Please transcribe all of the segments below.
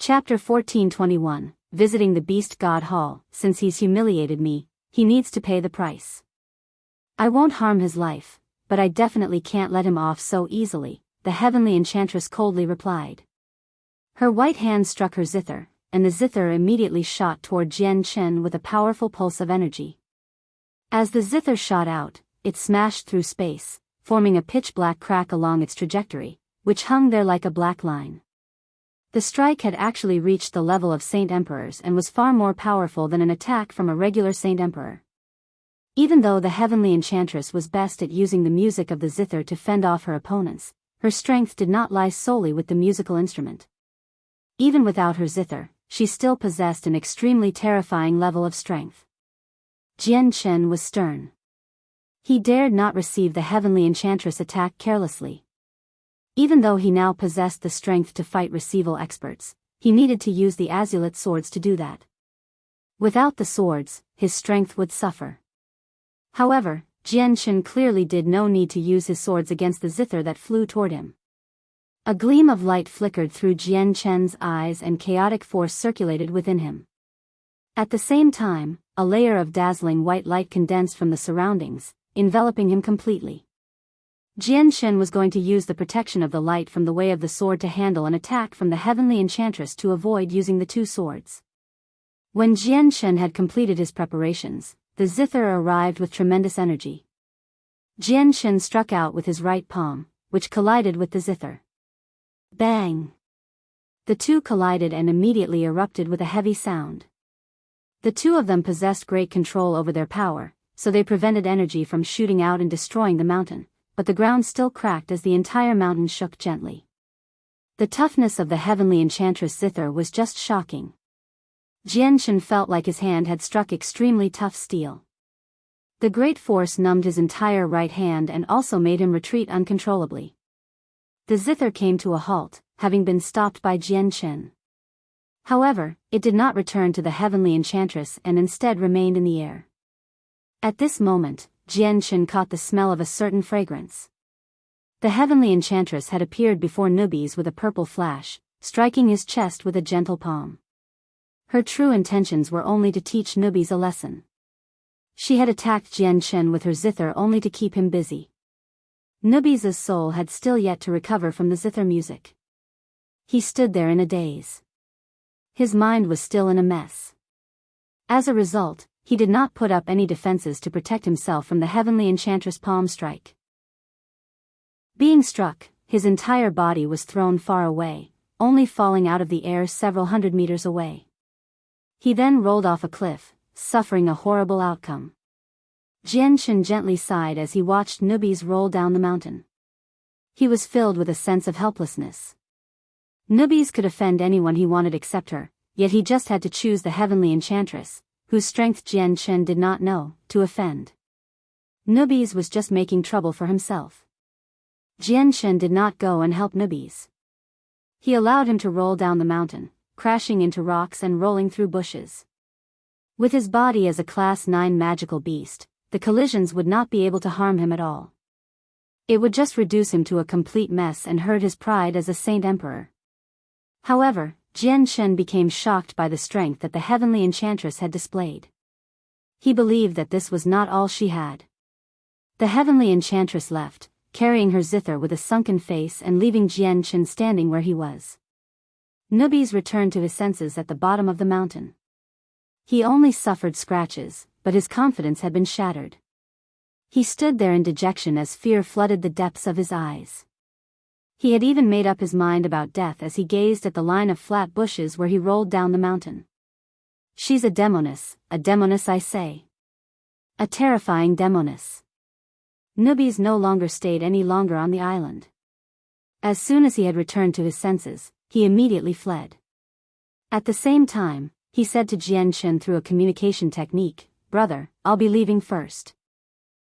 Chapter 1421, Visiting the Beast God Hall. Since he's humiliated me, he needs to pay the price. I won't harm his life, but I definitely can't let him off so easily, the heavenly enchantress coldly replied. Her white hand struck her zither, and the zither immediately shot toward Jian Chen with a powerful pulse of energy. As the zither shot out, it smashed through space, forming a pitch-black crack along its trajectory, which hung there like a black line. The strike had actually reached the level of Saint Emperors and was far more powerful than an attack from a regular Saint Emperor. Even though the heavenly enchantress was best at using the music of the zither to fend off her opponents, her strength did not lie solely with the musical instrument. Even without her zither, she still possessed an extremely terrifying level of strength. Jian Chen was stern. He dared not receive the heavenly enchantress attack carelessly. Even though he now possessed the strength to fight receival experts, he needed to use the azulate swords to do that. Without the swords, his strength would suffer. However, Jian Chen clearly did no need to use his swords against the zither that flew toward him. A gleam of light flickered through Jian Chen's eyes and chaotic force circulated within him. At the same time, a layer of dazzling white light condensed from the surroundings, enveloping him completely. Jian Chen was going to use the protection of the light from the way of the sword to handle an attack from the heavenly enchantress to avoid using the two swords. When Jian Chen had completed his preparations, the zither arrived with tremendous energy. Jian Chen struck out with his right palm, which collided with the zither. Bang! The two collided and immediately erupted with a heavy sound. The two of them possessed great control over their power, so they prevented energy from shooting out and destroying the mountain, but the ground still cracked as the entire mountain shook gently. The toughness of the heavenly enchantress zither was just shocking. Jian Chen felt like his hand had struck extremely tough steel. The great force numbed his entire right hand and also made him retreat uncontrollably. The zither came to a halt, having been stopped by Jian Chen. However, it did not return to the heavenly enchantress and instead remained in the air. At this moment, Jian Chen caught the smell of a certain fragrance. The heavenly enchantress had appeared before Nubis with a purple flash, striking his chest with a gentle palm. Her true intentions were only to teach Nubis a lesson. She had attacked Jian Chen with her zither only to keep him busy. Nubis' soul had still yet to recover from the zither music. He stood there in a daze. His mind was still in a mess. As a result, he did not put up any defenses to protect himself from the heavenly enchantress' palm strike. Being struck, his entire body was thrown far away, only falling out of the air several hundred meters away. He then rolled off a cliff, suffering a horrible outcome. Jian Chen gently sighed as he watched Nubis roll down the mountain. He was filled with a sense of helplessness. Nubis could offend anyone he wanted except her, yet he just had to choose the heavenly enchantress, whose strength Jian Chen did not know, to offend. Nubis was just making trouble for himself. Jian Chen did not go and help Nubis. He allowed him to roll down the mountain, crashing into rocks and rolling through bushes. With his body as a Class 9 magical beast, the collisions would not be able to harm him at all. It would just reduce him to a complete mess and hurt his pride as a Saint Emperor. However, Jian Chen became shocked by the strength that the heavenly enchantress had displayed. He believed that this was not all she had. The heavenly enchantress left, carrying her zither with a sunken face and leaving Jian Chen standing where he was. Nubis returned to his senses at the bottom of the mountain. He only suffered scratches, but his confidence had been shattered. He stood there in dejection as fear flooded the depths of his eyes. He had even made up his mind about death as he gazed at the line of flat bushes where he rolled down the mountain. She's a demoness I say. A terrifying demoness. Nubis no longer stayed any longer on the island. As soon as he had returned to his senses, he immediately fled. At the same time, he said to Jian Chen through a communication technique, "Brother, I'll be leaving first.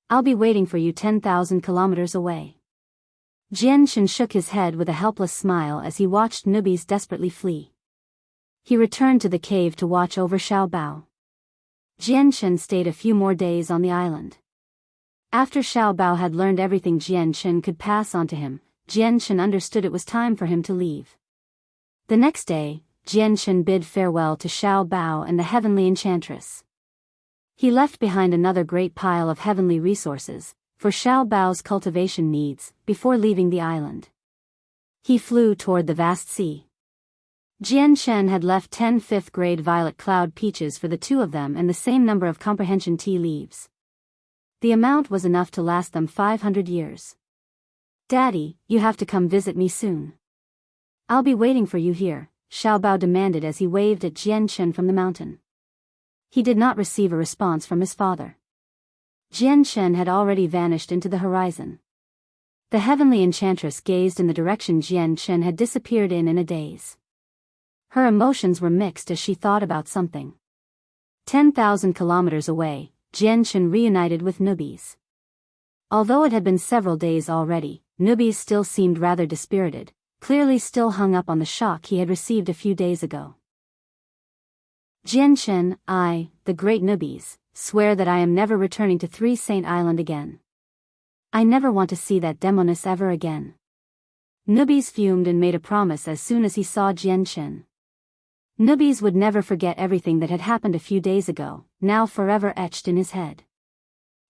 I'll be waiting for you 10,000 kilometers away." Jian Chen shook his head with a helpless smile as he watched Nubis desperately flee. He returned to the cave to watch over Xiao Bao. Jian Chen stayed a few more days on the island. After Xiao Bao had learned everything Jian Chen could pass on to him, Jian Chen understood it was time for him to leave. The next day, Jian bid farewell to Xiao Bao and the heavenly Enchantress. He left behind another great pile of heavenly resources, for Xiao Bao's cultivation needs, before leaving the island. He flew toward the vast sea. Jian had left 10 fifth-grade violet cloud peaches for the two of them and the same number of comprehension tea leaves. The amount was enough to last them 500 years. "Daddy, you have to come visit me soon. I'll be waiting for you here," Xiao Bao demanded as he waved at Jian from the mountain. He did not receive a response from his father. Jian had already vanished into the horizon. The heavenly Enchantress gazed in the direction Jian had disappeared in a daze. Her emotions were mixed as she thought about something. 10,000 kilometers away, Jian reunited with Nubis. Although it had been several days already, Nubis still seemed rather dispirited, clearly still hung up on the shock he had received a few days ago. "Jian, I, the great Nubis, swear that I am never returning to Three Saint Island again. I never want to see that demoness ever again." Nubis fumed and made a promise as soon as he saw Jian. Nubis would never forget everything that had happened a few days ago, now forever etched in his head.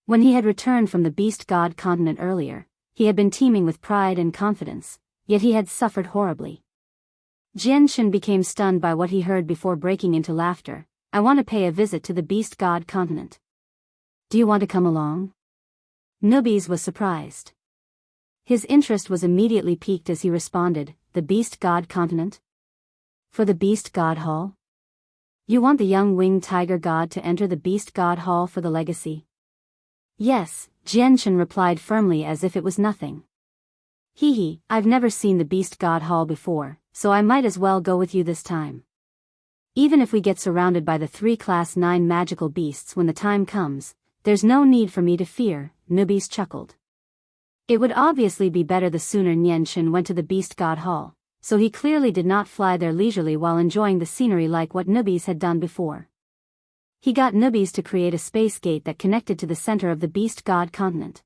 When he had returned from the Beast God continent earlier, he had been teeming with pride and confidence, yet he had suffered horribly. Jian became stunned by what he heard before breaking into laughter. "I want to pay a visit to the Beast God continent. Do you want to come along?" Nubis was surprised. His interest was immediately piqued as he responded, "The Beast God continent? For the Beast God Hall? You want the young winged tiger god to enter the Beast God Hall for the legacy?" "Yes," Jian replied firmly as if it was nothing. "Hee, I've never seen the Beast God Hall before, so I might as well go with you this time. Even if we get surrounded by the 3 Class 9 magical beasts when the time comes, there's no need for me to fear," Nubis chuckled. It would obviously be better the sooner Jian went to the Beast God Hall, so he clearly did not fly there leisurely while enjoying the scenery like what Nubis had done before. He got Nubis to create a space gate that connected to the center of the Beast God continent.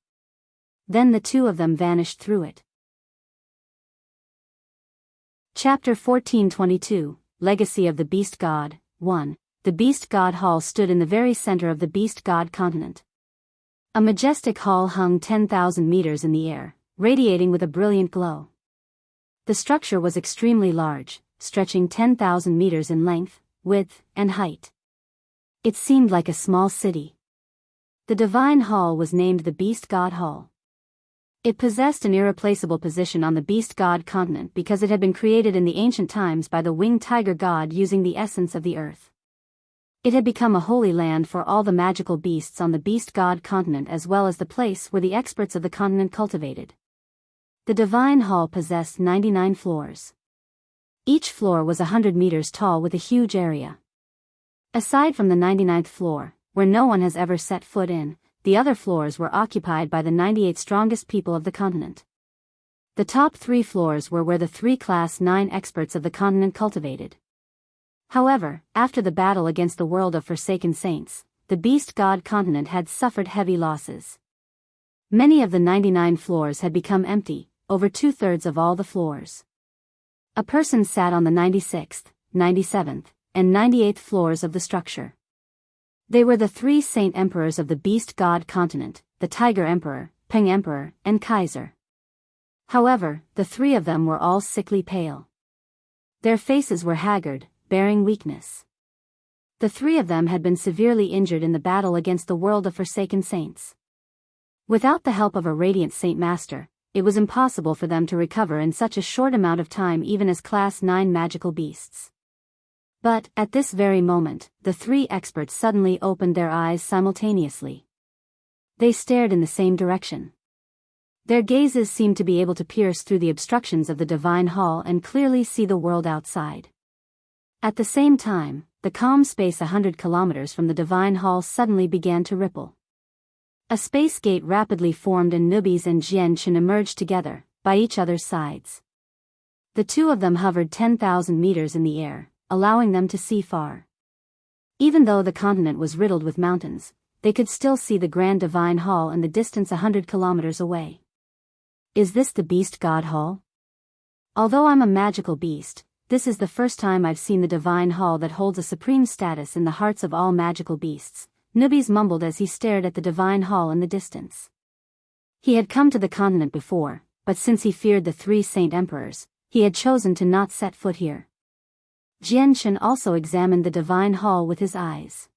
Then the two of them vanished through it. Chapter 1422, Legacy of the Beast God, 1. The Beast God Hall stood in the very center of the Beast God continent. A majestic hall hung 10,000 meters in the air, radiating with a brilliant glow. The structure was extremely large, stretching 10,000 meters in length, width, and height. It seemed like a small city. The Divine Hall was named the Beast God Hall. It possessed an irreplaceable position on the Beast God continent because it had been created in the ancient times by the winged tiger god using the essence of the earth. It had become a holy land for all the magical beasts on the Beast God continent as well as the place where the experts of the continent cultivated. The Divine Hall possessed 99 floors. Each floor was 100 meters tall with a huge area. Aside from the 99th floor, where no one has ever set foot in, the other floors were occupied by the 98 strongest people of the continent. The top 3 floors were where the 3 Class 9 experts of the continent cultivated. However, after the battle against the world of Forsaken Saints, the Beast God continent had suffered heavy losses. Many of the 99 floors had become empty, over 2/3 of all the floors. A person sat on the 96th, 97th, and 98th floors of the structure. They were the 3 Saint Emperors of the Beast God continent, the Tiger Emperor, Peng Emperor, and Kaiser. However, the 3 of them were all sickly pale. Their faces were haggard, bearing weakness. The 3 of them had been severely injured in the battle against the world of Forsaken Saints. Without the help of a Radiant Saint Master, it was impossible for them to recover in such a short amount of time even as Class 9 magical beasts. But, at this very moment, the 3 experts suddenly opened their eyes simultaneously. They stared in the same direction. Their gazes seemed to be able to pierce through the obstructions of the Divine Hall and clearly see the world outside. At the same time, the calm space 100 kilometers from the Divine Hall suddenly began to ripple. A space gate rapidly formed and Nubis and Jian emerged together, by each other's sides. The 2 of them hovered 10,000 meters in the air, allowing them to see far. Even though the continent was riddled with mountains, they could still see the Grand Divine Hall in the distance 100 kilometers away. Is this the Beast God Hall? Although I'm a magical beast, this is the first time I've seen the divine hall that holds a supreme status in the hearts of all magical beasts, Nubis mumbled as he stared at the divine hall in the distance. He had come to the continent before, but since he feared the 3 Saint Emperors, he had chosen to not set foot here. Jianshan also examined the divine hall with his eyes.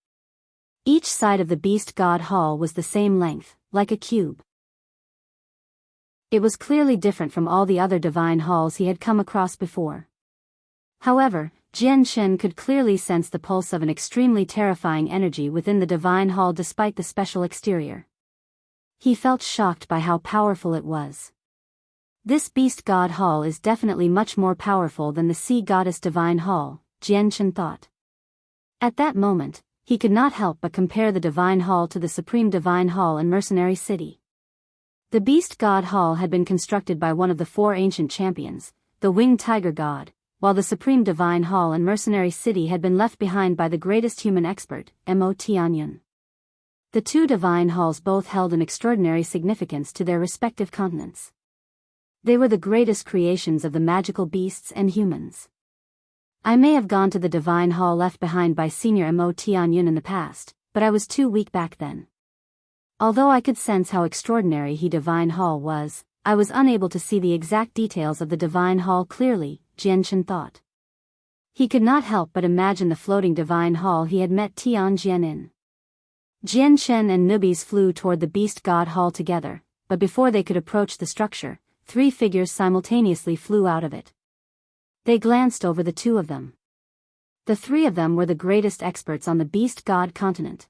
Each side of the beast god hall was the same length, like a cube. It was clearly different from all the other divine halls he had come across before. However, Jianshan could clearly sense the pulse of an extremely terrifying energy within the divine hall despite the special exterior. He felt shocked by how powerful it was. This beast god hall is definitely much more powerful than the sea goddess divine hall, Jianshan thought. At that moment, he could not help but compare the divine hall to the supreme divine hall in Mercenary City. The beast god hall had been constructed by one of the 4 ancient champions, the winged tiger god, while the supreme divine hall in Mercenary City had been left behind by the greatest human expert, Mo Tianyun. The 2 divine halls both held an extraordinary significance to their respective continents. They were the greatest creations of the magical beasts and humans. I may have gone to the divine hall left behind by Senior Mo Tianyun in the past, but I was too weak back then. Although I could sense how extraordinary he divine hall was, I was unable to see the exact details of the divine hall clearly, Jianshan thought. He could not help but imagine the floating divine hall he had met Tianjian in. Jianshan and Nubis flew toward the beast god hall together, but before they could approach the structure, 3 figures simultaneously flew out of it. They glanced over the 2 of them. The 3 of them were the greatest experts on the beast god continent.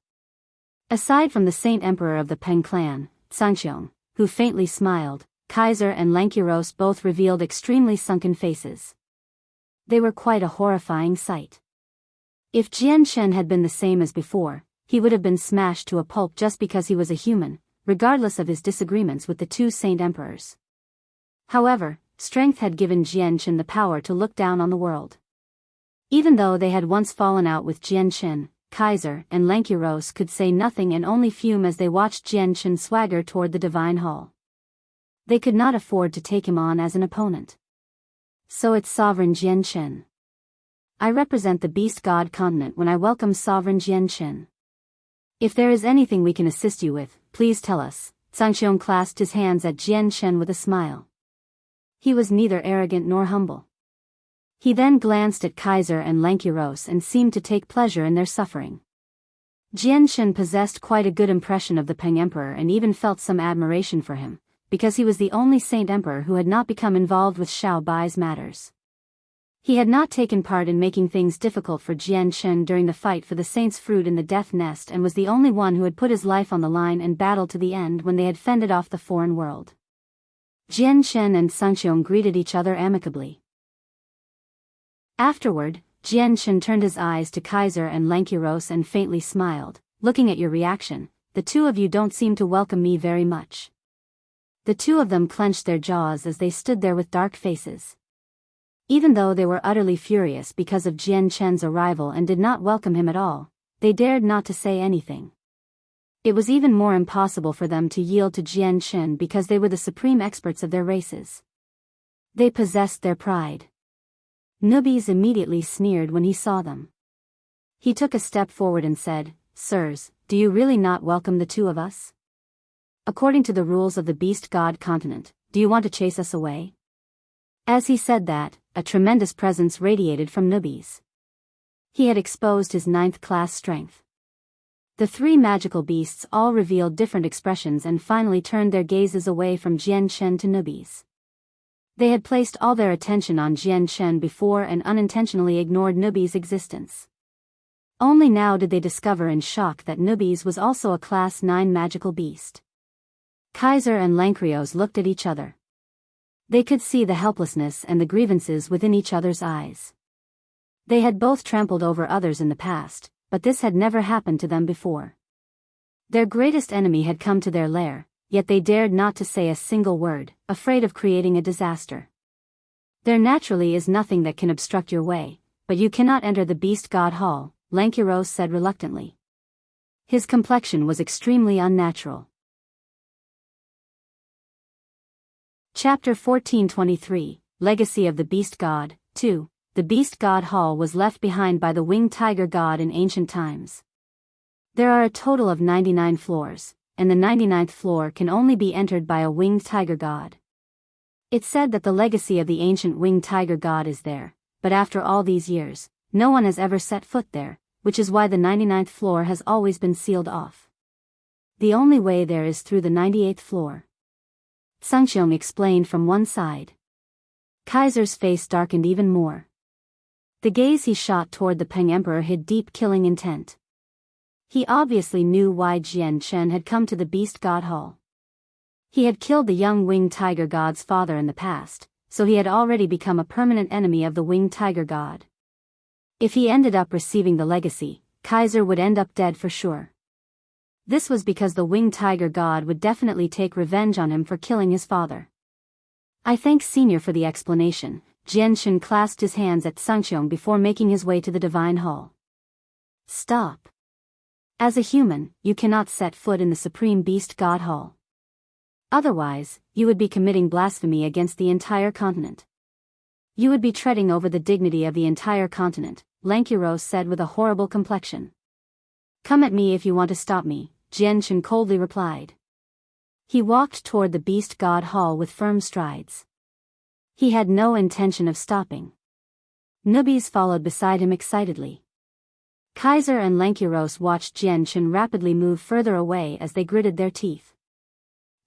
Aside from the Saint Emperor of the Peng clan, Sanxiong, who faintly smiled, Kaiser and Lankiros both revealed extremely sunken faces. They were quite a horrifying sight. If Jianshan had been the same as before, he would have been smashed to a pulp just because he was a human, regardless of his disagreements with the 2 Saint Emperors. However, strength had given Jianshan the power to look down on the world. Even though they had once fallen out with Jianshan, Kaiser and Lankiros could say nothing and only fume as they watched Jianshan swagger toward the divine hall. They could not afford to take him on as an opponent. So it's Sovereign Jianshan. I represent the beast god continent when I welcome Sovereign Jianshan. If there is anything we can assist you with, please tell us. Sanxiong clasped his hands at Jianshan with a smile. He was neither arrogant nor humble. He then glanced at Kaiser and Lankiros and seemed to take pleasure in their suffering. Jianshan possessed quite a good impression of the Peng Emperor and even felt some admiration for him, because he was the only Saint Emperor who had not become involved with Xiao Bai's matters. He had not taken part in making things difficult for Jianshan during the fight for the Saint's Fruit in the Death Nest and was the only one who had put his life on the line and battled to the end when they had fended off the foreign world. Jianshan and Sanxiong greeted each other amicably. Afterward, Jianshan turned his eyes to Kaiser and Lankiros and faintly smiled. Looking at your reaction, the 2 of you don't seem to welcome me very much. The 2 of them clenched their jaws as they stood there with dark faces. Even though they were utterly furious because of Jianshan's arrival and did not welcome him at all, they dared not to say anything. It was even more impossible for them to yield to Jianshan because they were the supreme experts of their races. They possessed their pride. Nubis immediately sneered when he saw them. He took a step forward and said, "Sirs, do you really not welcome the 2 of us? According to the rules of the beast god continent, do you want to chase us away?" As he said that, a tremendous presence radiated from Nubis. He had exposed his 9th-class strength. The 3 magical beasts all revealed different expressions and finally turned their gazes away from Jianshan to Nubis. They had placed all their attention on Jianshan before and unintentionally ignored Nubis' existence. Only now did they discover in shock that Nubis was also a Class 9 magical beast. Kaiser and Lankrios looked at each other. They could see the helplessness and the grievances within each other's eyes. They had both trampled over others in the past, but this had never happened to them before. Their greatest enemy had come to their lair, yet they dared not to say a single word, afraid of creating a disaster. There naturally is nothing that can obstruct your way, but you cannot enter the Beast God Hall, Lankiros said reluctantly. His complexion was extremely unnatural. Chapter 1423, Legacy of the Beast God, 2. the Beast God Hall was left behind by the Winged Tiger God in ancient times. There are a total of 99 floors, and the 99th floor can only be entered by a Winged Tiger God. It's said that the legacy of the ancient Winged Tiger God is there, but after all these years, no one has ever set foot there, which is why the 99th floor has always been sealed off. The only way there is through the 98th floor. Sangxiong explained from one side. Kaiser's face darkened even more. The gaze he shot toward the Peng Emperor hid deep killing intent. He obviously knew why Jian Chen had come to the Beast God Hall. He had killed the young Winged Tiger God's father in the past, so he had already become a permanent enemy of the Winged Tiger God. If he ended up receiving the legacy, Kaiser would end up dead for sure. This was because the Winged Tiger God would definitely take revenge on him for killing his father. I thank Senior for the explanation. Jian Chen clasped his hands at Sangxiong before making his way to the Divine Hall. Stop. As a human, you cannot set foot in the Supreme Beast God Hall. Otherwise, you would be committing blasphemy against the entire continent. You would be treading over the dignity of the entire continent, Lankyros said with a horrible complexion. Come at me if you want to stop me, Jian Chen coldly replied. He walked toward the Beast God Hall with firm strides. He had no intention of stopping. Newbies followed beside him excitedly. Kaiser and Lankyros watched Jian Chen rapidly move further away as they gritted their teeth.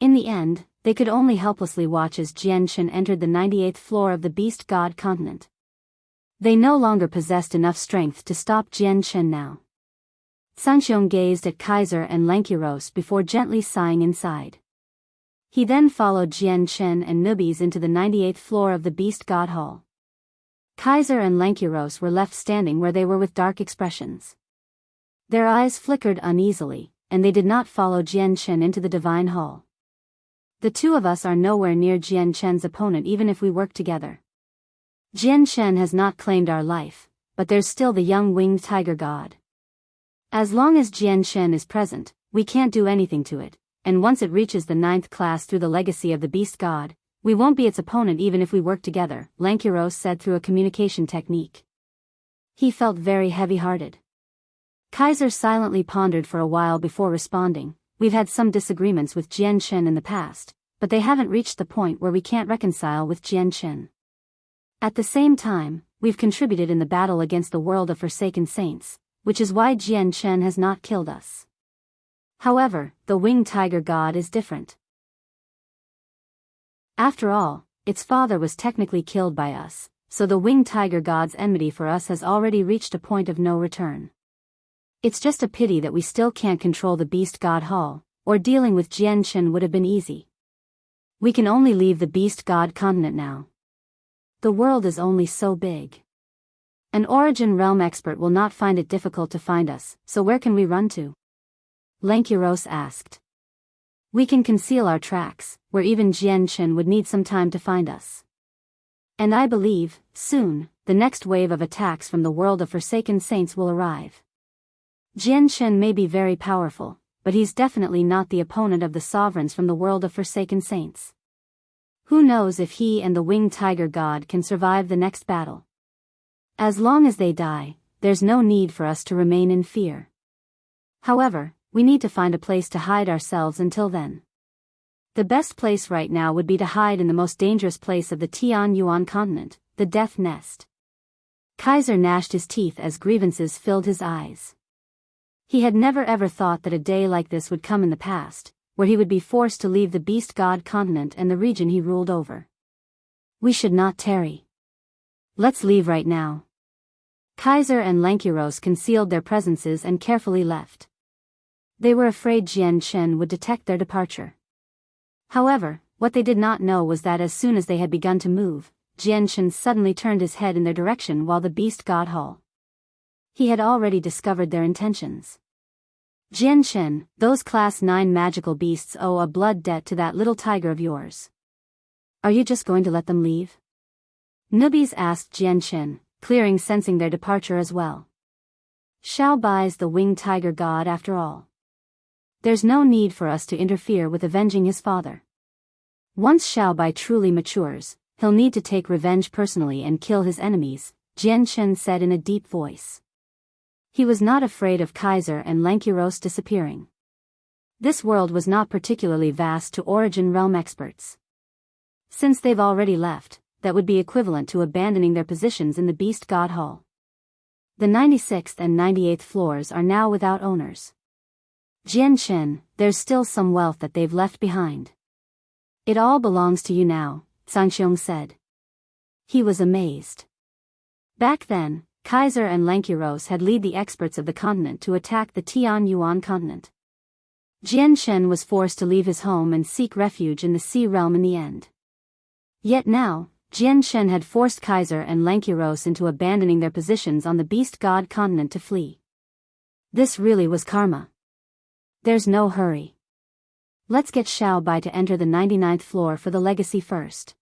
In the end, they could only helplessly watch as Jian Chen entered the 98th floor of the Beast God continent. They no longer possessed enough strength to stop Jian Chen now. Sangxiong gazed at Kaiser and Lankyros before gently sighing inside. He then followed Jian Chen and Newbies into the 98th floor of the Beast God Hall. Kaiser and Lankyros were left standing where they were with dark expressions. Their eyes flickered uneasily, and they did not follow Jian Chen into the Divine Hall. The two of us are nowhere near Jian Chen's opponent even if we work together. Jian Chen has not claimed our life, but there's still the young Winged Tiger God. As long as Jian Chen is present, we can't do anything to it, and once it reaches the 9th class through the legacy of the Beast God, we won't be its opponent even if we work together, Lankyros said through a communication technique. He felt very heavy-hearted. Kaiser silently pondered for a while before responding. We've had some disagreements with Jian Chen in the past, but they haven't reached the point where we can't reconcile with Jian Chen. At the same time, we've contributed in the battle against the world of Forsaken Saints, which is why Jian Chen has not killed us. However, the Winged Tiger God is different. After all, its father was technically killed by us, so the Winged Tiger God's enmity for us has already reached a point of no return. It's just a pity that we still can't control the Beast God Hall, or dealing with Jian Chen would have been easy. We can only leave the Beast God continent now. The world is only so big. An Origin Realm expert will not find it difficult to find us, so where can we run to? Lankyros asked. We can conceal our tracks, where even Jian Chen would need some time to find us. And I believe, soon, the next wave of attacks from the world of Forsaken Saints will arrive. Jian Chen may be very powerful, but he's definitely not the opponent of the sovereigns from the world of Forsaken Saints. Who knows if he and the Winged Tiger God can survive the next battle? As long as they die, there's no need for us to remain in fear. However, we need to find a place to hide ourselves until then. The best place right now would be to hide in the most dangerous place of the Tian Yuan continent, the Death Nest. Kaiser gnashed his teeth as grievances filled his eyes. He had never ever thought that a day like this would come in the past, where he would be forced to leave the Beast God continent and the region he ruled over. We should not tarry. Let's leave right now. Kaiser and Lankyros concealed their presences and carefully left. They were afraid Jian Chen would detect their departure. However, what they did not know was that as soon as they had begun to move, Jian Chen suddenly turned his head in their direction while the Beast God Hall. He had already discovered their intentions. Jian Chen, those Class 9 magical beasts owe a blood debt to that little tiger of yours. Are you just going to let them leave? Newbies asked Jian Chen, clearing sensing their departure as well. Xiao Bai's the Winged Tiger God after all. There's no need for us to interfere with avenging his father. Once Xiao Bai truly matures, he'll need to take revenge personally and kill his enemies, Jian said in a deep voice. He was not afraid of Kaiser and Lankyros disappearing. This world was not particularly vast to Origin Realm experts. Since they've already left, that would be equivalent to abandoning their positions in the Beast God Hall. The 96th and 98th floors are now without owners. Jian, there's still some wealth that they've left behind. It all belongs to you now, Sangxiong said. He was amazed. Back then, Kaiser and Lankyros had led the experts of the continent to attack the Tian Yuan continent. Jian was forced to leave his home and seek refuge in the Sea Realm in the end. Yet now, Jian had forced Kaiser and Lankyros into abandoning their positions on the Beast God continent to flee. This really was karma. There's no hurry. Let's get Xiao Bai to enter the 99th floor for the legacy first.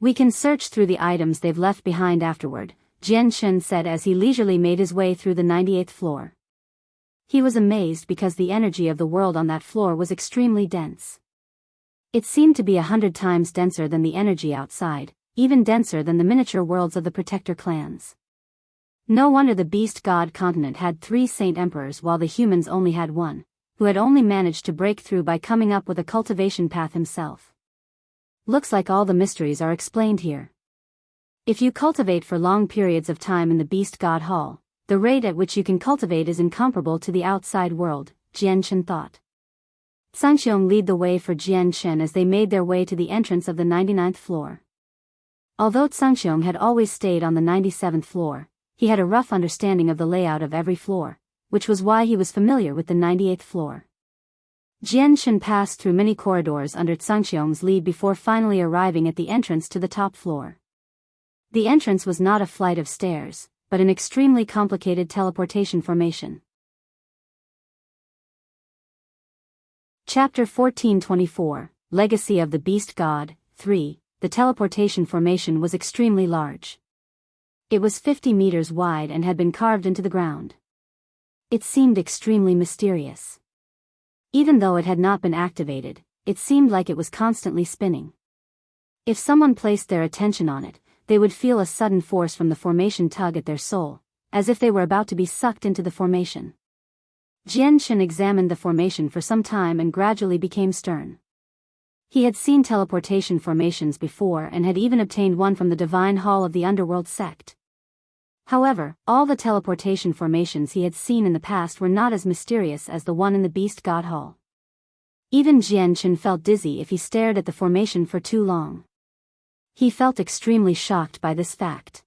We can search through the items they've left behind afterward, Jian said as he leisurely made his way through the 98th floor. He was amazed because the energy of the world on that floor was extremely dense. It seemed to be 100 times denser than the energy outside, even denser than the miniature worlds of the Protector clans. No wonder the Beast God continent had 3 Saint Emperors while the humans only had 1, who had only managed to break through by coming up with a cultivation path himself. Looks like all the mysteries are explained here. If you cultivate for long periods of time in the Beast God Hall, the rate at which you can cultivate is incomparable to the outside world, Jian thought. Sangxiong led the way for Jian as they made their way to the entrance of the 99th floor. Although Sangxiong had always stayed on the 97th floor, he had a rough understanding of the layout of every floor, which was why he was familiar with the 98th floor. Jian passed through many corridors under Sangxiong's lead before finally arriving at the entrance to the top floor. The entrance was not a flight of stairs, but an extremely complicated teleportation formation. Chapter 1424, Legacy of the Beast God, 3, The teleportation formation was extremely large. It was 50 meters wide and had been carved into the ground. It seemed extremely mysterious. Even though it had not been activated, it seemed like it was constantly spinning. If someone placed their attention on it, they would feel a sudden force from the formation tug at their soul, as if they were about to be sucked into the formation. Jian examined the formation for some time and gradually became stern. He had seen teleportation formations before and had even obtained one from the Divine Hall of the Underworld sect. However, all the teleportation formations he had seen in the past were not as mysterious as the one in the Beast God Hall. Even Jian felt dizzy if he stared at the formation for too long. He felt extremely shocked by this fact.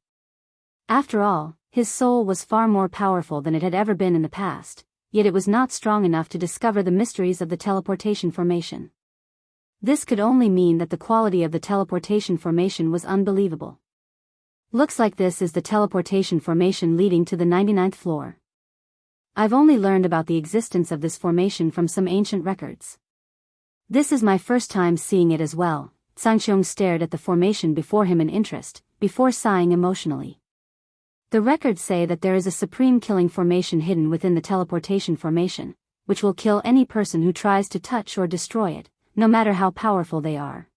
After all, his soul was far more powerful than it had ever been in the past, yet it was not strong enough to discover the mysteries of the teleportation formation. This could only mean that the quality of the teleportation formation was unbelievable. Looks like this is the teleportation formation leading to the 99th floor. I've only learned about the existence of this formation from some ancient records. This is my first time seeing it as well. Sangxiong stared at the formation before him in interest, before sighing emotionally. The records say that there is a supreme killing formation hidden within the teleportation formation, which will kill any person who tries to touch or destroy it, no matter how powerful they are.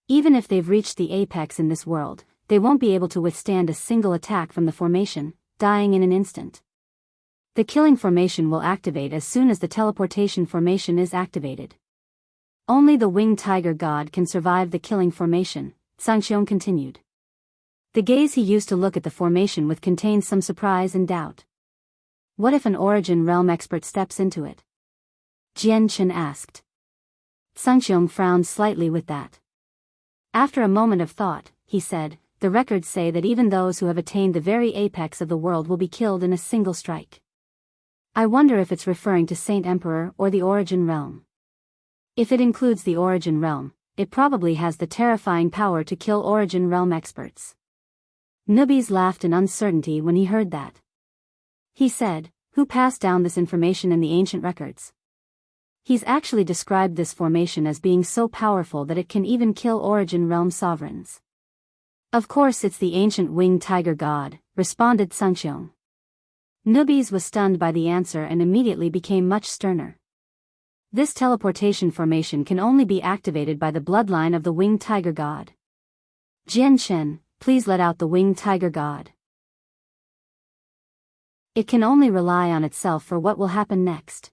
Even if they've reached the apex in this world, they won't be able to withstand a single attack from the formation, dying in an instant. The killing formation will activate as soon as the teleportation formation is activated. Only the winged tiger god can survive the killing formation, Sangxiong continued. The gaze he used to look at the formation with contained some surprise and doubt. What if an Origin Realm expert steps into it? Jian asked. Sangxiong frowned slightly with that. After a moment of thought, he said, the records say that even those who have attained the very apex of the world will be killed in a single strike. I wonder if it's referring to Saint Emperor or the Origin Realm. If it includes the Origin Realm, it probably has the terrifying power to kill Origin Realm experts. Nubis laughed in uncertainty when he heard that. He said, who passed down this information in the ancient records? He's actually described this formation as being so powerful that it can even kill Origin Realm sovereigns. Of course it's the ancient winged tiger god, responded Sangxiong. Nubis was stunned by the answer and immediately became much sterner. This teleportation formation can only be activated by the bloodline of the winged tiger god. Jian, please let out the winged tiger god. It can only rely on itself for what will happen next.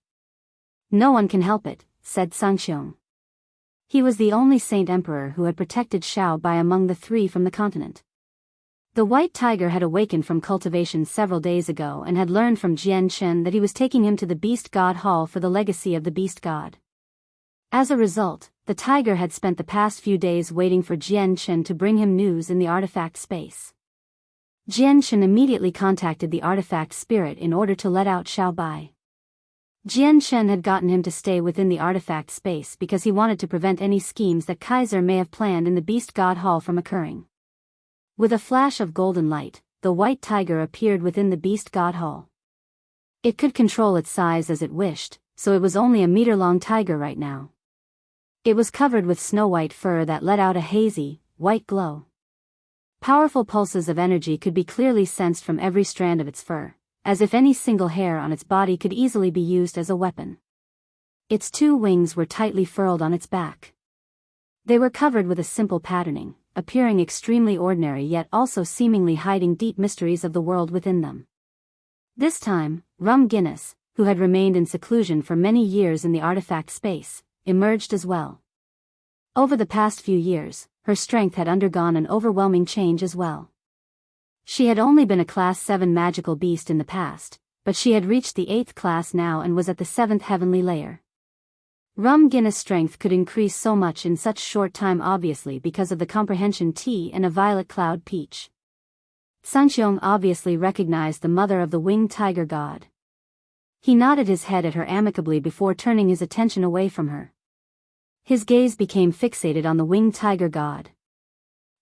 No one can help it, said Sangxiong. He was the only Saint Emperor who had protected Xiaobai among the three from the continent. The white tiger had awakened from cultivation several days ago and had learned from Jian Chen that he was taking him to the Beast God Hall for the legacy of the Beast God. As a result, the tiger had spent the past few days waiting for Jian Chen to bring him news in the artifact space. Jian Chen immediately contacted the artifact spirit in order to let out Xiaobai. Jian Chen had gotten him to stay within the artifact space because he wanted to prevent any schemes that Kaiser may have planned in the Beast God Hall from occurring. With a flash of golden light, the white tiger appeared within the Beast God Hall. It could control its size as it wished, so it was only a meter-long tiger right now. It was covered with snow-white fur that let out a hazy, white glow. Powerful pulses of energy could be clearly sensed from every strand of its fur, as if any single hair on its body could easily be used as a weapon. Its two wings were tightly furled on its back. They were covered with a simple patterning, appearing extremely ordinary yet also seemingly hiding deep mysteries of the world within them. This time, Rum Guinness, who had remained in seclusion for many years in the artifact space, emerged as well. Over the past few years, her strength had undergone an overwhelming change as well. She had only been a Class 7 magical beast in the past, but she had reached the 8th class now and was at the 7th heavenly layer. Rum Guinness' strength could increase so much in such short time obviously because of the comprehension tea and a violet cloud peach. Sangxiong obviously recognized the mother of the winged tiger god. He nodded his head at her amicably before turning his attention away from her. His gaze became fixated on the winged tiger god.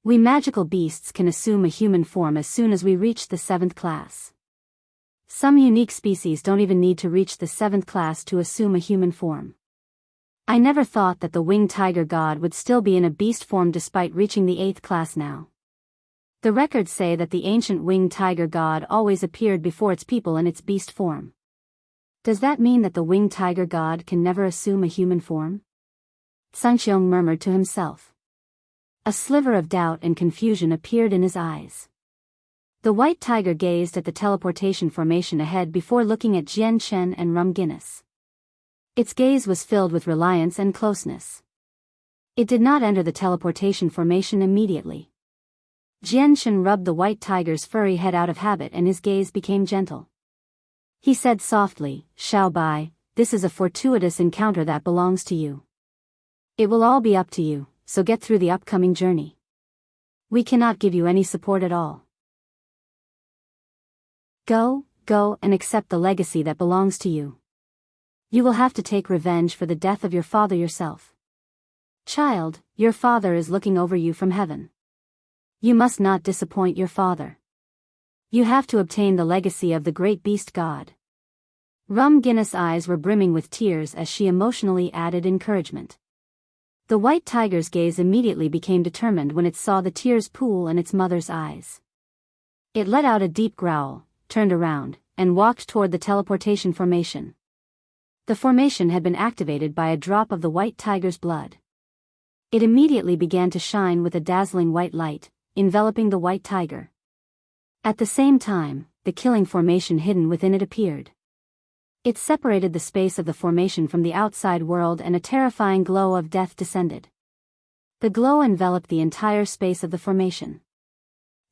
We magical beasts can assume a human form as soon as we reach the 7th class. Some unique species don't even need to reach the 7th class to assume a human form. I never thought that the winged tiger god would still be in a beast form despite reaching the 8th class now. The records say that the ancient winged tiger god always appeared before its people in its beast form. Does that mean that the winged tiger god can never assume a human form? Sangxiong murmured to himself. A sliver of doubt and confusion appeared in his eyes. The white tiger gazed at the teleportation formation ahead before looking at Jian Chen and Rum Guinness. Its gaze was filled with reliance and closeness. It did not enter the teleportation formation immediately. Jian Chen rubbed the white tiger's furry head out of habit and his gaze became gentle. He said softly, "Xiaobai, this is a fortuitous encounter that belongs to you. It will all be up to you, so get through the upcoming journey. We cannot give you any support at all. Go and accept the legacy that belongs to you. You will have to take revenge for the death of your father yourself. Child, your father is looking over you from heaven. You must not disappoint your father. You have to obtain the legacy of the great beast god." Rum Guinness' eyes were brimming with tears as she emotionally added encouragement. The white tiger's gaze immediately became determined when it saw the tears pool in its mother's eyes. It let out a deep growl, turned around, and walked toward the teleportation formation. The formation had been activated by a drop of the white tiger's blood. It immediately began to shine with a dazzling white light, enveloping the white tiger. At the same time, the killing formation hidden within it appeared. It separated the space of the formation from the outside world and a terrifying glow of death descended. The glow enveloped the entire space of the formation.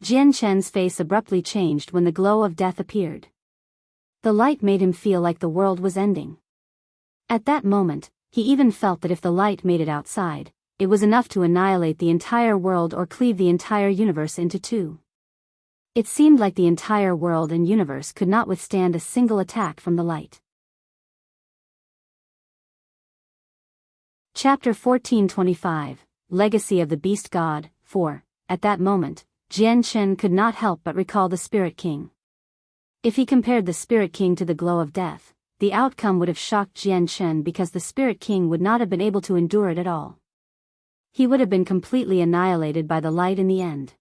Jian Chen's face abruptly changed when the glow of death appeared. The light made him feel like the world was ending. At that moment, he even felt that if the light made it outside, it was enough to annihilate the entire world or cleave the entire universe into two. It seemed like the entire world and universe could not withstand a single attack from the light. Chapter 1425, Legacy of the Beast God, 4. At that moment, Jian Chen could not help but recall the Spirit King. If he compared the Spirit King to the glow of death, the outcome would have shocked Jian Chen because the Spirit King would not have been able to endure it at all. He would have been completely annihilated by the light in the end.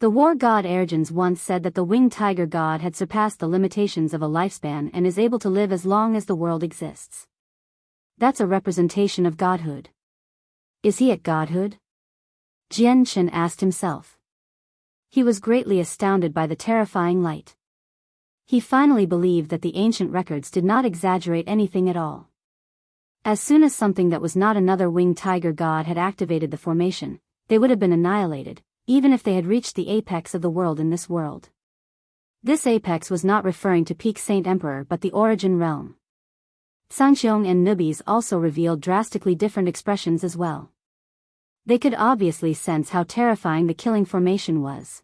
The war god Ergens once said that the winged tiger god had surpassed the limitations of a lifespan and is able to live as long as the world exists. That's a representation of godhood. Is he at godhood? Jian Chen asked himself. He was greatly astounded by the terrifying light. He finally believed that the ancient records did not exaggerate anything at all. As soon as something that was not another winged tiger god had activated the formation, they would have been annihilated, even if they had reached the apex of the world in this world. This apex was not referring to Peak Saint Emperor but the origin realm. Sangxiong and Nubis also revealed drastically different expressions as well. They could obviously sense how terrifying the killing formation was.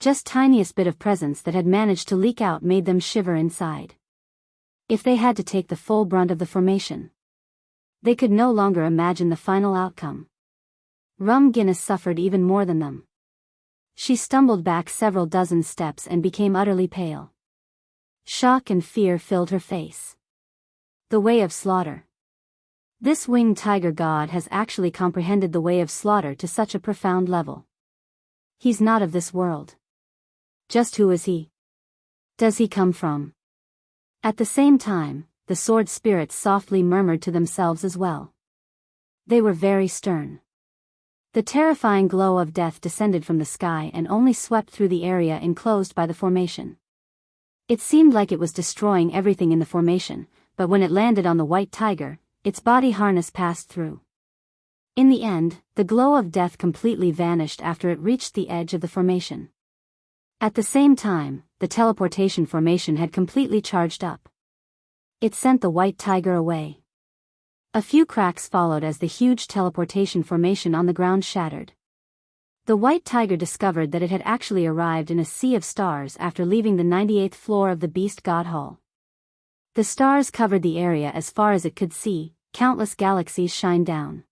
Just tiniest bit of presence that had managed to leak out made them shiver inside. If they had to take the full brunt of the formation, they could no longer imagine the final outcome. Rum Guinness suffered even more than them. She stumbled back several dozen steps and became utterly pale. Shock and fear filled her face. The way of slaughter. This winged tiger god has actually comprehended the way of slaughter to such a profound level. He's not of this world. Just who is he? Does he come from? At the same time, the sword spirits softly murmured to themselves as well. They were very stern. The terrifying glow of death descended from the sky and only swept through the area enclosed by the formation. It seemed like it was destroying everything in the formation, but when it landed on the white tiger, its body harness passed through. In the end, the glow of death completely vanished after it reached the edge of the formation. At the same time, the teleportation formation had completely charged up. It sent the white tiger away. A few cracks followed as the huge teleportation formation on the ground shattered. The white tiger discovered that it had actually arrived in a sea of stars after leaving the 98th floor of the Beast God Hall. The stars covered the area as far as it could see, countless galaxies shined down.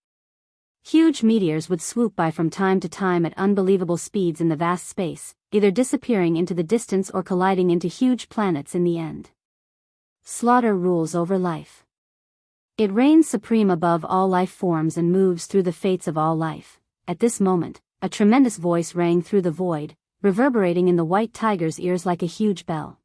Huge meteors would swoop by from time to time at unbelievable speeds in the vast space, either disappearing into the distance or colliding into huge planets in the end. Slaughter rules over life. It reigns supreme above all life forms and moves through the fates of all life. At this moment, a tremendous voice rang through the void, reverberating in the white tiger's ears like a huge bell.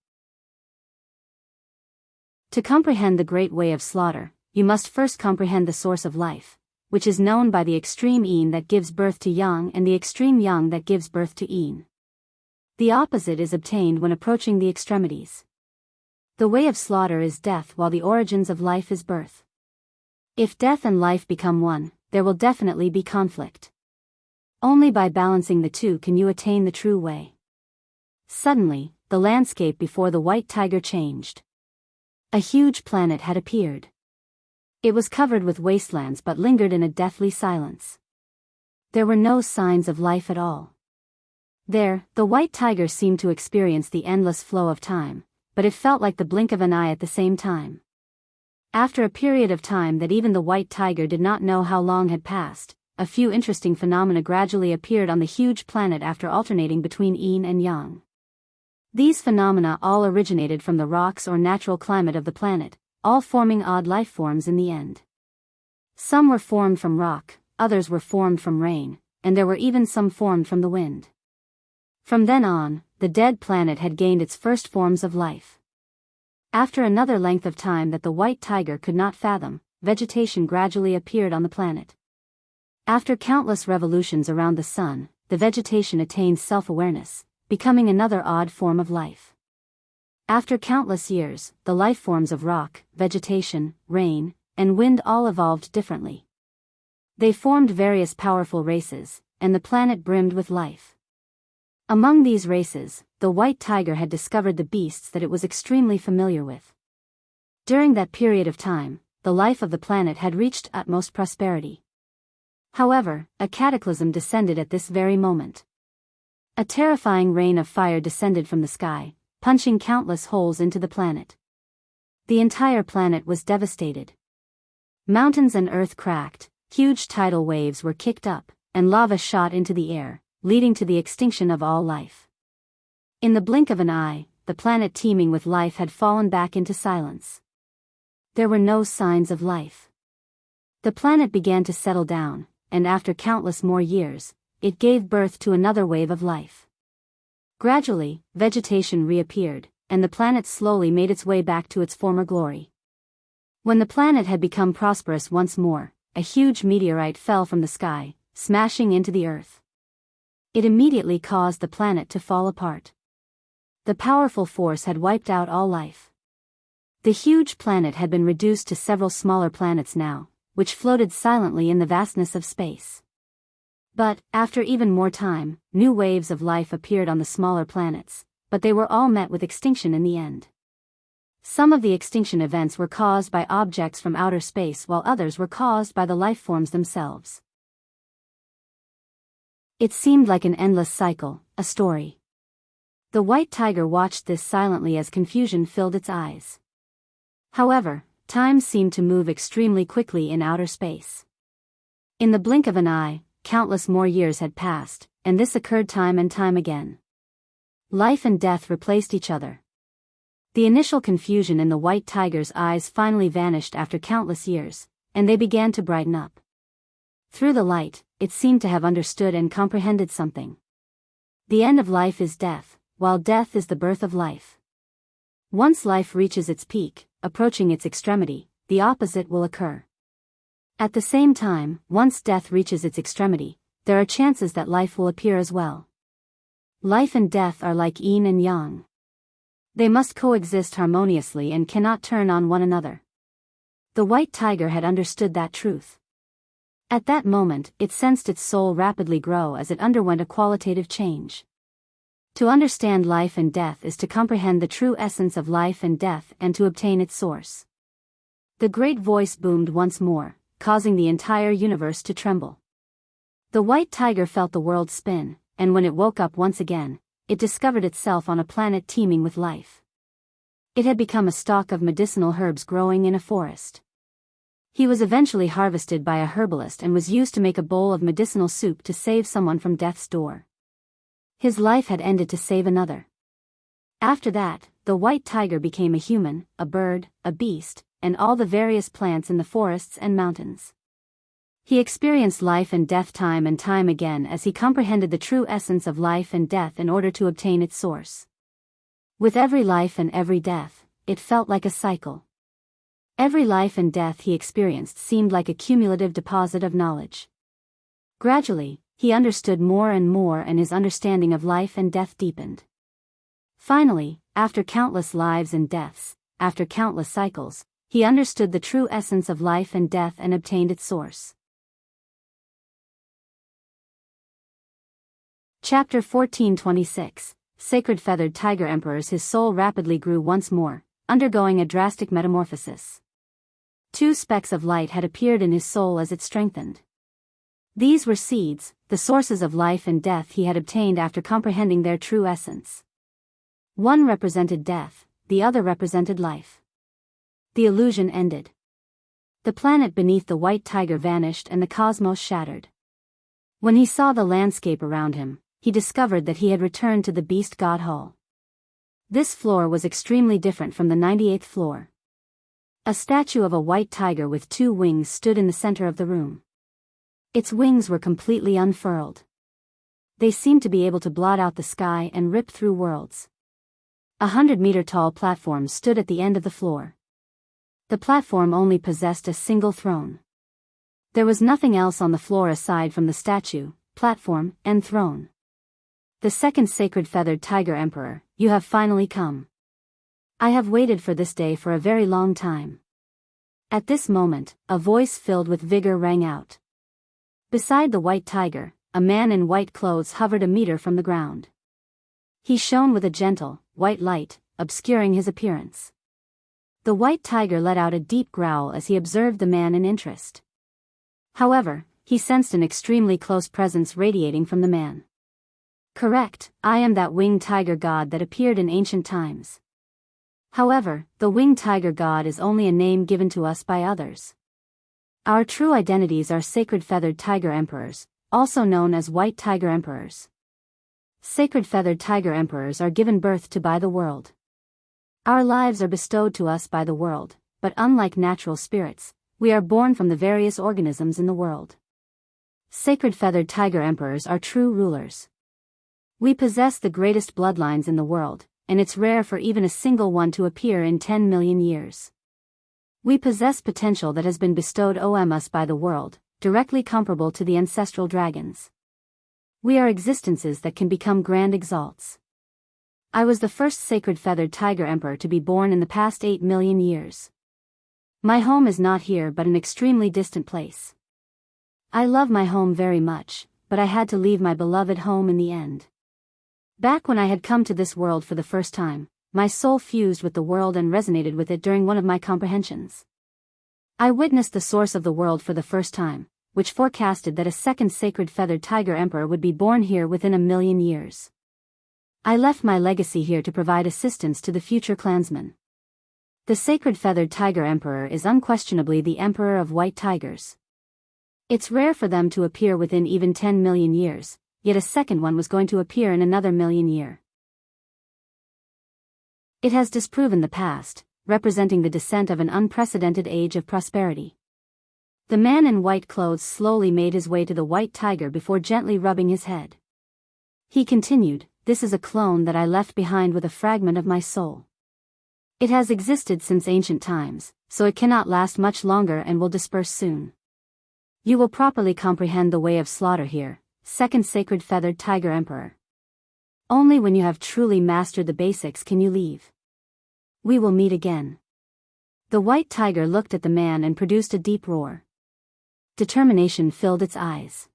To comprehend the great way of slaughter, you must first comprehend the source of life, which is known by the extreme yin that gives birth to yang and the extreme yang that gives birth to yin. The opposite is obtained when approaching the extremities. The way of slaughter is death while the origins of life is birth. If death and life become one, there will definitely be conflict. Only by balancing the two can you attain the true way. Suddenly, the landscape before the white tiger changed. A huge planet had appeared. It was covered with wastelands but lingered in a deathly silence. There were no signs of life at all. There, the white tiger seemed to experience the endless flow of time, but it felt like the blink of an eye at the same time. After a period of time that even the white tiger did not know how long had passed, a few interesting phenomena gradually appeared on the huge planet after alternating between yin and yang. These phenomena all originated from the rocks or natural climate of the planet, all forming odd life forms in the end. Some were formed from rock, others were formed from rain, and there were even some formed from the wind. From then on, the dead planet had gained its first forms of life. After another length of time that the white tiger could not fathom, vegetation gradually appeared on the planet. After countless revolutions around the sun, the vegetation attained self-awareness, becoming another odd form of life. After countless years, the life forms of rock, vegetation, rain, and wind all evolved differently. They formed various powerful races, and the planet brimmed with life. Among these races, the white tiger had discovered the beasts that it was extremely familiar with. During that period of time, the life of the planet had reached utmost prosperity. However, a cataclysm descended at this very moment. A terrifying rain of fire descended from the sky, punching countless holes into the planet. The entire planet was devastated. Mountains and earth cracked, huge tidal waves were kicked up, and lava shot into the air, leading to the extinction of all life. In the blink of an eye, the planet teeming with life had fallen back into silence. There were no signs of life. The planet began to settle down, and after countless more years, it gave birth to another wave of life. Gradually, vegetation reappeared, and the planet slowly made its way back to its former glory. When the planet had become prosperous once more, a huge meteorite fell from the sky, smashing into the earth. It immediately caused the planet to fall apart. The powerful force had wiped out all life. The huge planet had been reduced to several smaller planets now, which floated silently in the vastness of space. But, after even more time, new waves of life appeared on the smaller planets, but they were all met with extinction in the end. Some of the extinction events were caused by objects from outer space while others were caused by the life forms themselves. It seemed like an endless cycle, a story. The white tiger watched this silently as confusion filled its eyes. However, time seemed to move extremely quickly in outer space. In the blink of an eye, countless more years had passed, and this occurred time and time again. Life and death replaced each other. The initial confusion in the white tiger's eyes finally vanished after countless years, and they began to brighten up. Through the light, it seemed to have understood and comprehended something. The end of life is death, while death is the birth of life. Once life reaches its peak, approaching its extremity, the opposite will occur. At the same time, once death reaches its extremity, there are chances that life will appear as well. Life and death are like yin and yang. They must coexist harmoniously and cannot turn on one another. The white tiger had understood that truth. At that moment, it sensed its soul rapidly grow as it underwent a qualitative change. To understand life and death is to comprehend the true essence of life and death and to obtain its source. The great voice boomed once more, causing the entire universe to tremble. The white tiger felt the world spin, and when it woke up once again, it discovered itself on a planet teeming with life. It had become a stalk of medicinal herbs growing in a forest. He was eventually harvested by a herbalist and was used to make a bowl of medicinal soup to save someone from death's door. His life had ended to save another. After that, the white tiger became a human, a bird, a beast, and all the various plants in the forests and mountains. He experienced life and death time and time again as he comprehended the true essence of life and death in order to obtain its source. With every life and every death, it felt like a cycle. Every life and death he experienced seemed like a cumulative deposit of knowledge. Gradually, he understood more and more and his understanding of life and death deepened. Finally, after countless lives and deaths, after countless cycles, he understood the true essence of life and death and obtained its source. Chapter 1426, Sacredfeathered Tiger Emperors. His soul rapidly grew once more, undergoing a drastic metamorphosis. 2 specks of light had appeared in his soul as it strengthened. These were seeds, the sources of life and death he had obtained after comprehending their true essence. One represented death, the other represented life. The illusion ended. The planet beneath the white tiger vanished and the cosmos shattered. When he saw the landscape around him, he discovered that he had returned to the Beast God Hall. This floor was extremely different from the 98th floor. A statue of a white tiger with 2 wings stood in the center of the room. Its wings were completely unfurled. They seemed to be able to blot out the sky and rip through worlds. 100-meter-tall platform stood at the end of the floor. The platform only possessed a single throne. There was nothing else on the floor aside from the statue, platform, and throne. The second Sacredfeathered Tiger Emperor, you have finally come. I have waited for this day for a very long time. At this moment, a voice filled with vigor rang out. Beside the white tiger, a man in white clothes hovered a meter from the ground. He shone with a gentle, white light, obscuring his appearance. The white tiger let out a deep growl as he observed the man in interest. However, he sensed an extremely close presence radiating from the man. Correct, I am that winged tiger god that appeared in ancient times. However, the winged tiger god is only a name given to us by others. Our true identities are Sacredfeathered Tiger Emperors, also known as White Tiger Emperors. Sacredfeathered Tiger Emperors are given birth to by the world. Our lives are bestowed to us by the world, but unlike natural spirits, we are born from the various organisms in the world. Sacredfeathered Tiger Emperors are true rulers. We possess the greatest bloodlines in the world, and it's rare for even a single one to appear in 10 million years. We possess potential that has been bestowed on us by the world, directly comparable to the ancestral dragons. We are existences that can become grand exalts. I was the first sacred-feathered tiger emperor to be born in the past 8 million years. My home is not here but an extremely distant place. I love my home very much, but I had to leave my beloved home in the end. Back when I had come to this world for the first time, my soul fused with the world and resonated with it during one of my comprehensions. I witnessed the source of the world for the first time, which forecasted that a second sacred-feathered tiger emperor would be born here within 1 million years. I left my legacy here to provide assistance to the future clansmen. The sacred-feathered tiger emperor is unquestionably the emperor of white tigers. It's rare for them to appear within even 10 million years, yet a second one was going to appear in another million year. It has disproven the past, representing the descent of an unprecedented age of prosperity. The man in white clothes slowly made his way to the white tiger before gently rubbing his head. He continued, "This is a clone that I left behind with a fragment of my soul. It has existed since ancient times, so it cannot last much longer and will disperse soon. You will properly comprehend the way of slaughter here, second sacred-feathered tiger emperor. Only when you have truly mastered the basics can you leave. We will meet again." The white tiger looked at the man and produced a deep roar. Determination filled its eyes.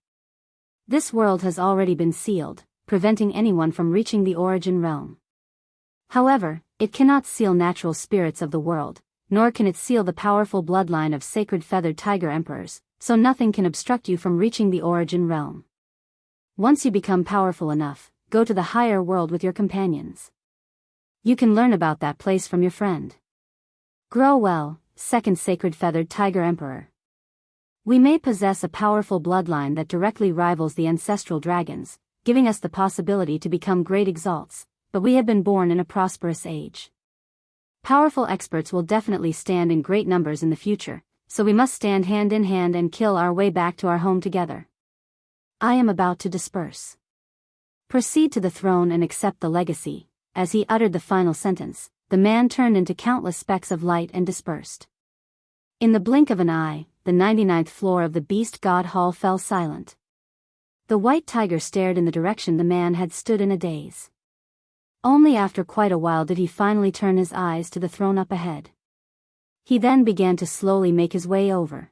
This world has already been sealed, preventing anyone from reaching the origin realm. However, it cannot seal natural spirits of the world, nor can it seal the powerful bloodline of sacred-feathered tiger emperors, so nothing can obstruct you from reaching the origin realm. Once you become powerful enough, go to the higher world with your companions. You can learn about that place from your friend. Grow well, second sacred-feathered tiger emperor. We may possess a powerful bloodline that directly rivals the ancestral dragons, giving us the possibility to become great exalts, but we have been born in a prosperous age. Powerful experts will definitely stand in great numbers in the future, so we must stand hand in hand and kill our way back to our home together. I am about to disperse. Proceed to the throne and accept the legacy." As he uttered the final sentence, the man turned into countless specks of light and dispersed. In the blink of an eye, the 99th floor of the Beast God Hall fell silent. The white tiger stared in the direction the man had stood in a daze. Only after quite a while did he finally turn his eyes to the throne up ahead. He then began to slowly make his way over.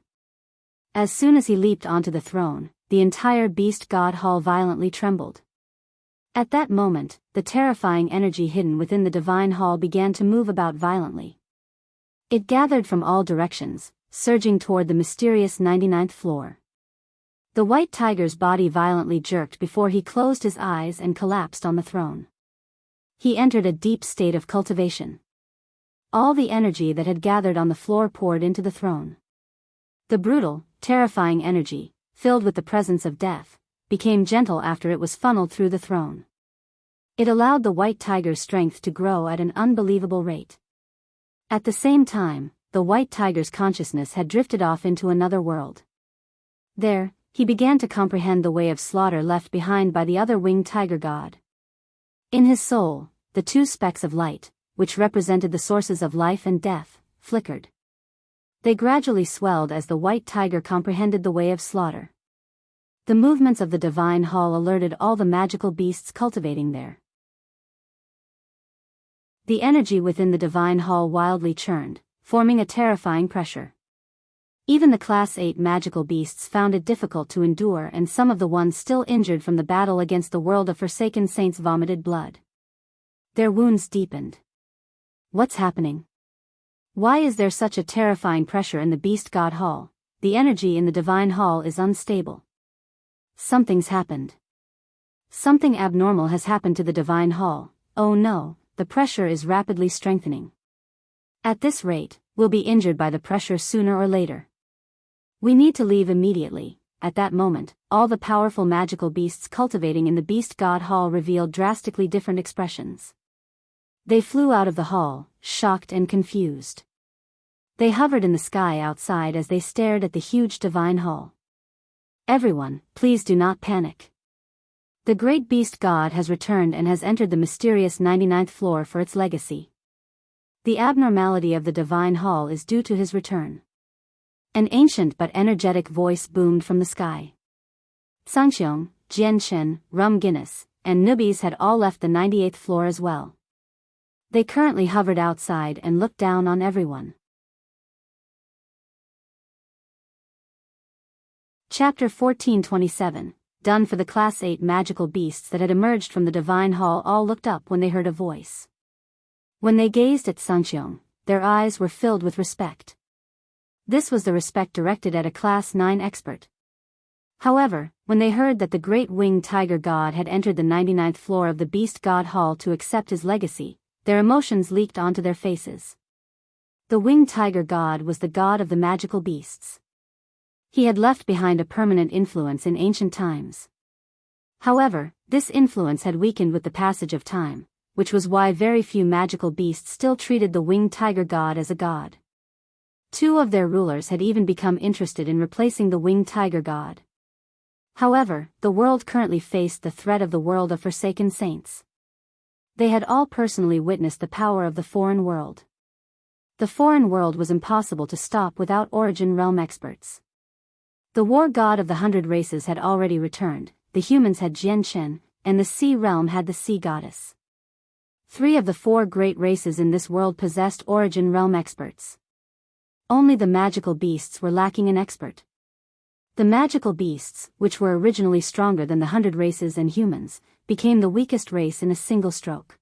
As soon as he leaped onto the throne, the entire Beast God Hall violently trembled. At that moment, the terrifying energy hidden within the Divine Hall began to move about violently. It gathered from all directions, surging toward the mysterious 99th floor. The white tiger's body violently jerked before he closed his eyes and collapsed on the throne. He entered a deep state of cultivation. All the energy that had gathered on the floor poured into the throne. The brutal, terrifying energy, filled with the presence of death, became gentle after it was funneled through the throne. It allowed the white tiger's strength to grow at an unbelievable rate. At the same time, the white tiger's consciousness had drifted off into another world. There, he began to comprehend the way of slaughter left behind by the other winged tiger god. In his soul, the two specks of light, which represented the sources of life and death, flickered. They gradually swelled as the white tiger comprehended the way of slaughter. The movements of the Divine Hall alerted all the magical beasts cultivating there. The energy within the Divine Hall wildly churned, forming a terrifying pressure. Even the Class 8 magical beasts found it difficult to endure, and some of the ones still injured from the battle against the world of Forsaken Saints vomited blood. Their wounds deepened. What's happening? Why is there such a terrifying pressure in the Beast God Hall? The energy in the Divine Hall is unstable. Something's happened. Something abnormal has happened to the Divine Hall. Oh no, the pressure is rapidly strengthening. At this rate, we'll be injured by the pressure sooner or later. We need to leave immediately. At that moment, all the powerful magical beasts cultivating in the Beast God Hall revealed drastically different expressions. They flew out of the hall, shocked and confused. They hovered in the sky outside as they stared at the huge Divine Hall. Everyone, please do not panic. The great beast god has returned and has entered the mysterious 99th floor for its legacy. The abnormality of the Divine Hall is due to his return. An ancient but energetic voice boomed from the sky. Sangxiong, Jianshen, Rum Guinness, and Newbies had all left the 98th floor as well. They currently hovered outside and looked down on everyone. Chapter 1427, Done for the Class 8 magical beasts that had emerged from the Divine Hall all looked up when they heard a voice. When they gazed at Sangxiong, their eyes were filled with respect. This was the respect directed at a Class 9 expert. However, when they heard that the great winged tiger god had entered the 99th floor of the Beast God Hall to accept his legacy, their emotions leaked onto their faces. The winged tiger god was the god of the magical beasts. He had left behind a permanent influence in ancient times. However, this influence had weakened with the passage of time, which was why very few magical beasts still treated the winged tiger god as a god. Two of their rulers had even become interested in replacing the winged tiger god. However, the world currently faced the threat of the world of forsaken saints. They had all personally witnessed the power of the foreign world. The foreign world was impossible to stop without origin realm experts. The war god of the 100 races had already returned, the humans had Jianshen, and the sea realm had the sea goddess. 3 of the 4 great races in this world possessed origin realm experts. Only the magical beasts were lacking an expert. The magical beasts, which were originally stronger than the 100 races and humans, became the weakest race in a single stroke.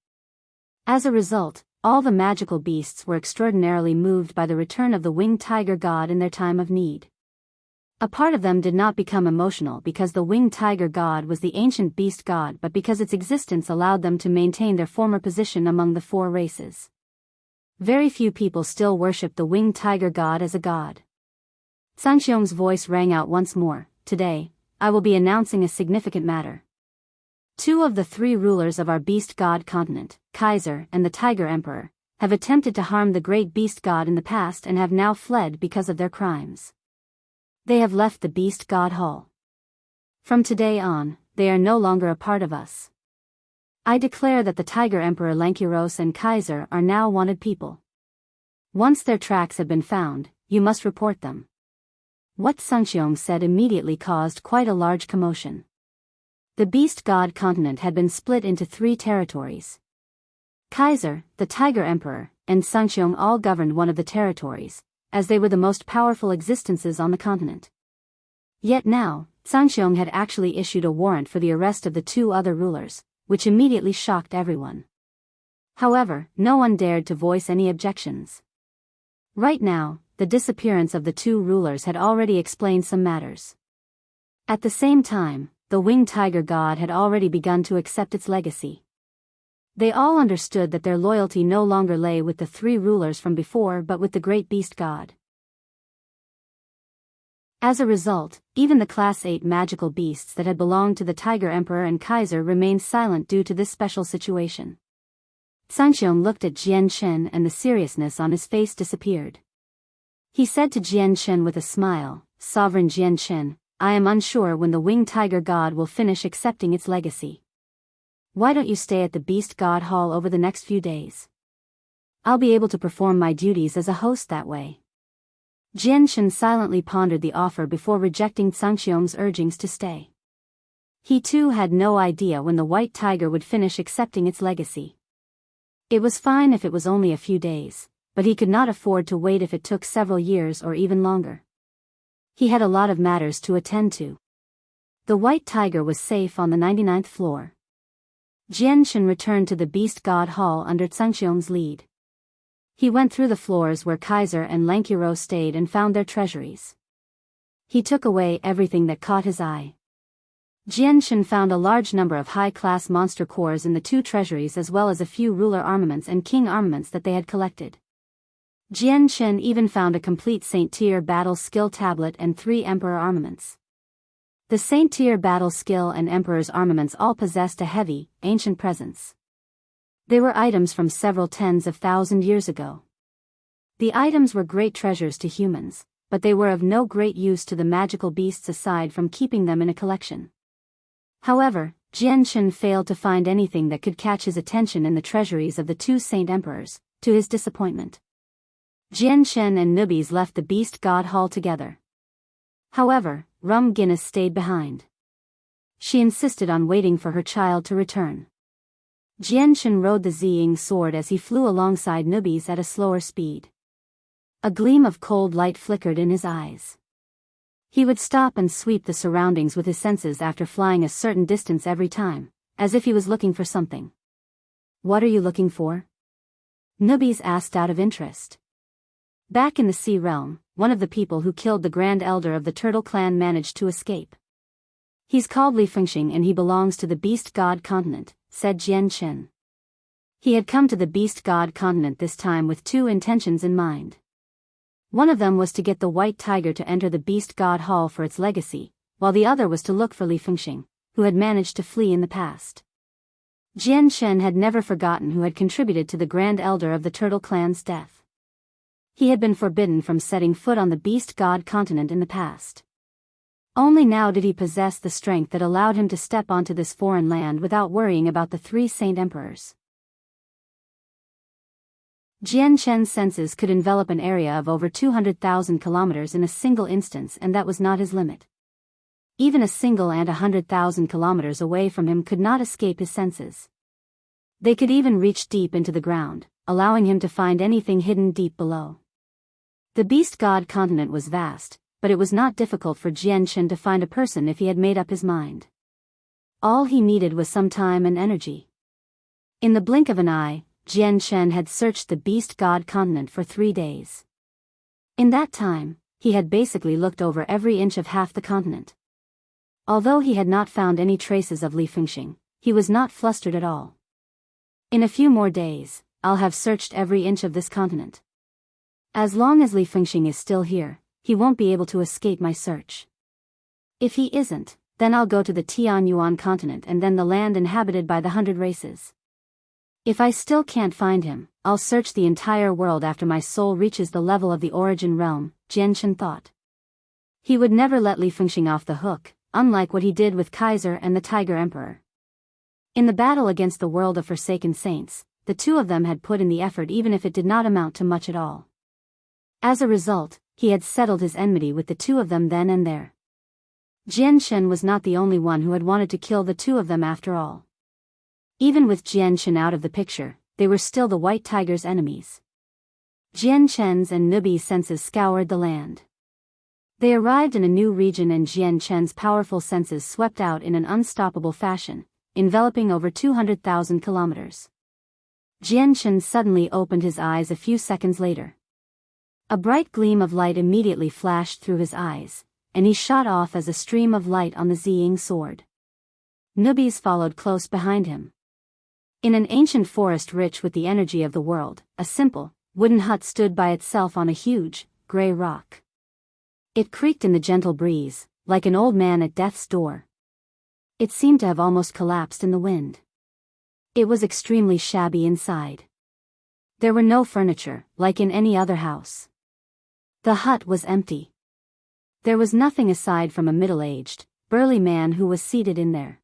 As a result, all the magical beasts were extraordinarily moved by the return of the winged tiger god in their time of need. A part of them did not become emotional because the winged tiger god was the ancient beast god, but because its existence allowed them to maintain their former position among the 4 races. Very few people still worship the winged tiger god as a god. Sangxiong's voice rang out once more. Today, I will be announcing a significant matter. 2 of the 3 rulers of our beast god continent, Kaiser and the Tiger Emperor, have attempted to harm the great beast god in the past and have now fled because of their crimes. They have left the Beast God Hall. From today on, they are no longer a part of us. I declare that the Tiger Emperor Lankiros and Kaiser are now wanted people. Once their tracks have been found, you must report them. What Sangxiong said immediately caused quite a large commotion. The Beast God continent had been split into 3 territories. Kaiser, the Tiger Emperor, and Sangxiong all governed one of the territories, as they were the most powerful existences on the continent. Yet now, Sangxiong had actually issued a warrant for the arrest of the 2 other rulers, which immediately shocked everyone. However, no one dared to voice any objections. Right now, the disappearance of the 2 rulers had already explained some matters. At the same time, the winged tiger god had already begun to accept its legacy. They all understood that their loyalty no longer lay with the 3 rulers from before but with the great beast god. As a result, even the Class 8 magical beasts that had belonged to the Tiger Emperor and Kaiser remained silent due to this special situation. Sangxiong looked at Jianshen and the seriousness on his face disappeared. He said to Jianshen with a smile, "Sovereign Jianshen, I am unsure when the winged tiger god will finish accepting its legacy. Why don't you stay at the Beast God Hall over the next few days? I'll be able to perform my duties as a host that way." Jianshen silently pondered the offer before rejecting Sangxiong's urgings to stay. He too had no idea when the white tiger would finish accepting its legacy. It was fine if it was only a few days, but he could not afford to wait if it took several years or even longer. He had a lot of matters to attend to. The white tiger was safe on the 99th floor. Jianshen returned to the Beast God Hall under Sangxiong's lead. He went through the floors where Kaiser and Lankiro stayed and found their treasuries. He took away everything that caught his eye. Jianshen found a large number of high-class monster cores in the 2 treasuries as well as a few ruler armaments and king armaments that they had collected. Jianshen even found a complete Saint-Tier battle skill tablet and 3 emperor armaments. The Saint-Tier battle skill and emperor's armaments all possessed a heavy, ancient presence. They were items from several tens of thousand years ago. The items were great treasures to humans, but they were of no great use to the magical beasts aside from keeping them in a collection. However, Jianshen failed to find anything that could catch his attention in the treasuries of the 2 Saint Emperors, to his disappointment. Jianshen and Nubis left the Beast God Hall together. However, Rum Guinness stayed behind. She insisted on waiting for her child to return. Jianshan rode the Ziying sword as he flew alongside Nubis at a slower speed. A gleam of cold light flickered in his eyes. He would stop and sweep the surroundings with his senses after flying a certain distance every time, as if he was looking for something. "What are you looking for?" Nubis asked out of interest. Back in the Sea Realm, one of the people who killed the Grand Elder of the Turtle Clan managed to escape. "He's called Li Fengxing and he belongs to the Beast God continent," said Jian Chen. He had come to the Beast God continent this time with two intentions in mind. One of them was to get the White Tiger to enter the Beast God Hall for its legacy, while the other was to look for Li Fengxing, who had managed to flee in the past. Jian Chen had never forgotten who had contributed to the Grand Elder of the Turtle Clan's death. He had been forbidden from setting foot on the Beast God continent in the past. Only now did he possess the strength that allowed him to step onto this foreign land without worrying about the three Saint Emperors. Jian Chen's senses could envelop an area of over 200,000 kilometers in a single instance, and that was not his limit. Even a single ant 100,000 kilometers away from him could not escape his senses. They could even reach deep into the ground, allowing him to find anything hidden deep below. The Beast God continent was vast, but it was not difficult for Jian Chen to find a person if he had made up his mind. All he needed was some time and energy. In the blink of an eye, Jian Chen had searched the Beast God continent for 3 days. In that time, he had basically looked over every inch of half the continent. Although he had not found any traces of Li Fengxing, he was not flustered at all. "In a few more days, I'll have searched every inch of this continent. As long as Li Fengxing is still here, he won't be able to escape my search. If he isn't, then I'll go to the Tianyuan continent and then the land inhabited by the 100 races. If I still can't find him, I'll search the entire world after my soul reaches the level of the origin realm," Jian Chen thought. He would never let Li Fengxing off the hook, unlike what he did with Kaiser and the Tiger Emperor. In the battle against the world of Forsaken Saints, the two of them had put in the effort even if it did not amount to much at all. As a result, he had settled his enmity with the two of them then and there. Jian Chen was not the only one who had wanted to kill the two of them after all. Even with Jian Chen out of the picture, they were still the White Tiger's enemies. Jian Chen's and Nubi's senses scoured the land. They arrived in a new region and Jian Chen's powerful senses swept out in an unstoppable fashion, enveloping over 200,000 kilometers. Jian Chen suddenly opened his eyes a few seconds later. A bright gleam of light immediately flashed through his eyes, and he shot off as a stream of light on the Ziying sword. Nubis followed close behind him. In an ancient forest rich with the energy of the world, a simple, wooden hut stood by itself on a huge, gray rock. It creaked in the gentle breeze, like an old man at death's door. It seemed to have almost collapsed in the wind. It was extremely shabby inside. There were no furniture, like in any other house. The hut was empty. There was nothing aside from a middle-aged, burly man who was seated in there.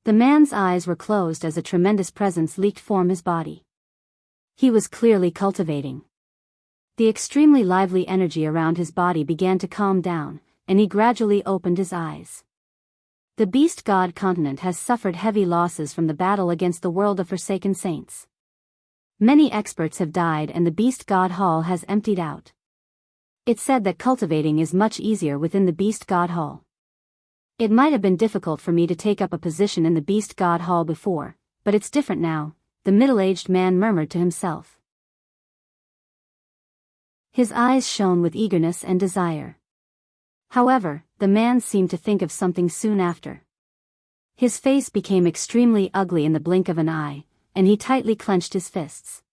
The man's eyes were closed as a tremendous presence leaked from his body. He was clearly cultivating. The extremely lively energy around his body began to calm down, and he gradually opened his eyes. The Beast God continent has suffered heavy losses from the battle against the world of Forsaken Saints. Many experts have died and the Beast God Hall has emptied out. It's said that cultivating is much easier within the Beast God Hall. It might have been difficult for me to take up a position in the Beast God Hall before, but it's different now, the middle-aged man murmured to himself. His eyes shone with eagerness and desire. However, the man seemed to think of something soon after. His face became extremely ugly in the blink of an eye, and he tightly clenched his fists.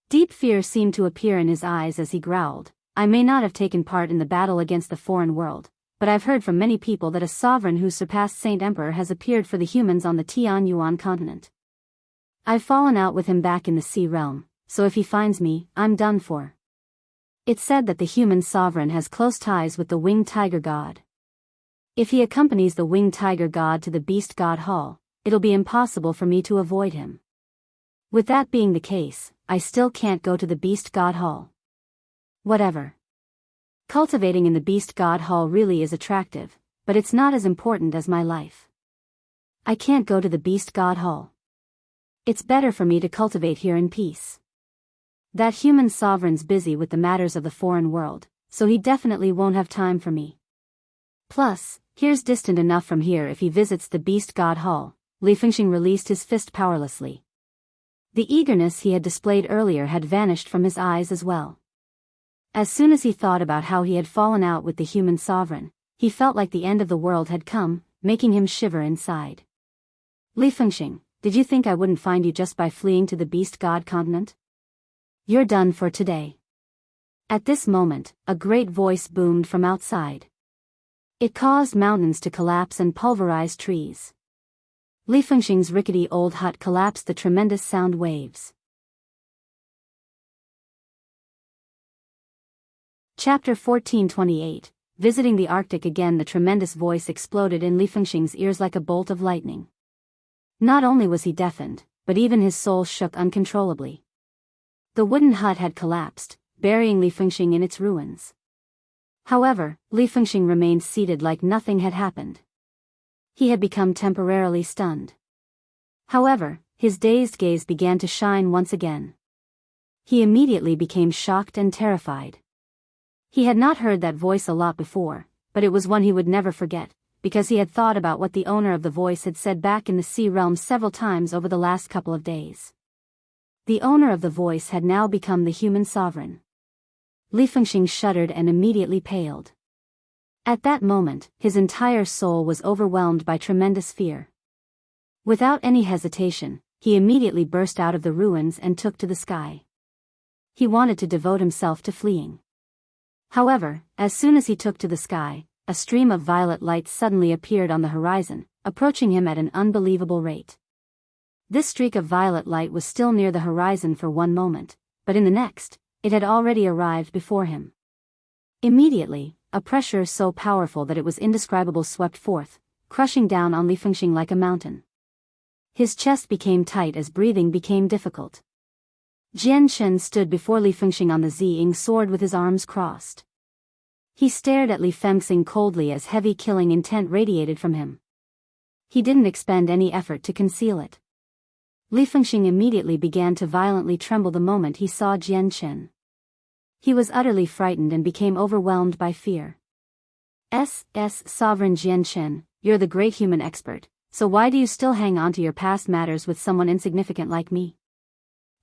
Deep fear seemed to appear in his eyes as he growled, "I may not have taken part in the battle against the foreign world, but I've heard from many people that a sovereign who surpassed Saint Emperor has appeared for the humans on the Tianyuan continent. I've fallen out with him back in the Sea Realm, so if he finds me, I'm done for. It's said that the human sovereign has close ties with the Winged Tiger God. If he accompanies the Winged Tiger God to the Beast God Hall, it'll be impossible for me to avoid him. With that being the case, I still can't go to the Beast God Hall. Whatever. Cultivating in the Beast God Hall really is attractive, but it's not as important as my life. I can't go to the Beast God Hall. It's better for me to cultivate here in peace. That human sovereign's busy with the matters of the foreign world, so he definitely won't have time for me. Plus, here's distant enough from here if he visits the Beast God Hall. Li Fengxing released his fist powerlessly. The eagerness he had displayed earlier had vanished from his eyes as well. As soon as he thought about how he had fallen out with the human sovereign, he felt like the end of the world had come, making him shiver inside. Li Fengxing, did you think I wouldn't find you just by fleeing to the Beast God continent? You're done for today. At this moment, a great voice boomed from outside. It caused mountains to collapse and pulverize trees. Li Fengxing's rickety old hut collapsed the tremendous sound waves. Chapter 1428. Visiting the Arctic again. The tremendous voice exploded in Li Fengxing's ears like a bolt of lightning. Not only was he deafened, but even his soul shook uncontrollably. The wooden hut had collapsed, burying Li Fengxing in its ruins. However, Li Fengxing remained seated like nothing had happened. He had become temporarily stunned. However, his dazed gaze began to shine once again. He immediately became shocked and terrified. He had not heard that voice a lot before, but it was one he would never forget, because he had thought about what the owner of the voice had said back in the sea realm several times over the last couple of days. The owner of the voice had now become the human sovereign. Li Fengxing shuddered and immediately paled. At that moment, his entire soul was overwhelmed by tremendous fear. Without any hesitation, he immediately burst out of the ruins and took to the sky. He wanted to devote himself to fleeing. However, as soon as he took to the sky, a stream of violet light suddenly appeared on the horizon, approaching him at an unbelievable rate. This streak of violet light was still near the horizon for one moment, but in the next, it had already arrived before him. Immediately, a pressure so powerful that it was indescribable swept forth, crushing down on Li Fengxing like a mountain. His chest became tight as breathing became difficult. Jian Shen stood before Li Fengxing on the Ziying sword with his arms crossed. He stared at Li Fengxing coldly as heavy killing intent radiated from him. He didn't expend any effort to conceal it. Li Fengxing immediately began to violently tremble the moment he saw Jian Shen. He was utterly frightened and became overwhelmed by fear. Sovereign Jian Shen, you're the great human expert, so why do you still hang on to your past matters with someone insignificant like me?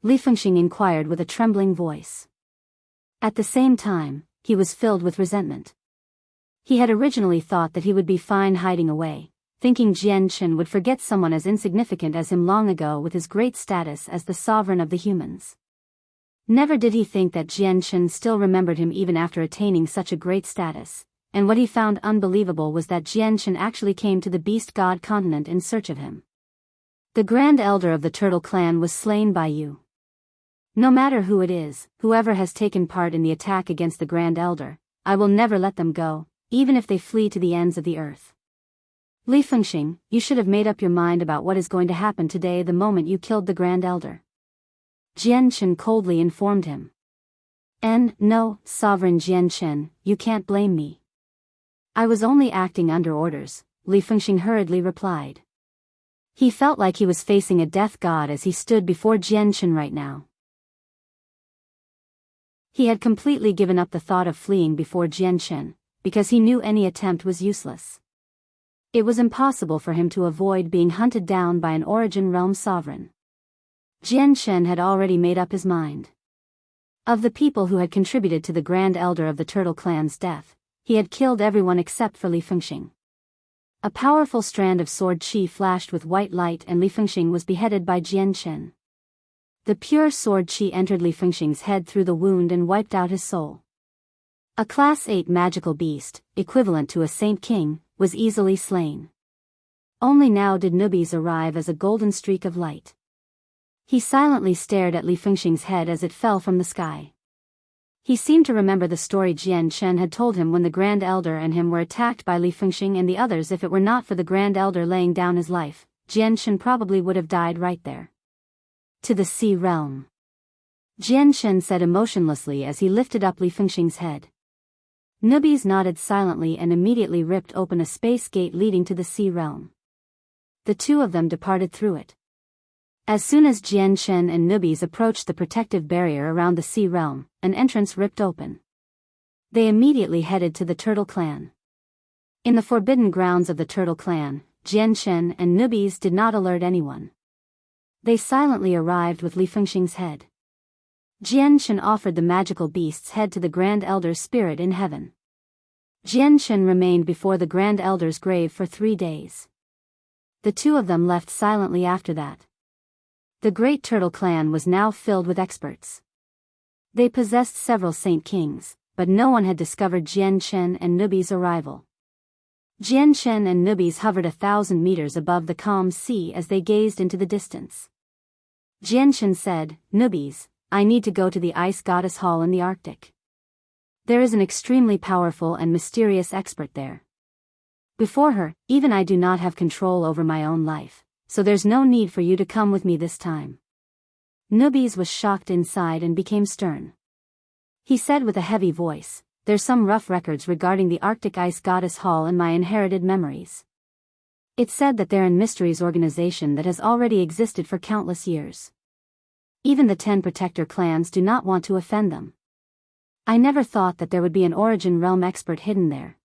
Li Fengxing inquired with a trembling voice. At the same time, he was filled with resentment. He had originally thought that he would be fine hiding away, thinking Jian Shen would forget someone as insignificant as him long ago with his great status as the sovereign of the humans. Never did he think that Jian Shen still remembered him even after attaining such a great status, and what he found unbelievable was that Jian Shen actually came to the Beast God continent in search of him. The Grand Elder of the Turtle Clan was slain by you. No matter who it is, whoever has taken part in the attack against the Grand Elder, I will never let them go, even if they flee to the ends of the earth. Li Fengxing, you should have made up your mind about what is going to happen today the moment you killed the Grand Elder. Jian Shen coldly informed him. No, Sovereign Jian Shen, you can't blame me. I was only acting under orders, Li Fengxing hurriedly replied. He felt like he was facing a death god as he stood before Jian Shen right now. He had completely given up the thought of fleeing before Jian Shen, because he knew any attempt was useless. It was impossible for him to avoid being hunted down by an Origin Realm sovereign. Jian Shen had already made up his mind. Of the people who had contributed to the Grand Elder of the Turtle Clan's death, he had killed everyone except for Li Fengxing. A powerful strand of sword chi flashed with white light and Li Fengxing was beheaded by Jian Shen. The pure sword chi entered Li Fengxing's head through the wound and wiped out his soul. A Class 8 magical beast, equivalent to a Saint King, was easily slain. Only now did newbies arrive as a golden streak of light. He silently stared at Li Fengxing's head as it fell from the sky. He seemed to remember the story Jian Shen had told him when the Grand Elder and him were attacked by Li Fengxing and the others. If it were not for the Grand Elder laying down his life, Jian Shen probably would have died right there. To the Sea Realm. Jian Shen said emotionlessly as he lifted up Li Fengxing's head. Newbies nodded silently and immediately ripped open a space gate leading to the Sea Realm. the two of them departed through it. As soon as Jian-Shen and Nubis approached the protective barrier around the sea realm, an entrance ripped open. They immediately headed to the Turtle Clan. In the forbidden grounds of the Turtle Clan, Jian-Shen and Nubis did not alert anyone. They silently arrived with Li Fengxing's head. Jian-Shen offered the magical beast's head to the Grand Elder's spirit in heaven. Jian-Shen remained before the Grand Elder's grave for 3 days. The two of them left silently after that. The Great Turtle Clan was now filled with experts. They possessed several Saint Kings, but no one had discovered Jian-Shen and Nubis' arrival. Jian-Shen and Nubis hovered 1,000 meters above the calm sea as they gazed into the distance. Jian-Shen said, "Nubis, I need to go to the Ice Goddess Hall in the Arctic. There is an extremely powerful and mysterious expert there. Before her, even I do not have control over my own life, so there's no need for you to come with me this time." Nubis was shocked inside and became stern. He said with a heavy voice, "There's some rough records regarding the Arctic Ice Goddess Hall in my inherited memories. It's said that they're a mysteries organization that has already existed for countless years. Even the 10 protector clans do not want to offend them. I never thought that there would be an origin realm expert hidden there."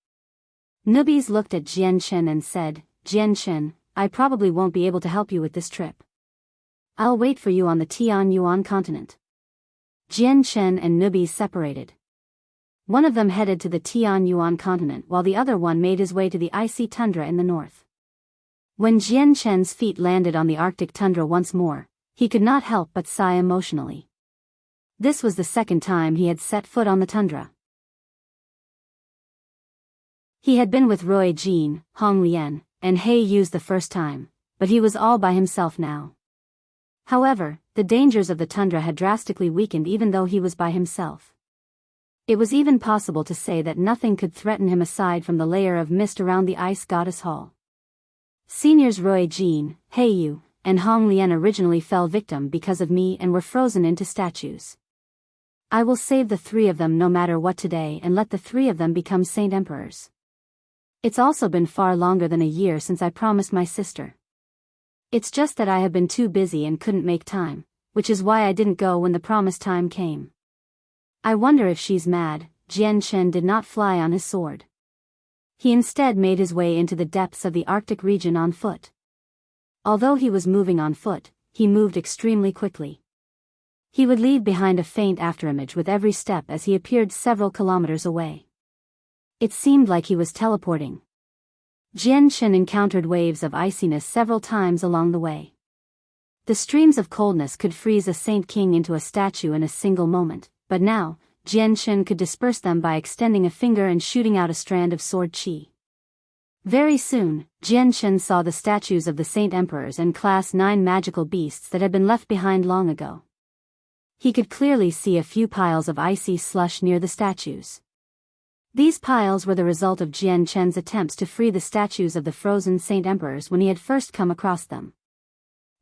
Nubis looked at Jian-Shen and said, "Jian-Shen, I probably won't be able to help you with this trip. I'll wait for you on the Tianyuan continent." Jian-Shen and Nubis separated. One of them headed to the Tianyuan continent while the other one made his way to the icy tundra in the north. When Jian-Shen's feet landed on the Arctic tundra once more, he could not help but sigh emotionally. This was the second time he had set foot on the tundra. He had been with Roy Jin, Hong Lian, and He Yu the first time, but he was all by himself now. However, the dangers of the tundra had drastically weakened even though he was by himself. It was even possible to say that nothing could threaten him aside from the layer of mist around the Ice Goddess Hall. Seniors Roy Jin, He Yu, and Hong Lian originally fell victim because of me and were frozen into statues. I will save the 3 of them no matter what today and let the 3 of them become Saint Emperors. It's also been far longer than a year since I promised my sister. It's just that I have been too busy and couldn't make time, which is why I didn't go when the promised time came. I wonder if she's mad." Jian-Shen did not fly on his sword. He instead made his way into the depths of the Arctic region on foot. Although he was moving on foot, he moved extremely quickly. He would leave behind a faint afterimage with every step as he appeared several kilometers away. It seemed like he was teleporting. Jian-Shen encountered waves of iciness several times along the way. The streams of coldness could freeze a Saint King into a statue in a single moment, but now, Jian-Shen could disperse them by extending a finger and shooting out a strand of sword qi. Very soon, Jian-Shen saw the statues of the Saint Emperors and Class 9 magical beasts that had been left behind long ago. He could clearly see a few piles of icy slush near the statues. These piles were the result of Jian-Shen's attempts to free the statues of the frozen Saint Emperors when he had first come across them.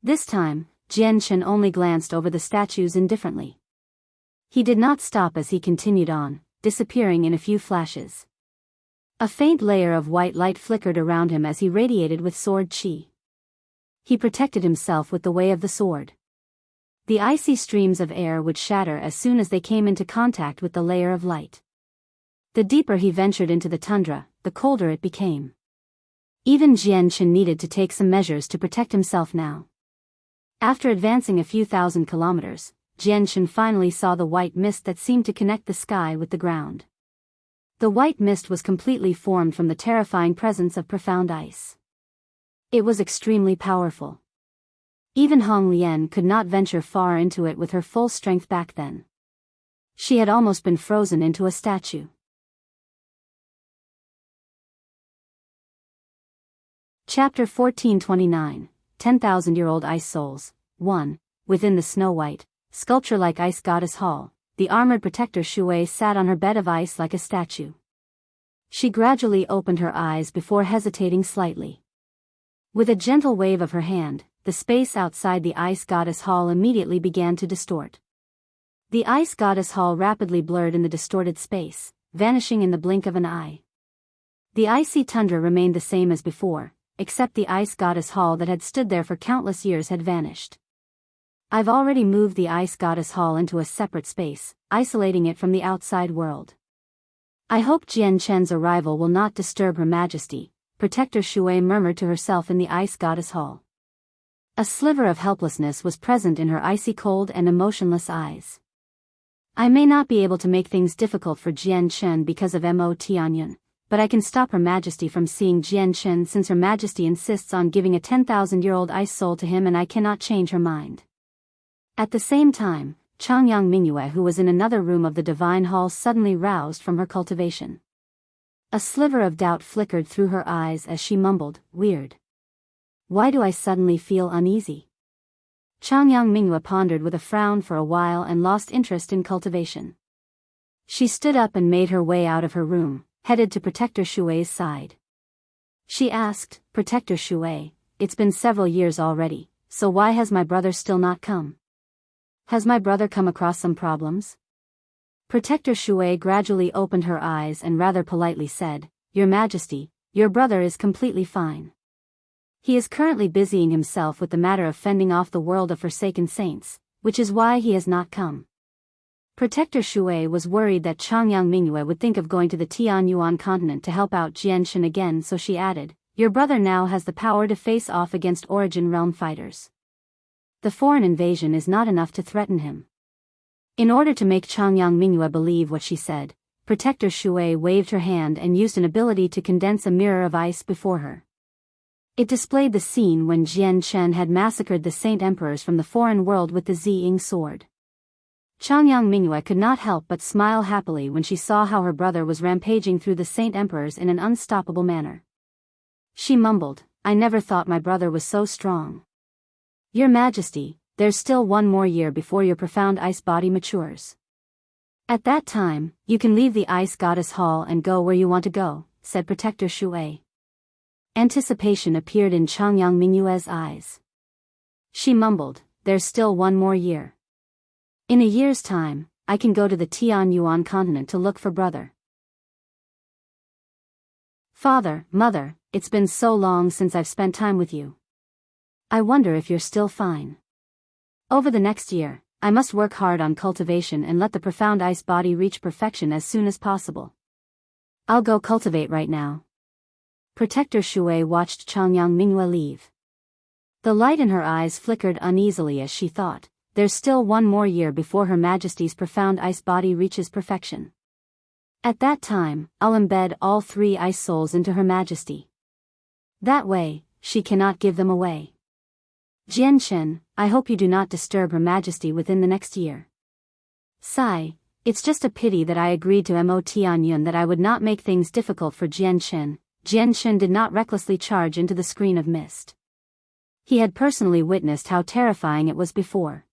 This time, Jian-Shen only glanced over the statues indifferently. He did not stop as he continued on, disappearing in a few flashes. A faint layer of white light flickered around him as he radiated with sword qi. He protected himself with the way of the sword. The icy streams of air would shatter as soon as they came into contact with the layer of light. The deeper he ventured into the tundra, the colder it became. Even Jian-Shen needed to take some measures to protect himself now. After advancing a few thousand kilometers, Jian-Shen finally saw the white mist that seemed to connect the sky with the ground. The white mist was completely formed from the terrifying presence of profound ice. It was extremely powerful. Even Hong Lian could not venture far into it with her full strength back then. She had almost been frozen into a statue. Chapter 1429, 10,000-Year-Old Icesouls, 1. Within the snow-white, sculpture-like ice goddess hall, the armored protector Shui sat on her bed of ice like a statue. She gradually opened her eyes before hesitating slightly. With a gentle wave of her hand, the space outside the ice goddess hall immediately began to distort. The ice goddess hall rapidly blurred in the distorted space, vanishing in the blink of an eye. The icy tundra remained the same as before, except the ice goddess hall that had stood there for countless years had vanished. I've already moved the ice goddess hall into a separate space, isolating it from the outside world. I hope Jian Chen's arrival will not disturb Her Majesty, Protector Shui murmured to herself in the ice goddess hall. A sliver of helplessness was present in her icy cold and emotionless eyes. I may not be able to make things difficult for Jian Chen because of Mo Tianyun, but I can stop Her Majesty from seeing Jian Chen since Her Majesty insists on giving a 10,000-year-old ice soul to him and I cannot change her mind. At the same time, Changyang Mingyue, who was in another room of the divine hall, suddenly roused from her cultivation. A sliver of doubt flickered through her eyes as she mumbled, "Weird. Why do I suddenly feel uneasy?" Changyang Mingyue pondered with a frown for a while and lost interest in cultivation. She stood up and made her way out of her room, headed to Protector Shui's side. She asked, "Protector Shui, it's been several years already, so why has my brother still not come? Has my brother come across some problems?" Protector Shui gradually opened her eyes and rather politely said, "Your Majesty, your brother is completely fine. He is currently busying himself with the matter of fending off the world of forsaken saints, which is why he has not come." Protector Shui was worried that Changyang Mingyue would think of going to the Tianyuan continent to help out Jian Shen again, so she added, "Your brother now has the power to face off against Origin Realm fighters. The foreign invasion is not enough to threaten him." In order to make Changyang Mingyue believe what she said, Protector Shui waved her hand and used an ability to condense a mirror of ice before her. It displayed the scene when Jian Chen had massacred the Saint Emperors from the foreign world with the Ziying sword. Changyang Mingyue could not help but smile happily when she saw how her brother was rampaging through the Saint Emperors in an unstoppable manner. She mumbled, "I never thought my brother was so strong. Your Majesty, there's still one more year before your profound ice body matures. At that time, you can leave the ice goddess hall and go where you want to go," said Protector Shui. Anticipation appeared in Changyang Mingyue's eyes. She mumbled, "There's still one more year. In a year's time, I can go to the Tianyuan continent to look for brother." "Father, Mother, it's been so long since I've spent time with you. I wonder if you're still fine. Over the next year, I must work hard on cultivation and let the profound ice body reach perfection as soon as possible. I'll go cultivate right now." Protector Shui watched Changyang Mingyue leave. The light in her eyes flickered uneasily as she thought, there's still one more year before Her Majesty's profound ice body reaches perfection. At that time, I'll embed all 3 ice souls into Her Majesty. That way, she cannot give them away. Jian Chen, I hope you do not disturb Her Majesty within the next year. Sigh, it's just a pity that I agreed to Mo Tianyun that I would not make things difficult for Jian Chen. Jian Chen did not recklessly charge into the screen of mist. He had personally witnessed how terrifying it was before.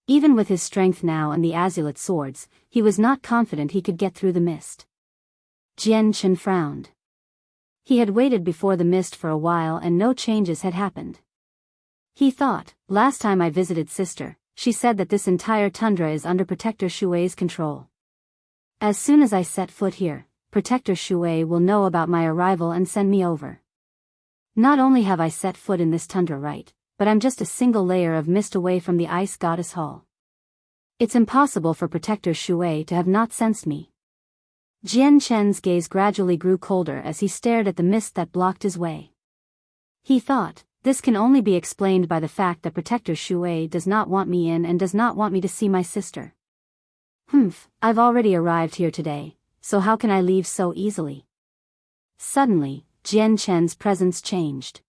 Even with his strength now and the azulate swords, he was not confident he could get through the mist. Jian Chen frowned. He had waited before the mist for a while and no changes had happened. He thought, last time I visited sister, she said that this entire tundra is under Protector Shui's control. As soon as I set foot here, Protector Shui will know about my arrival and send me over. Not only have I set foot in this tundra right, but I'm just a single layer of mist away from the ice goddess hall. It's impossible for Protector Shui to have not sensed me." Jian Chen's gaze gradually grew colder as he stared at the mist that blocked his way. He thought, this can only be explained by the fact that Protector Shui does not want me in and does not want me to see my sister. I've already arrived here today, so how can I leave so easily? Suddenly, Jian Chen's presence changed.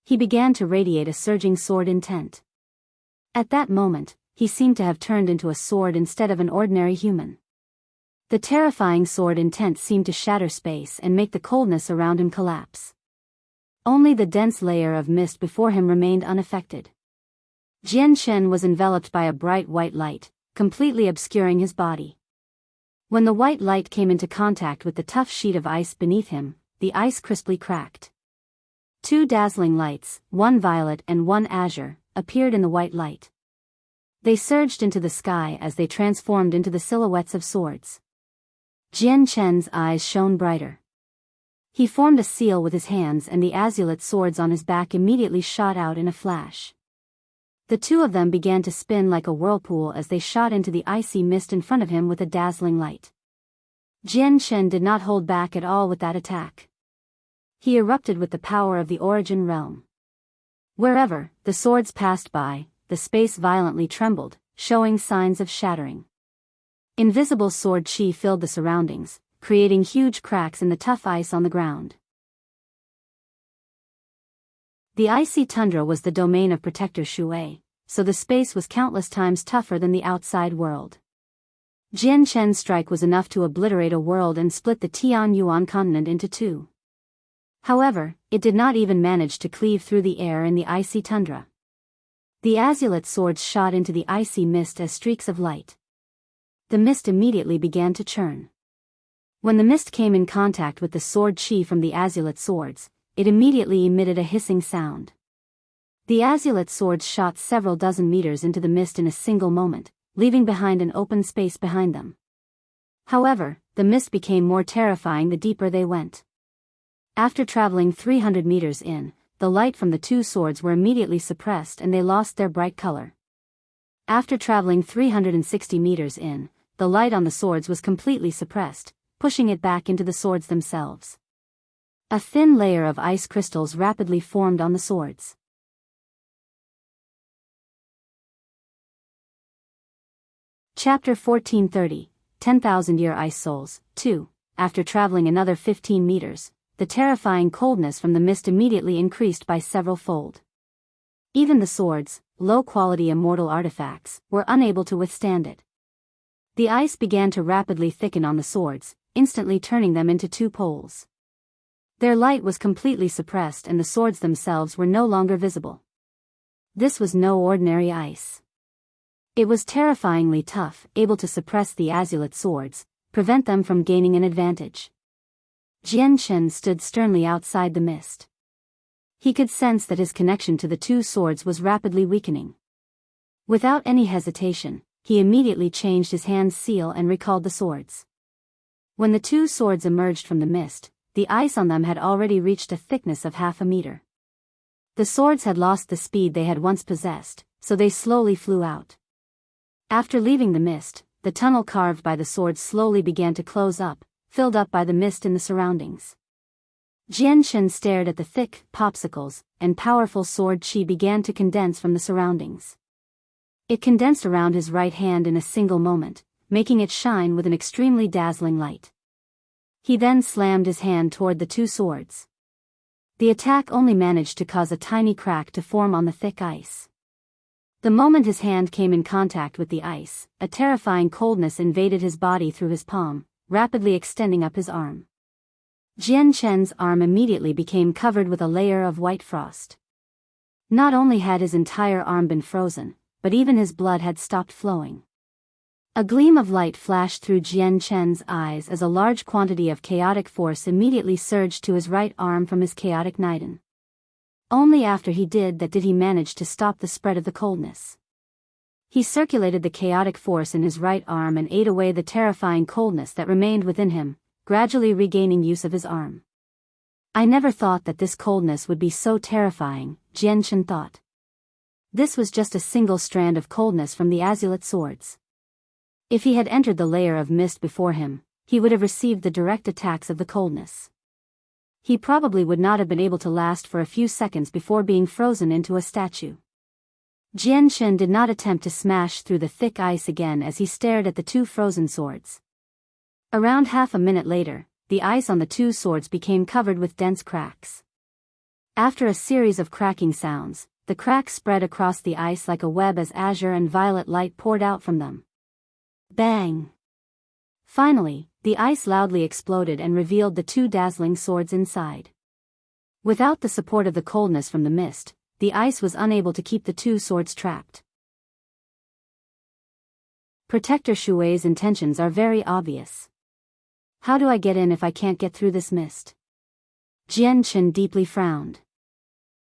He began to radiate a surging sword intent. At that moment, he seemed to have turned into a sword instead of an ordinary human. The terrifying sword intent seemed to shatter space and make the coldness around him collapse. Only the dense layer of mist before him remained unaffected. Jian Chen was enveloped by a bright white light, completely obscuring his body. When the white light came into contact with the tough sheet of ice beneath him, the ice crisply cracked. 2 dazzling lights, one violet and one azure, appeared in the white light. They surged into the sky as they transformed into the silhouettes of swords. Jian Chen's eyes shone brighter. He formed a seal with his hands, and the azulate swords on his back immediately shot out in a flash. The two of them began to spin like a whirlpool as they shot into the icy mist in front of him with a dazzling light. Jian Shen did not hold back at all with that attack. He erupted with the power of the Origin Realm. Wherever the swords passed by, the space violently trembled, showing signs of shattering. Invisible sword chi filled the surroundings, creating huge cracks in the tough ice on the ground. The icy tundra was the domain of Protector Shui, so the space was countless times tougher than the outside world. Jian Shen's strike was enough to obliterate a world and split the Tian Yuan continent into two. However, it did not even manage to cleave through the air in the icy tundra. The azulate swords shot into the icy mist as streaks of light. The mist immediately began to churn. When the mist came in contact with the sword chi from the azulate swords, it immediately emitted a hissing sound. The azulate swords shot several dozen meters into the mist in a single moment, leaving behind an open space behind them. However, the mist became more terrifying the deeper they went. After traveling 300 meters in, the light from the two swords were immediately suppressed and they lost their bright color. After traveling 360 meters in, the light on the swords was completely suppressed, pushing it back into the swords themselves. A thin layer of ice crystals rapidly formed on the swords. Chapter 1430, 10,000-Year Icesouls, 2. After traveling another 15 meters, the terrifying coldness from the mist immediately increased by several fold. Even the swords, low-quality immortal artifacts, were unable to withstand it. The ice began to rapidly thicken on the swords, instantly turning them into two poles. Their light was completely suppressed and the swords themselves were no longer visible. This was no ordinary ice. It was terrifyingly tough, able to suppress the azulate swords, prevent them from gaining an advantage. Jian Shen stood sternly outside the mist. He could sense that his connection to the two swords was rapidly weakening. Without any hesitation, he immediately changed his hand's seal and recalled the swords. When the two swords emerged from the mist, the ice on them had already reached a thickness of half a meter. The swords had lost the speed they had once possessed, so they slowly flew out. After leaving the mist, the tunnel carved by the swords slowly began to close up, filled up by the mist in the surroundings. Jian Shen stared at the thick popsicles, and powerful sword chi began to condense from the surroundings. It condensed around his right hand in a single moment, making it shine with an extremely dazzling light. He then slammed his hand toward the two swords. The attack only managed to cause a tiny crack to form on the thick ice. The moment his hand came in contact with the ice, a terrifying coldness invaded his body through his palm, rapidly extending up his arm. Jian Shen's arm immediately became covered with a layer of white frost. Not only had his entire arm been frozen, but even his blood had stopped flowing. A gleam of light flashed through Jian Shen's eyes as a large quantity of chaotic force immediately surged to his right arm from his chaotic Niden. Only after he did that did he manage to stop the spread of the coldness. He circulated the chaotic force in his right arm and ate away the terrifying coldness that remained within him, gradually regaining use of his arm. I never thought that this coldness would be so terrifying, Jian Shen thought. This was just a single strand of coldness from the azulate swords. If he had entered the layer of mist before him, he would have received the direct attacks of the coldness. He probably would not have been able to last for a few seconds before being frozen into a statue. Jian Shen did not attempt to smash through the thick ice again as he stared at the two frozen swords. Around half a minute later, the ice on the two swords became covered with dense cracks. After a series of cracking sounds, the cracks spread across the ice like a web as azure and violet light poured out from them. Bang! Finally, the ice loudly exploded and revealed the two dazzling swords inside. Without the support of the coldness from the mist, the ice was unable to keep the two swords trapped. Protector Shui's intentions are very obvious. How do I get in if I can't get through this mist? Jian Shen deeply frowned.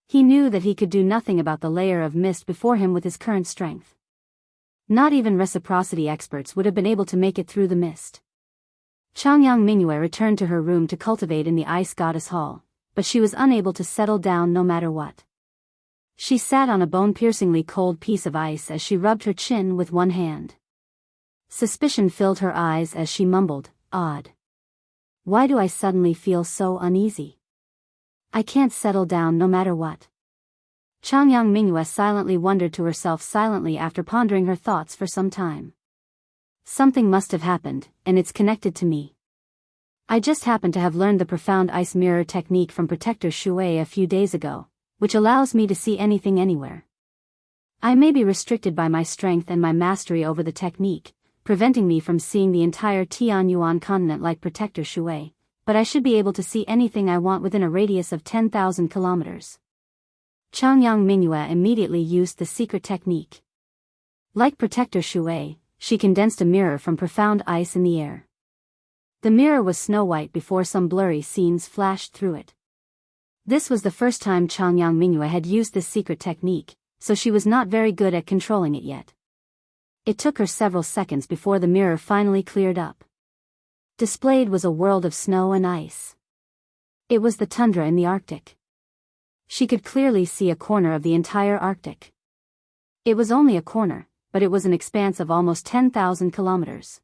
He knew that he could do nothing about the layer of mist before him with his current strength. Not even reciprocity experts would have been able to make it through the mist. Changyang Mingyue returned to her room to cultivate in the Ice Goddess Hall, but she was unable to settle down no matter what. She sat on a bone-piercingly cold piece of ice as she rubbed her chin with one hand. Suspicion filled her eyes as she mumbled, "Odd. Why do I suddenly feel so uneasy? I can't settle down no matter what." Changyang Mingyue silently wondered to herself silently after pondering her thoughts for some time. Something must have happened, and it's connected to me. I just happened to have learned the profound ice mirror technique from Protector Shui a few days ago, which allows me to see anything anywhere. I may be restricted by my strength and my mastery over the technique, preventing me from seeing the entire Tianyuan continent like Protector Shui, but I should be able to see anything I want within a radius of 10,000 kilometers. Changyang Mingyue immediately used the secret technique. Like Protector Shui, she condensed a mirror from profound ice in the air. The mirror was snow-white before some blurry scenes flashed through it. This was the first time Changyang Mingyue had used this secret technique, so she was not very good at controlling it yet. It took her several seconds before the mirror finally cleared up. Displayed was a world of snow and ice. It was the tundra in the Arctic. She could clearly see a corner of the entire Arctic. It was only a corner, but it was an expanse of almost 10,000 kilometers.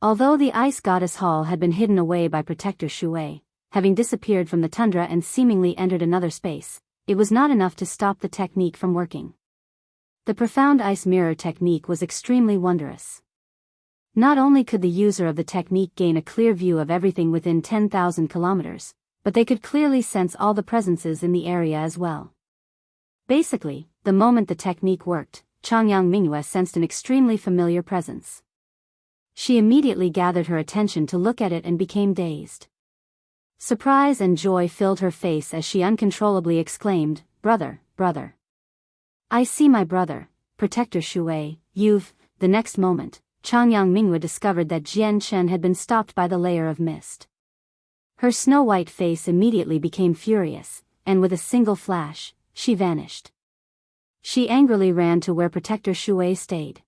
Although the Ice Goddess Hall had been hidden away by Protector Shui, having disappeared from the tundra and seemingly entered another space, it was not enough to stop the technique from working. The profound ice mirror technique was extremely wondrous. Not only could the user of the technique gain a clear view of everything within 10,000 kilometers, but they could clearly sense all the presences in the area as well. Basically, the moment the technique worked, Changyang Mingyue sensed an extremely familiar presence. She immediately gathered her attention to look at it and became dazed. Surprise and joy filled her face as she uncontrollably exclaimed, "Brother, brother. I see my brother, Protector Shui, you've..." The next moment, Changyang Mingyue discovered that Jian Chen had been stopped by the layer of mist. Her snow-white face immediately became furious, and with a single flash, she vanished. She angrily ran to where Protector Shui stayed.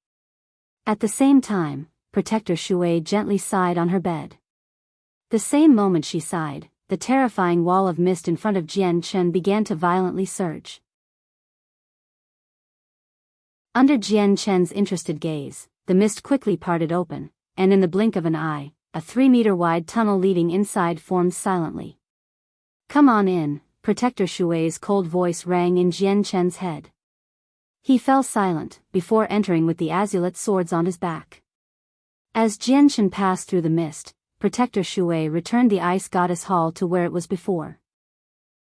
At the same time, Protector Shui gently sighed on her bed. The same moment she sighed, the terrifying wall of mist in front of Jian Chen began to violently surge. Under Jian Chen's interested gaze, the mist quickly parted open, and in the blink of an eye, a 3-meter-wide tunnel leading inside formed silently. "Come on in," Protector Shui's cold voice rang in Jian Chen's head. He fell silent, before entering with the azulate swords on his back. As Jian Chen passed through the mist, Protector Shui returned the Ice Goddess Hall to where it was before.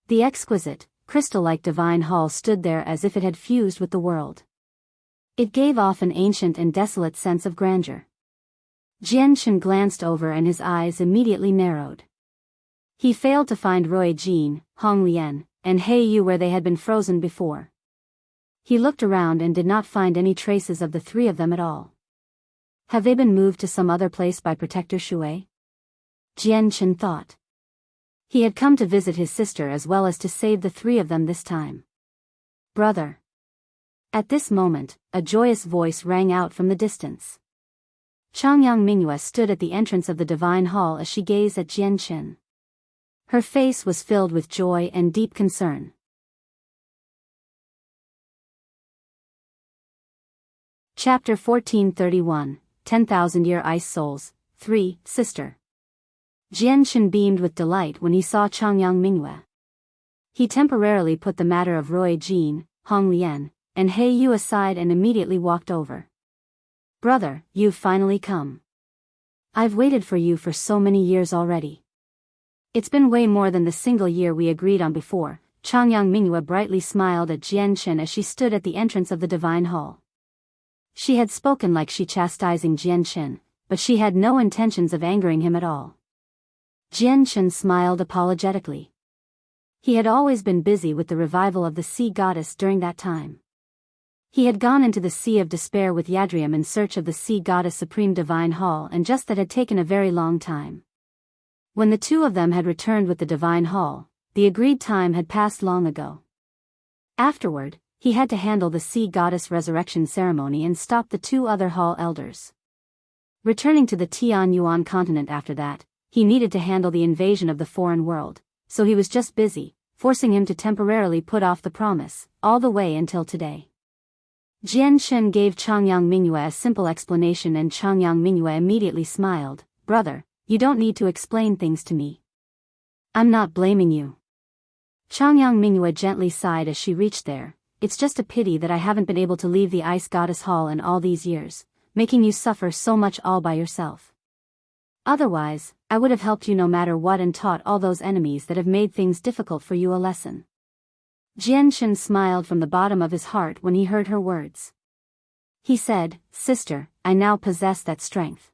The exquisite, crystal-like divine hall stood there as if it had fused with the world. It gave off an ancient and desolate sense of grandeur. Jian Chen glanced over and his eyes immediately narrowed. He failed to find Rui Jin, Hong Lian, and He Yu where they had been frozen before. He looked around and did not find any traces of the three of them at all. Have they been moved to some other place by Protector Shui? Jian Chen thought. He had come to visit his sister as well as to save the three of them this time. "Brother." At this moment, a joyous voice rang out from the distance. Changyang Mingyue stood at the entrance of the divine hall as she gazed at Jian Chen. Her face was filled with joy and deep concern. Chapter 1431, 10,000-Year Icesouls, 3, Sister. Jian Chen beamed with delight when he saw Changyang Mingyue. He temporarily put the matter of Rui Jin, Hong Lian, and He Yu aside and immediately walked over. "Brother, you've finally come. I've waited for you for so many years already." "It's been way more than the single year we agreed on before." Changyang Mingyue brightly smiled at Jian Chen as she stood at the entrance of the divine hall. She had spoken like she chastising Jian Chen, but she had no intentions of angering him at all. Jian Chen smiled apologetically. He had always been busy with the revival of the sea goddess during that time. He had gone into the Sea of Despair with Yadrium in search of the sea goddess Supreme Divine Hall, and just that had taken a very long time. When the two of them had returned with the Divine Hall, the agreed time had passed long ago. Afterward, he had to handle the sea goddess resurrection ceremony and stop the two other hall elders. Returning to the Tianyuan continent after that, he needed to handle the invasion of the foreign world, so he was just busy, forcing him to temporarily put off the promise, all the way until today. Jian Shen gave Changyang Mingyue a simple explanation and Changyang Mingyue immediately smiled. Brother, you don't need to explain things to me. I'm not blaming you. Changyang Mingyue gently sighed as she reached there. It's just a pity that I haven't been able to leave the Ice Goddess Hall in all these years, making you suffer so much all by yourself. Otherwise, I would have helped you no matter what and taught all those enemies that have made things difficult for you a lesson. Jian Shen smiled from the bottom of his heart when he heard her words. He said, Sister, I now possess that strength.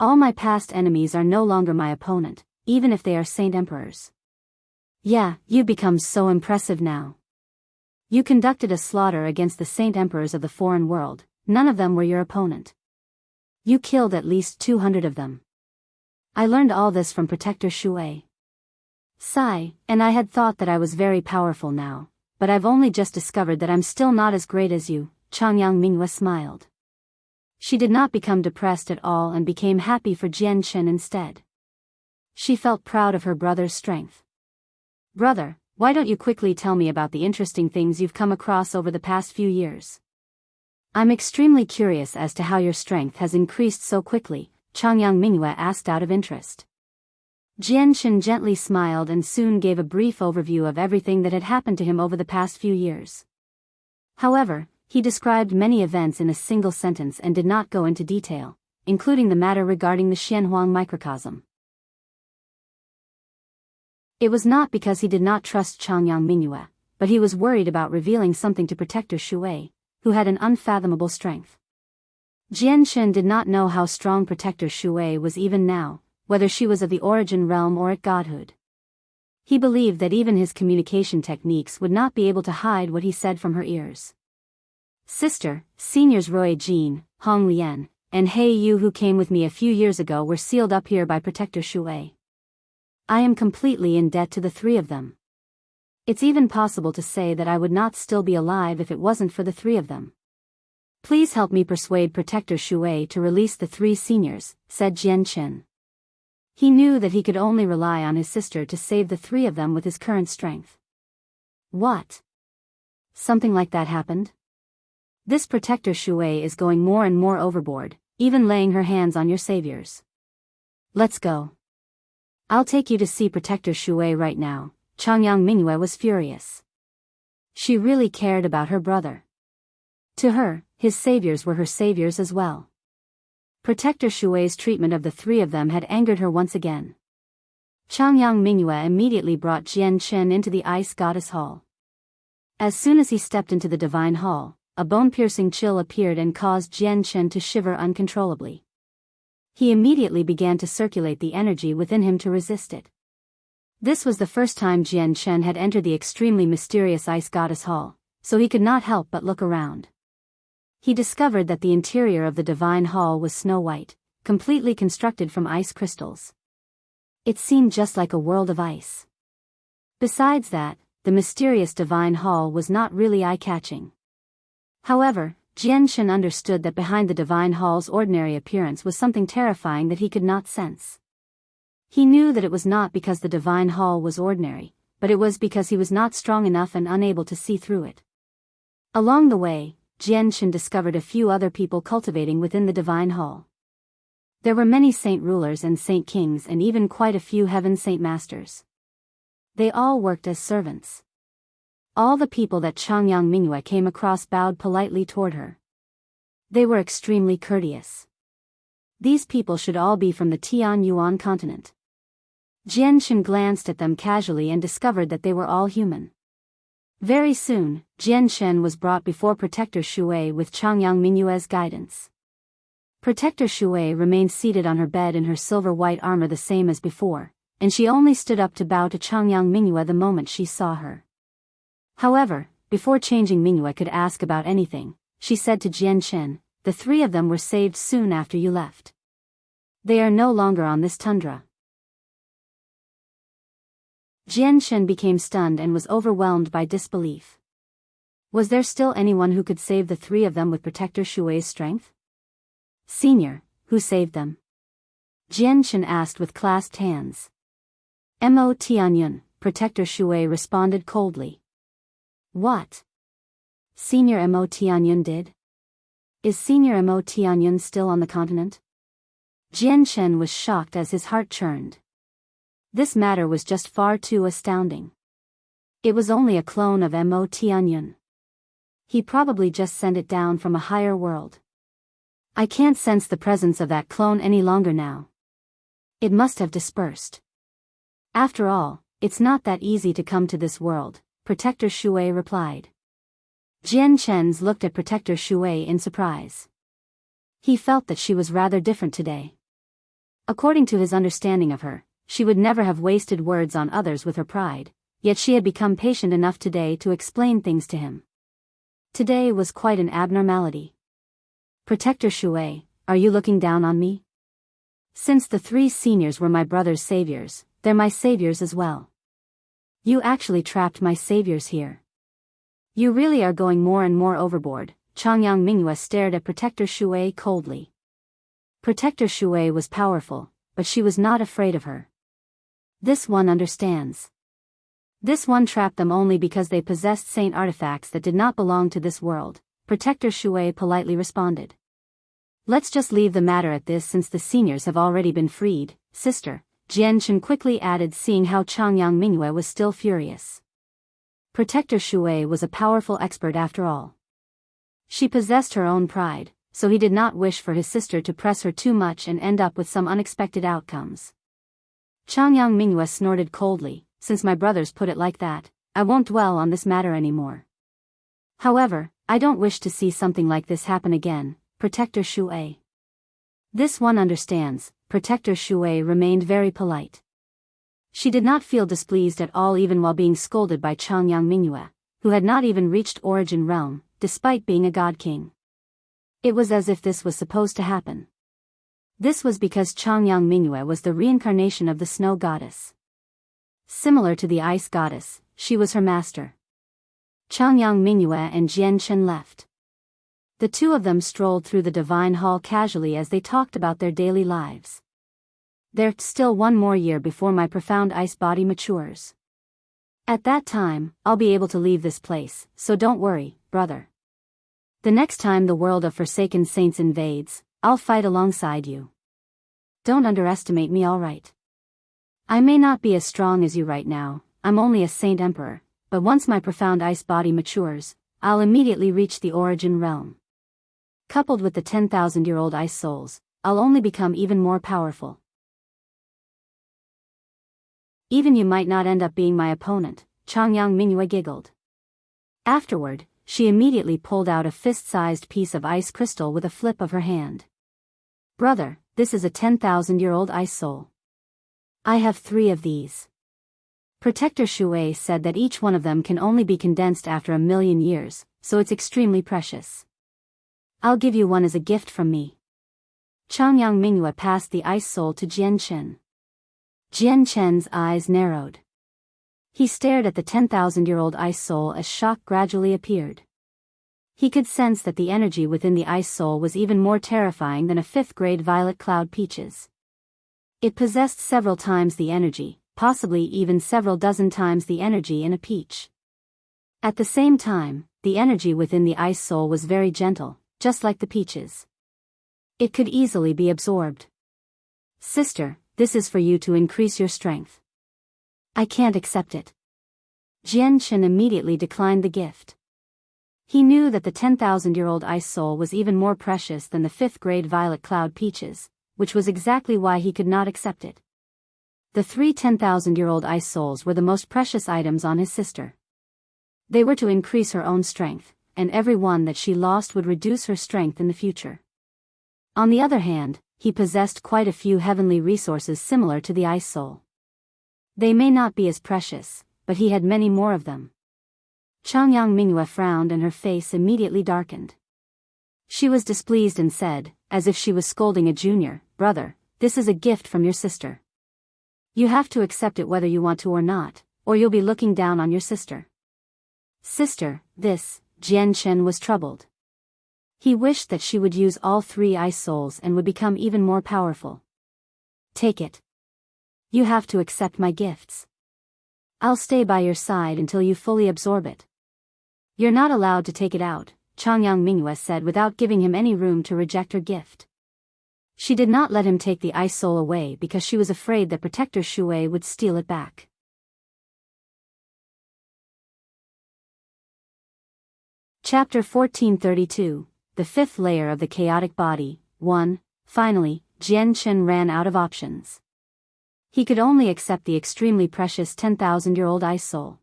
All my past enemies are no longer my opponent, even if they are Saint Emperors. Yeah, you become so impressive now. You conducted a slaughter against the Saint Emperors of the foreign world, none of them were your opponent. You killed at least 200 of them. I learned all this from Protector Shui. Sigh, and I had thought that I was very powerful now, but I've only just discovered that I'm still not as great as you. Changyang Mingyue smiled. She did not become depressed at all and became happy for Jian Shen instead. She felt proud of her brother's strength. Brother, why don't you quickly tell me about the interesting things you've come across over the past few years? I'm extremely curious as to how your strength has increased so quickly, Changyang Mingyue asked out of interest. Jian Shen gently smiled and soon gave a brief overview of everything that had happened to him over the past few years. However, he described many events in a single sentence and did not go into detail, including the matter regarding the Xianhuang microcosm. It was not because he did not trust Changyang Mingyue, but he was worried about revealing something to Protector Shui, who had an unfathomable strength. Jian Shen did not know how strong Protector Shui was even now, whether she was of the origin realm or at godhood. He believed that even his communication techniques would not be able to hide what he said from her ears. Sister, Seniors Roy Jin, Hong Lian, and Hei Yu who came with me a few years ago were sealed up here by Protector Shui. I am completely in debt to the three of them. It's even possible to say that I would not still be alive if it wasn't for the three of them. Please help me persuade Protector Shui to release the three seniors, said Jian Shen. He knew that he could only rely on his sister to save the three of them with his current strength. What? Something like that happened? This Protector Shui is going more and more overboard, even laying her hands on your saviors. Let's go. I'll take you to see Protector Shui right now. Changyang Mingyue was furious. She really cared about her brother. To her, his saviors were her saviors as well. Protector Shui's treatment of the three of them had angered her once again. Changyang Mingyue immediately brought Jian Shen into the Ice Goddess Hall. As soon as he stepped into the Divine Hall, a bone-piercing chill appeared and caused Jian Shen to shiver uncontrollably. He immediately began to circulate the energy within him to resist it. This was the first time Jian Shen had entered the extremely mysterious Ice Goddess Hall, so he could not help but look around. He discovered that the interior of the Divine Hall was snow-white, completely constructed from ice crystals. It seemed just like a world of ice. Besides that, the mysterious Divine Hall was not really eye-catching. However, Jian Shen understood that behind the Divine Hall's ordinary appearance was something terrifying that he could not sense. He knew that it was not because the Divine Hall was ordinary, but it was because he was not strong enough and unable to see through it. Along the way, Jian Shen discovered a few other people cultivating within the Divine Hall. There were many saint rulers and saint kings and even quite a few heaven saint masters. They all worked as servants. All the people that Changyang Mingyue came across bowed politely toward her. They were extremely courteous. These people should all be from the Tianyuan continent. Jian Shen glanced at them casually and discovered that they were all human. Very soon, Jian Shen was brought before Protector Shui with Changyang Mingyue's guidance. Protector Shui remained seated on her bed in her silver-white armor the same as before, and she only stood up to bow to Changyang Mingyue the moment she saw her. However, before changing Mingyue could ask about anything, she said to Jian Shen, "The three of them were saved soon after you left. They are no longer on this tundra." Jian Shen became stunned and was overwhelmed by disbelief. Was there still anyone who could save the three of them with Protector Shui's strength? Senior, who saved them? Jian Chen asked with clasped hands. Mo Tianyun, Protector Shui responded coldly. What? Senior Mo Tianyun did? Is Senior Mo Tianyun still on the continent? Jian Chen was shocked as his heart churned. This matter was just far too astounding. It was only a clone of Mo Tianyun. He probably just sent it down from a higher world. I can't sense the presence of that clone any longer now. It must have dispersed. After all, it's not that easy to come to this world, Protector Shui replied. Jian Chen's looked at Protector Shui in surprise. He felt that she was rather different today. According to his understanding of her, she would never have wasted words on others with her pride, yet she had become patient enough today to explain things to him. Today was quite an abnormality. Protector Shui, are you looking down on me? Since the three seniors were my brother's saviors, they're my saviors as well. You actually trapped my saviors here. You really are going more and more overboard. Changyang Mingyue stared at Protector Shui coldly. Protector Shui was powerful, but she was not afraid of her. This one understands. This one trapped them only because they possessed saint artifacts that did not belong to this world, Protector Shui politely responded. Let's just leave the matter at this since the seniors have already been freed, sister, Jian Chen quickly added, seeing how Changyang Mingyue was still furious. Protector Shui was a powerful expert after all. She possessed her own pride, so he did not wish for his sister to press her too much and end up with some unexpected outcomes. Changyang Mingyue snorted coldly, since my brothers put it like that, I won't dwell on this matter anymore. However, I don't wish to see something like this happen again, Protector Shui. This one understands, Protector Shui remained very polite. She did not feel displeased at all even while being scolded by Changyang Mingyue, who had not even reached Origin Realm, despite being a god king. It was as if this was supposed to happen. This was because Changyang Mingyue was the reincarnation of the snow goddess. Similar to the ice goddess, she was her master. Changyang Mingyue and Jian Chen left. The two of them strolled through the divine hall casually as they talked about their daily lives. There's still one more year before my profound ice body matures. At that time, I'll be able to leave this place, so don't worry, brother. The next time the world of Forsaken Saints invades, I'll fight alongside you. Don't underestimate me, alright? I may not be as strong as you right now, I'm only a Saint Emperor, but once my profound ice body matures, I'll immediately reach the Origin Realm. Coupled with the 10,000-year-old Icesouls, I'll only become even more powerful. Even you might not end up being my opponent, Changyang Mingyue giggled. Afterward, she immediately pulled out a fist-sized piece of ice crystal with a flip of her hand. Brother, this is a 10,000-year-old ice soul. I have 3 of these. Protector Shui said that each one of them can only be condensed after 1,000,000 years, so it's extremely precious. I'll give you one as a gift from me. Changyang Mingyue passed the ice soul to Jian Chen. Jian Chen's eyes narrowed. He stared at the 10,000-year-old ice soul as shock gradually appeared. He could sense that the energy within the ice soul was even more terrifying than a 5th-grade violet cloud peaches. It possessed several times the energy, possibly even several dozen times the energy in a peach. At the same time, the energy within the ice soul was very gentle, just like the peaches. It could easily be absorbed. Sister, this is for you to increase your strength. I can't accept it. Jian Chen immediately declined the gift. He knew that the 10,000-year-old ice soul was even more precious than the 5th-grade violet cloud peaches, which was exactly why he could not accept it. The 3 10,000-year-old ice souls were the most precious items on his sister. They were to increase her own strength, and every one that she lost would reduce her strength in the future. On the other hand, he possessed quite a few heavenly resources similar to the ice soul. They may not be as precious, but he had many more of them. Changyang Mingyue frowned and her face immediately darkened. She was displeased and said, as if she was scolding a junior, brother, this is a gift from your sister. You have to accept it whether you want to or not, or you'll be looking down on your sister. Sister, this, Jian Chen was troubled. He wished that she would use all 3 ice souls and would become even more powerful. Take it. You have to accept my gifts. I'll stay by your side until you fully absorb it. You're not allowed to take it out, Changyang Mingyue said without giving him any room to reject her gift. She did not let him take the ice soul away because she was afraid that Protector Shui would steal it back. Chapter 1432, The 5th Layer of the Chaotic Body, 1. Finally, Jian Chen ran out of options. He could only accept the extremely precious 10,000-year-old ice soul.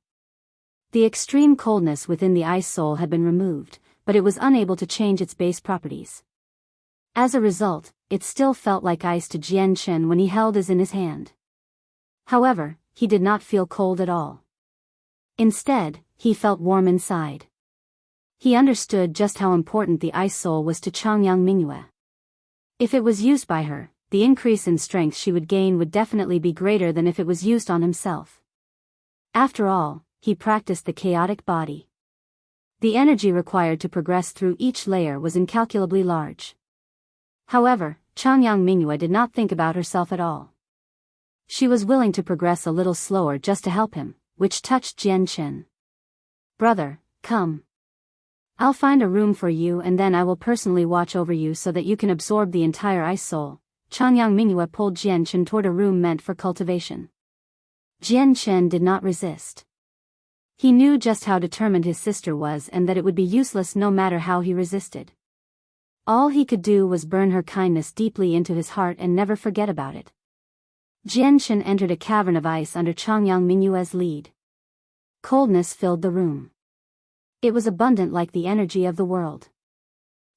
The extreme coldness within the ice soul had been removed, but it was unable to change its base properties. As a result, it still felt like ice to Jian Chen when he held it in his hand. However, he did not feel cold at all. Instead, he felt warm inside. He understood just how important the ice soul was to Changyang Mingyue. If it was used by her, the increase in strength she would gain would definitely be greater than if it was used on himself. After all, he practiced the chaotic body. The energy required to progress through each layer was incalculably large. However, Changyang Mingyue did not think about herself at all. She was willing to progress a little slower just to help him, which touched Jian Chen. Brother, come. I'll find a room for you and then I will personally watch over you so that you can absorb the entire ice soul. Changyang Mingyue pulled Jian Chen toward a room meant for cultivation. Jian Chen did not resist. He knew just how determined his sister was and that it would be useless no matter how he resisted. All he could do was burn her kindness deeply into his heart and never forget about it. Jian Chen entered a cavern of ice under Changyang Mingyue's lead. Coldness filled the room. It was abundant like the energy of the world.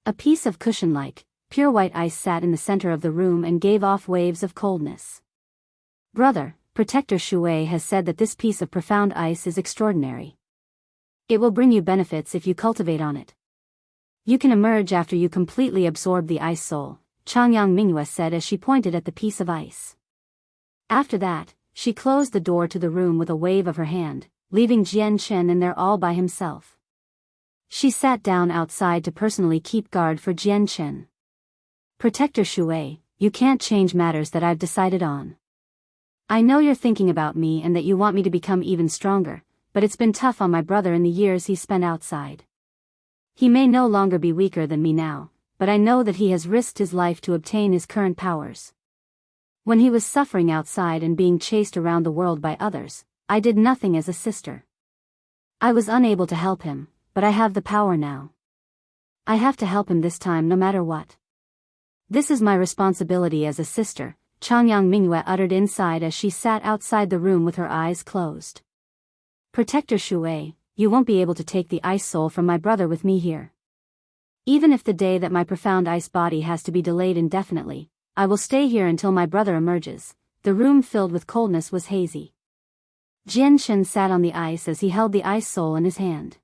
A piece of cushion-like, pure white ice sat in the center of the room and gave off waves of coldness. Brother, Protector Shui has said that this piece of profound ice is extraordinary. It will bring you benefits if you cultivate on it. You can emerge after you completely absorb the ice soul, Changyang Mingyue said as she pointed at the piece of ice. After that, she closed the door to the room with a wave of her hand, leaving Jian Chen in there all by himself. She sat down outside to personally keep guard for Jian Chen. Protector Shui, you can't change matters that I've decided on. I know you're thinking about me and that you want me to become even stronger, but it's been tough on my brother in the years he spent outside. He may no longer be weaker than me now, but I know that he has risked his life to obtain his current powers. When he was suffering outside and being chased around the world by others, I did nothing as a sister. I was unable to help him, but I have the power now. I have to help him this time no matter what. This is my responsibility as a sister, Changyang Mingyue uttered inside as she sat outside the room with her eyes closed. Protector Shui, you won't be able to take the ice soul from my brother with me here. Even if the day that my profound ice body has to be delayed indefinitely, I will stay here until my brother emerges. The room filled with coldness was hazy. Jian Chen sat on the ice as he held the ice soul in his hand.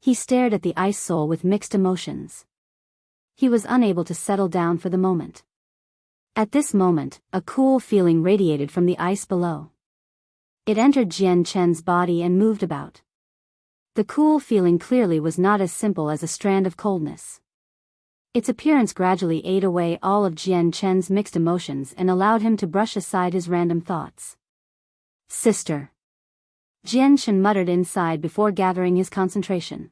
He stared at the ice soul with mixed emotions. He was unable to settle down for the moment. At this moment, a cool feeling radiated from the ice below. It entered Jian Chen's body and moved about. The cool feeling clearly was not as simple as a strand of coldness. Its appearance gradually ate away all of Jian Chen's mixed emotions and allowed him to brush aside his random thoughts. Sister. Jian Chen muttered inside before gathering his concentration.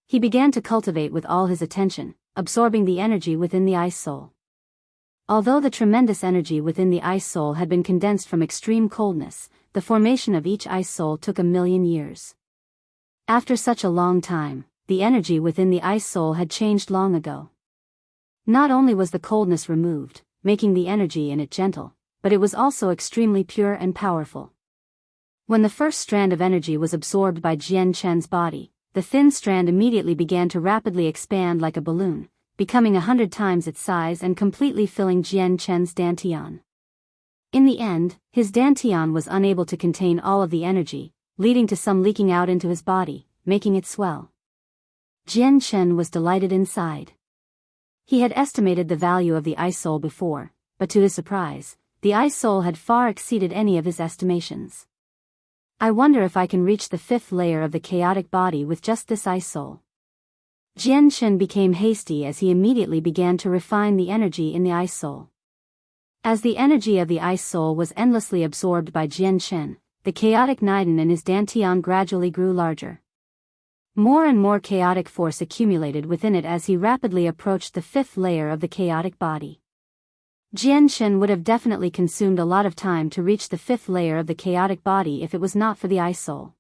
He began to cultivate with all his attention, absorbing the energy within the ice soul. Although the tremendous energy within the ice soul had been condensed from extreme coldness, the formation of each ice soul took 1,000,000 years. After such a long time, the energy within the ice soul had changed long ago. Not only was the coldness removed, making the energy in it gentle, but it was also extremely pure and powerful. When the first strand of energy was absorbed by Jian Chen's body, the thin strand immediately began to rapidly expand like a balloon, becoming 100 times its size and completely filling Jian Chen's dantian. In the end, his dantian was unable to contain all of the energy, leading to some leaking out into his body, making it swell. Jian Chen was delighted inside. He had estimated the value of the ice soul before, but to his surprise, the ice soul had far exceeded any of his estimations. I wonder if I can reach the 5th layer of the chaotic body with just this ice soul, Jian-Shen became hasty as he immediately began to refine the energy in the Ice Soul. As the energy of the Ice Soul was endlessly absorbed by Jian-Shen, the chaotic Niden in his Dantian gradually grew larger. More and more chaotic force accumulated within it as he rapidly approached the 5th layer of the chaotic body. Jian-Shen would have definitely consumed a lot of time to reach the 5th layer of the chaotic body if it was not for the Ice Soul.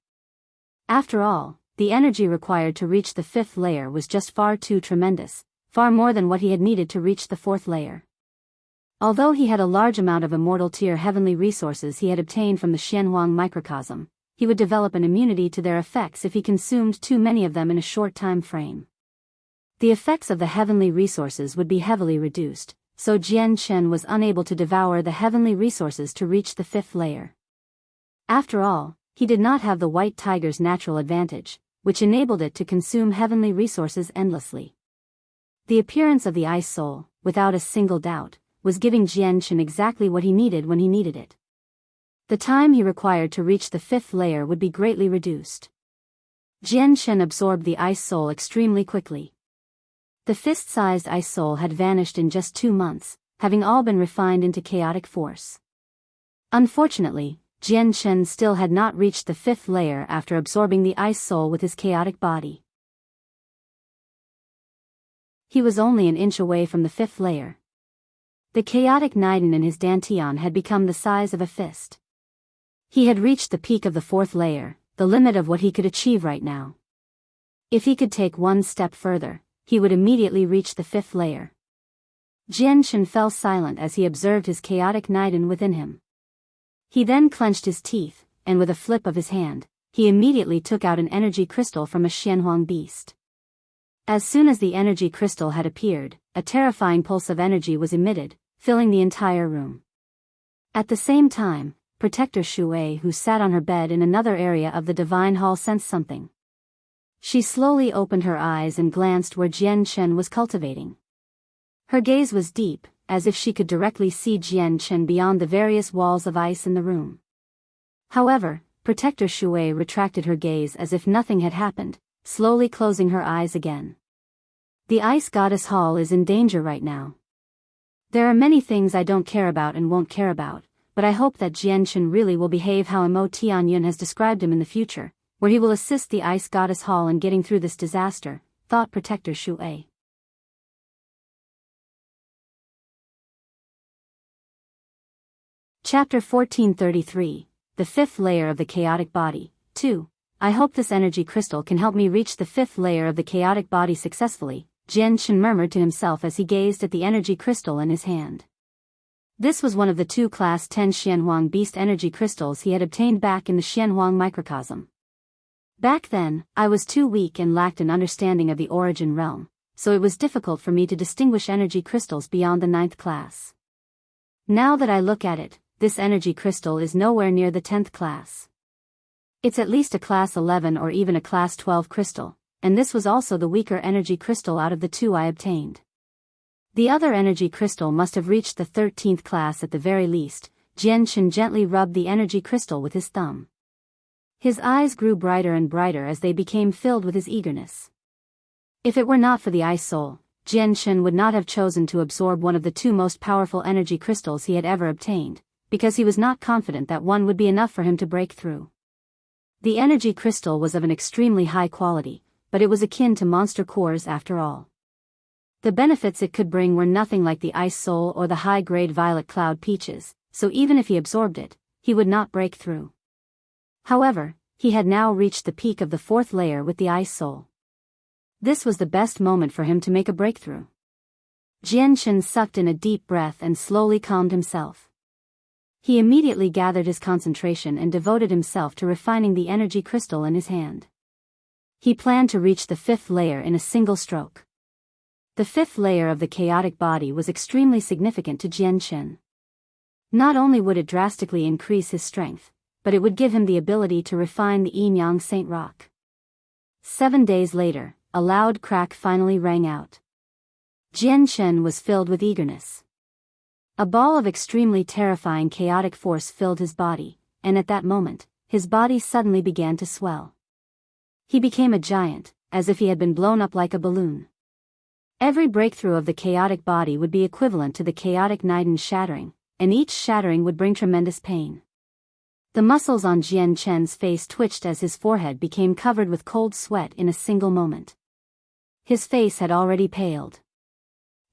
After all, the energy required to reach the 5th layer was just far too tremendous, far more than what he had needed to reach the 4th layer. Although he had a large amount of immortal tier heavenly resources he had obtained from the Xianhuang microcosm, he would develop an immunity to their effects if he consumed too many of them in a short time frame. The effects of the heavenly resources would be heavily reduced, so Jian-Shen was unable to devour the heavenly resources to reach the 5th layer. After all, he did not have the white tiger's natural advantage, which enabled it to consume heavenly resources endlessly. The appearance of the Ice Soul, without a single doubt, was giving Jian-Shen exactly what he needed when he needed it. The time he required to reach the 5th layer would be greatly reduced. Jian-Shen absorbed the Ice Soul extremely quickly. The fist-sized Ice Soul had vanished in just 2 months, having all been refined into chaotic force. Unfortunately, Jian-Shen still had not reached the 5th layer after absorbing the Ice Soul with his chaotic body. He was only an inch away from the 5th layer. The chaotic Niden in his Dantian had become the size of a fist. He had reached the peak of the 4th layer, the limit of what he could achieve right now. If he could take one step further, he would immediately reach the 5th layer. Jian-Shen fell silent as he observed his chaotic Niden within him. He then clenched his teeth, and with a flip of his hand, he immediately took out an energy crystal from a Xianhuang beast. As soon as the energy crystal had appeared, a terrifying pulse of energy was emitted, filling the entire room. At the same time, Protector Shui, who sat on her bed in another area of the Divine Hall, sensed something. She slowly opened her eyes and glanced where Jian-Shen was cultivating. Her gaze was deep, as if she could directly see Jian-Shen beyond the various walls of ice in the room. However, Protector Shui retracted her gaze as if nothing had happened, slowly closing her eyes again. The Ice Goddess Hall is in danger right now. There are many things I don't care about and won't care about, but I hope that Jian-Shen really will behave how Mo Tianyun has described him in the future, where he will assist the Ice Goddess Hall in getting through this disaster, thought Protector Shui. Chapter 1433, The 5th Layer of the Chaotic Body, 2. I hope this energy crystal can help me reach the 5th layer of the chaotic body successfully, Jian-Shen murmured to himself as he gazed at the energy crystal in his hand. This was one of the 2 Class 10 Xianhuang Beast energy crystals he had obtained back in the Xianhuang microcosm. Back then, I was too weak and lacked an understanding of the origin realm, so it was difficult for me to distinguish energy crystals beyond the 9th class. Now that I look at it, this energy crystal is nowhere near the 10th class. It's at least a Class 11 or even a Class 12 crystal, and this was also the weaker energy crystal out of the 2 I obtained. The other energy crystal must have reached the 13th class at the very least. Jian-Shen gently rubbed the energy crystal with his thumb. His eyes grew brighter and brighter as they became filled with his eagerness. If it were not for the Ice Soul, Jian-Shen would not have chosen to absorb one of the 2 most powerful energy crystals he had ever obtained, because he was not confident that one would be enough for him to break through. The energy crystal was of an extremely high quality, but it was akin to monster cores after all. The benefits it could bring were nothing like the Ice Soul or the high-grade Violet Cloud Peaches, so even if he absorbed it, he would not break through. However, he had now reached the peak of the 4th layer with the Ice Soul. This was the best moment for him to make a breakthrough. Jian-Shen sucked in a deep breath and slowly calmed himself. He immediately gathered his concentration and devoted himself to refining the energy crystal in his hand. He planned to reach the 5th layer in a single stroke. The 5th layer of the chaotic body was extremely significant to Jian-Shen. Not only would it drastically increase his strength, but it would give him the ability to refine the Yin-Yang Saint Rock. 7 days later, a loud crack finally rang out. Jian-Shen was filled with eagerness. A ball of extremely terrifying chaotic force filled his body, and at that moment, his body suddenly began to swell. He became a giant, as if he had been blown up like a balloon. Every breakthrough of the chaotic body would be equivalent to the chaotic Niden's shattering, and each shattering would bring tremendous pain. The muscles on Jian Chen's face twitched as his forehead became covered with cold sweat in a single moment. His face had already paled.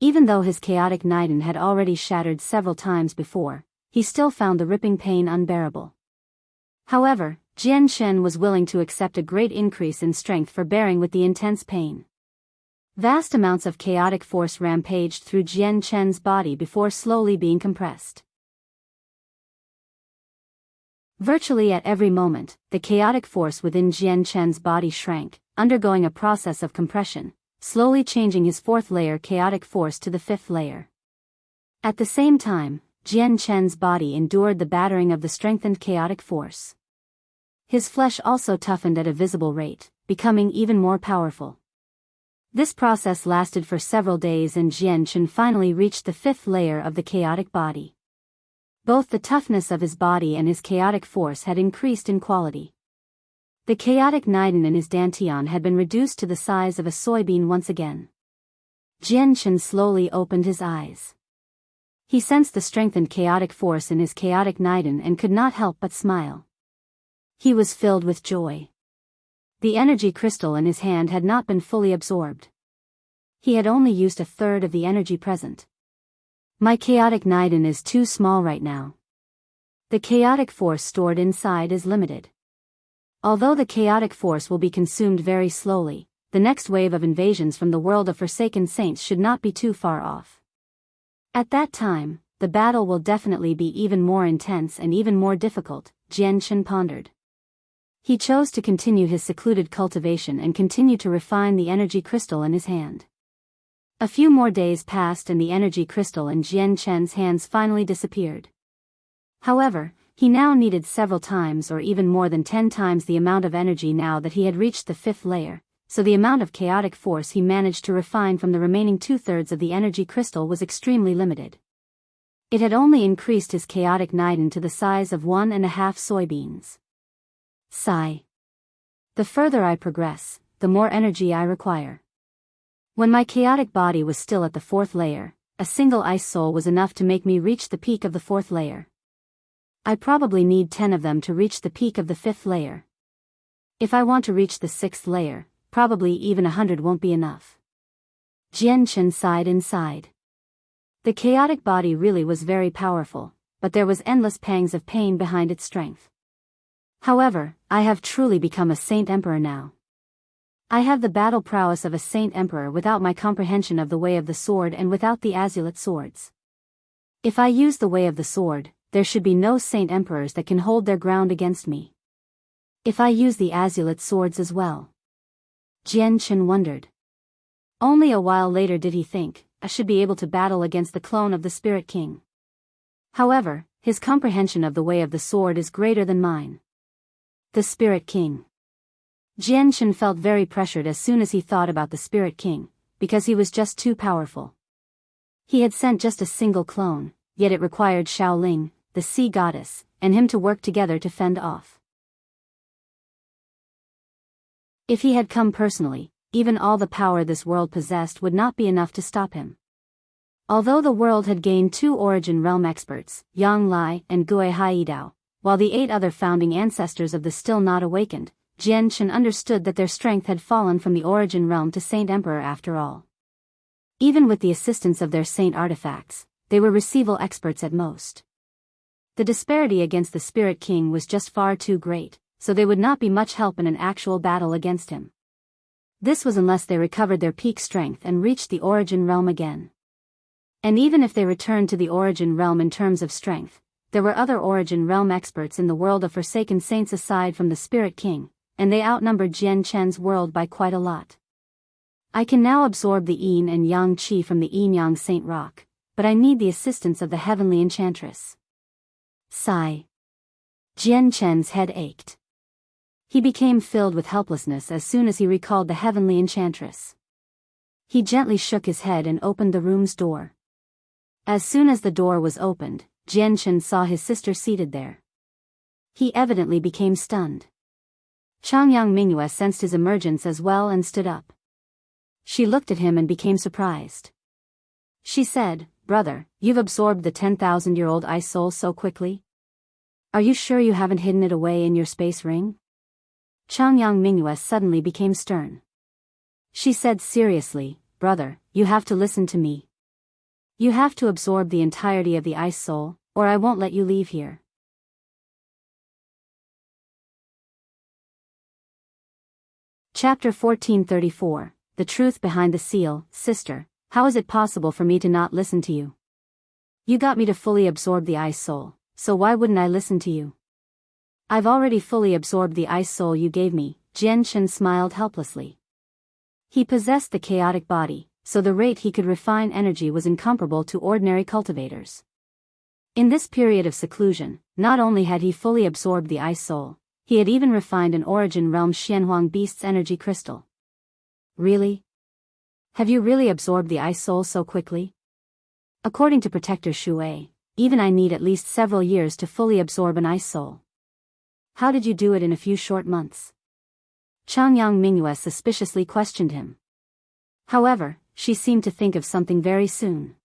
Even though his chaotic Niden had already shattered several times before, he still found the ripping pain unbearable. However, Jian Chen was willing to accept a great increase in strength for bearing with the intense pain. Vast amounts of chaotic force rampaged through Jian Chen's body before slowly being compressed. Virtually at every moment, the chaotic force within Jian Chen's body shrank, undergoing a process of compression, slowly changing his fourth layer chaotic force to the fifth layer. At the same time, Jian Chen's body endured the battering of the strengthened chaotic force. His flesh also toughened at a visible rate, becoming even more powerful. This process lasted for several days and Jian Chen finally reached the fifth layer of the chaotic body. Both the toughness of his body and his chaotic force had increased in quality. The chaotic Niden in his dantian had been reduced to the size of a soybean once again. Jian Chen slowly opened his eyes. He sensed the strengthened chaotic force in his chaotic Niden and could not help but smile. He was filled with joy. The energy crystal in his hand had not been fully absorbed. He had only used a third of the energy present. My chaotic Niden is too small right now. The chaotic force stored inside is limited. Although the chaotic force will be consumed very slowly, the next wave of invasions from the world of Forsaken Saints should not be too far off. At that time, the battle will definitely be even more intense and even more difficult, Jian Chen pondered. He chose to continue his secluded cultivation and continue to refine the energy crystal in his hand. A few more days passed and the energy crystal in Jian Chen's hands finally disappeared. However, he now needed several times or even more than 10 times the amount of energy now that he had reached the fifth layer, so the amount of chaotic force he managed to refine from the remaining 2/3 of the energy crystal was extremely limited. It had only increased his chaotic Niden to the size of 1.5 soybeans. Sigh. The further I progress, the more energy I require. When my chaotic body was still at the fourth layer, a single ice soul was enough to make me reach the peak of the fourth layer. I probably need 10 of them to reach the peak of the fifth layer. If I want to reach the sixth layer, probably even 100 won't be enough. Jian Chen sighed inside. The chaotic body really was very powerful, but there was endless pangs of pain behind its strength. However, I have truly become a Saint Emperor now. I have the battle prowess of a Saint Emperor without my comprehension of the way of the sword and without the azulate swords. If I use the way of the sword, there should be no Saint Emperors that can hold their ground against me. If I use the azulate swords as well. Jian Chen wondered. Only a while later did he think, I should be able to battle against the clone of the Spirit King. However, his comprehension of the way of the sword is greater than mine. The Spirit King. Jian Chen felt very pressured as soon as he thought about the Spirit King, because he was just too powerful. He had sent just a single clone, yet it required Shaoling, the sea goddess, and him to work together to fend off. If he had come personally, even all the power this world possessed would not be enough to stop him. Although the world had gained 2 Origin Realm experts, Yang Lai and Gui Haidao, while the 8 other founding ancestors of the still not awakened, Jian Chen understood that their strength had fallen from the Origin Realm to Saint Emperor after all. Even with the assistance of their Saint artifacts, they were receival experts at most. The disparity against the Spirit King was just far too great, so they would not be much help in an actual battle against him. This was unless they recovered their peak strength and reached the Origin Realm again. And even if they returned to the Origin Realm in terms of strength, there were other Origin Realm experts in the world of Forsaken Saints aside from the Spirit King, and they outnumbered Jian Chen's world by quite a lot. I can now absorb the Yin and Yang Qi from the Yin Yang Saint Rock, but I need the assistance of the Heavenly Enchantress. Sigh. Jian Chen's head ached. He became filled with helplessness as soon as he recalled the Heavenly Enchantress. He gently shook his head and opened the room's door. As soon as the door was opened, Jian Chen saw his sister seated there. He evidently became stunned. Changyang Mingyue sensed his emergence as well and stood up. She looked at him and became surprised. She said, "Brother, you've absorbed the 10,000-year-old ice soul so quickly? Are you sure you haven't hidden it away in your space ring?" Changyang Mingyue suddenly became stern. She said seriously, "Brother, you have to listen to me. You have to absorb the entirety of the ice soul, or I won't let you leave here." Chapter 1434, The Truth Behind the Seal. Sister, how is it possible for me to not listen to you? You got me to fully absorb the ice soul, so why wouldn't I listen to you? I've already fully absorbed the ice soul you gave me. Jian Shen smiled helplessly. He possessed the chaotic body, so the rate he could refine energy was incomparable to ordinary cultivators. In this period of seclusion, not only had he fully absorbed the ice soul, he had even refined an origin realm Xianhuang beast's energy crystal. Really? Have you really absorbed the ice soul so quickly? According to Protector Shui, even I need at least several years to fully absorb an ice soul. How did you do it in a few short months? Changyang Mingyue suspiciously questioned him. However, she seemed to think of something very soon.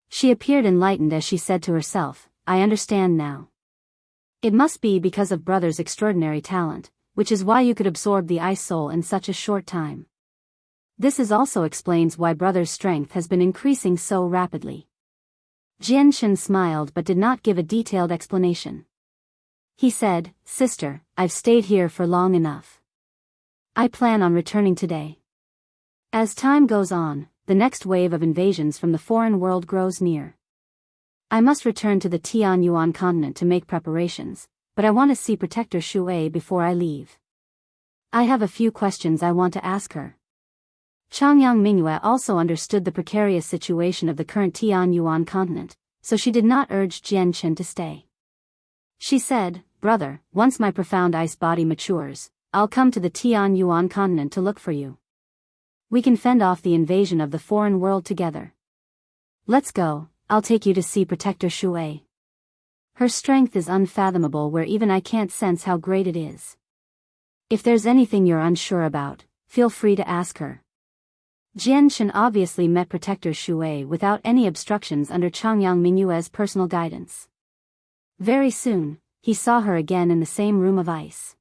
She appeared enlightened as she said to herself, "I understand now. It must be because of Brother's extraordinary talent, which is why you could absorb the ice soul in such a short time. This also explains why Brother's strength has been increasing so rapidly." Jian Shen smiled but did not give a detailed explanation. He said, "Sister, I've stayed here for long enough. I plan on returning today. As time goes on, the next wave of invasions from the foreign world grows near. I must return to the Tianyuan continent to make preparations, but I want to see Protector Shui before I leave. I have a few questions I want to ask her." Changyang Mingyue also understood the precarious situation of the current Tianyuan continent, so she did not urge Jian Shen to stay. She said, "Brother, once my profound ice body matures, I'll come to the Tianyuan continent to look for you. We can fend off the invasion of the foreign world together. Let's go. I'll take you to see Protector Shui. Her strength is unfathomable where even I can't sense how great it is. If there's anything you're unsure about, feel free to ask her." Jian Shen obviously met Protector Shui without any obstructions under Changyang Mingyue's personal guidance. Very soon, he saw her again in the same room of ice.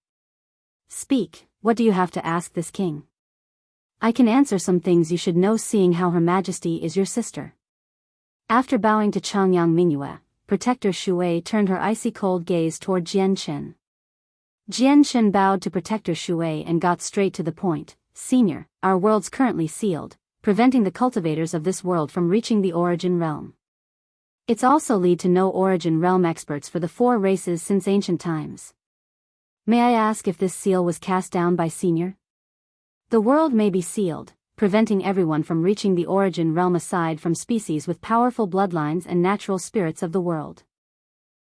"Speak, what do you have to ask this king? I can answer some things you should know seeing how Her Majesty is your sister." After bowing to Changyang Mingyue, Protector Shui turned her icy cold gaze toward Jian Shen. Jian Shen bowed to Protector Shui and got straight to the point. "Senior, our world's currently sealed, preventing the cultivators of this world from reaching the origin realm. It's also lead to no origin realm experts for the 4 races since ancient times. May I ask if this seal was cast down by Senior? The world may be sealed, preventing everyone from reaching the origin realm aside from species with powerful bloodlines and natural spirits of the world.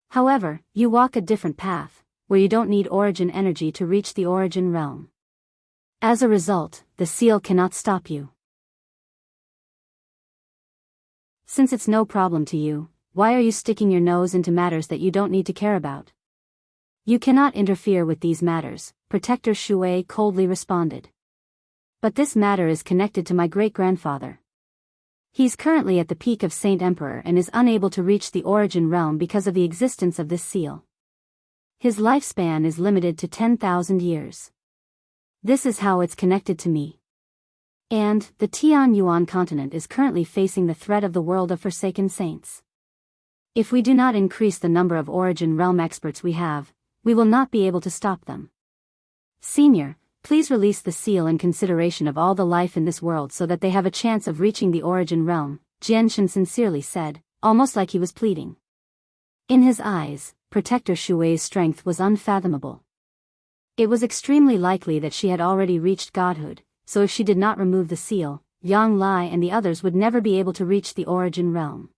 However, you walk a different path, where you don't need origin energy to reach the origin realm. As a result, the seal cannot stop you. Since it's no problem to you, why are you sticking your nose into matters that you don't need to care about? You cannot interfere with these matters," Protector Shui coldly responded. "But this matter is connected to my great-grandfather. He's currently at the peak of Saint Emperor and is unable to reach the origin realm because of the existence of this seal. His lifespan is limited to 10,000 years. This is how it's connected to me. And, the Tianyuan continent is currently facing the threat of the world of Forsaken Saints. If we do not increase the number of origin realm experts we have, we will not be able to stop them. Senior, please release the seal in consideration of all the life in this world so that they have a chance of reaching the origin realm," Jian Shen sincerely said, almost like he was pleading. In his eyes, Protector Shui's strength was unfathomable. It was extremely likely that she had already reached godhood, so if she did not remove the seal, Yang Lai and the others would never be able to reach the origin realm.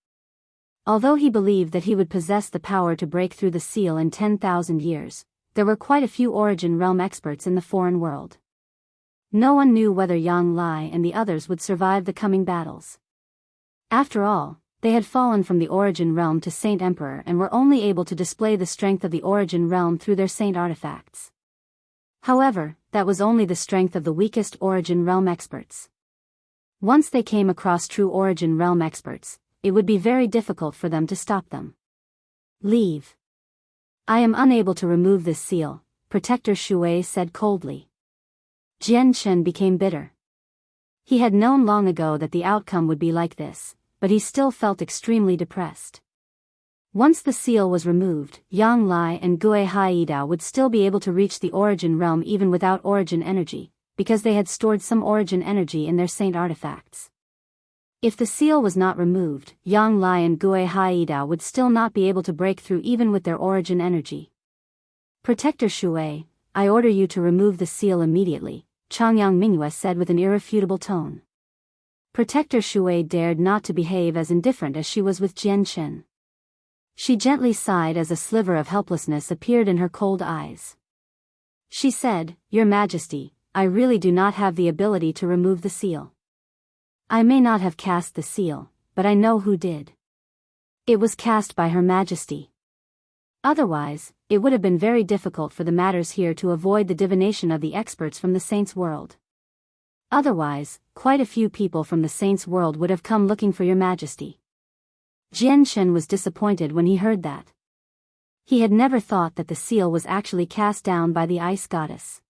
Although he believed that he would possess the power to break through the seal in 10,000 years, there were quite a few origin realm experts in the foreign world. No one knew whether Yang Lai and the others would survive the coming battles. After all, they had fallen from the origin realm to Saint Emperor and were only able to display the strength of the origin realm through their saint artifacts. However, that was only the strength of the weakest Origin Realm experts. Once they came across true Origin Realm experts, it would be very difficult for them to stop them. Leave. I am unable to remove this seal, Protector Shui said coldly. Jian Chen became bitter. He had known long ago that the outcome would be like this, but he still felt extremely depressed. Once the seal was removed, Yang Lai and Gui Haidao would still be able to reach the Origin Realm even without Origin energy, because they had stored some Origin energy in their saint artifacts. If the seal was not removed, Yang Lai and Gui Haidao would still not be able to break through even with their Origin energy. Protector Shui, I order you to remove the seal immediately, Changyang Mingyue said with an irrefutable tone. Protector Shui dared not to behave as indifferent as she was with Jian Chen. She gently sighed as a sliver of helplessness appeared in her cold eyes. She said, Your Majesty, I really do not have the ability to remove the seal. I may not have cast the seal, but I know who did. It was cast by Her Majesty. Otherwise, it would have been very difficult for the matters here to avoid the divination of the experts from the Saints' world. Otherwise, quite a few people from the Saints' world would have come looking for Your Majesty. Jian Chen was disappointed when he heard that. He had never thought that the seal was actually cast down by the Ice Goddess.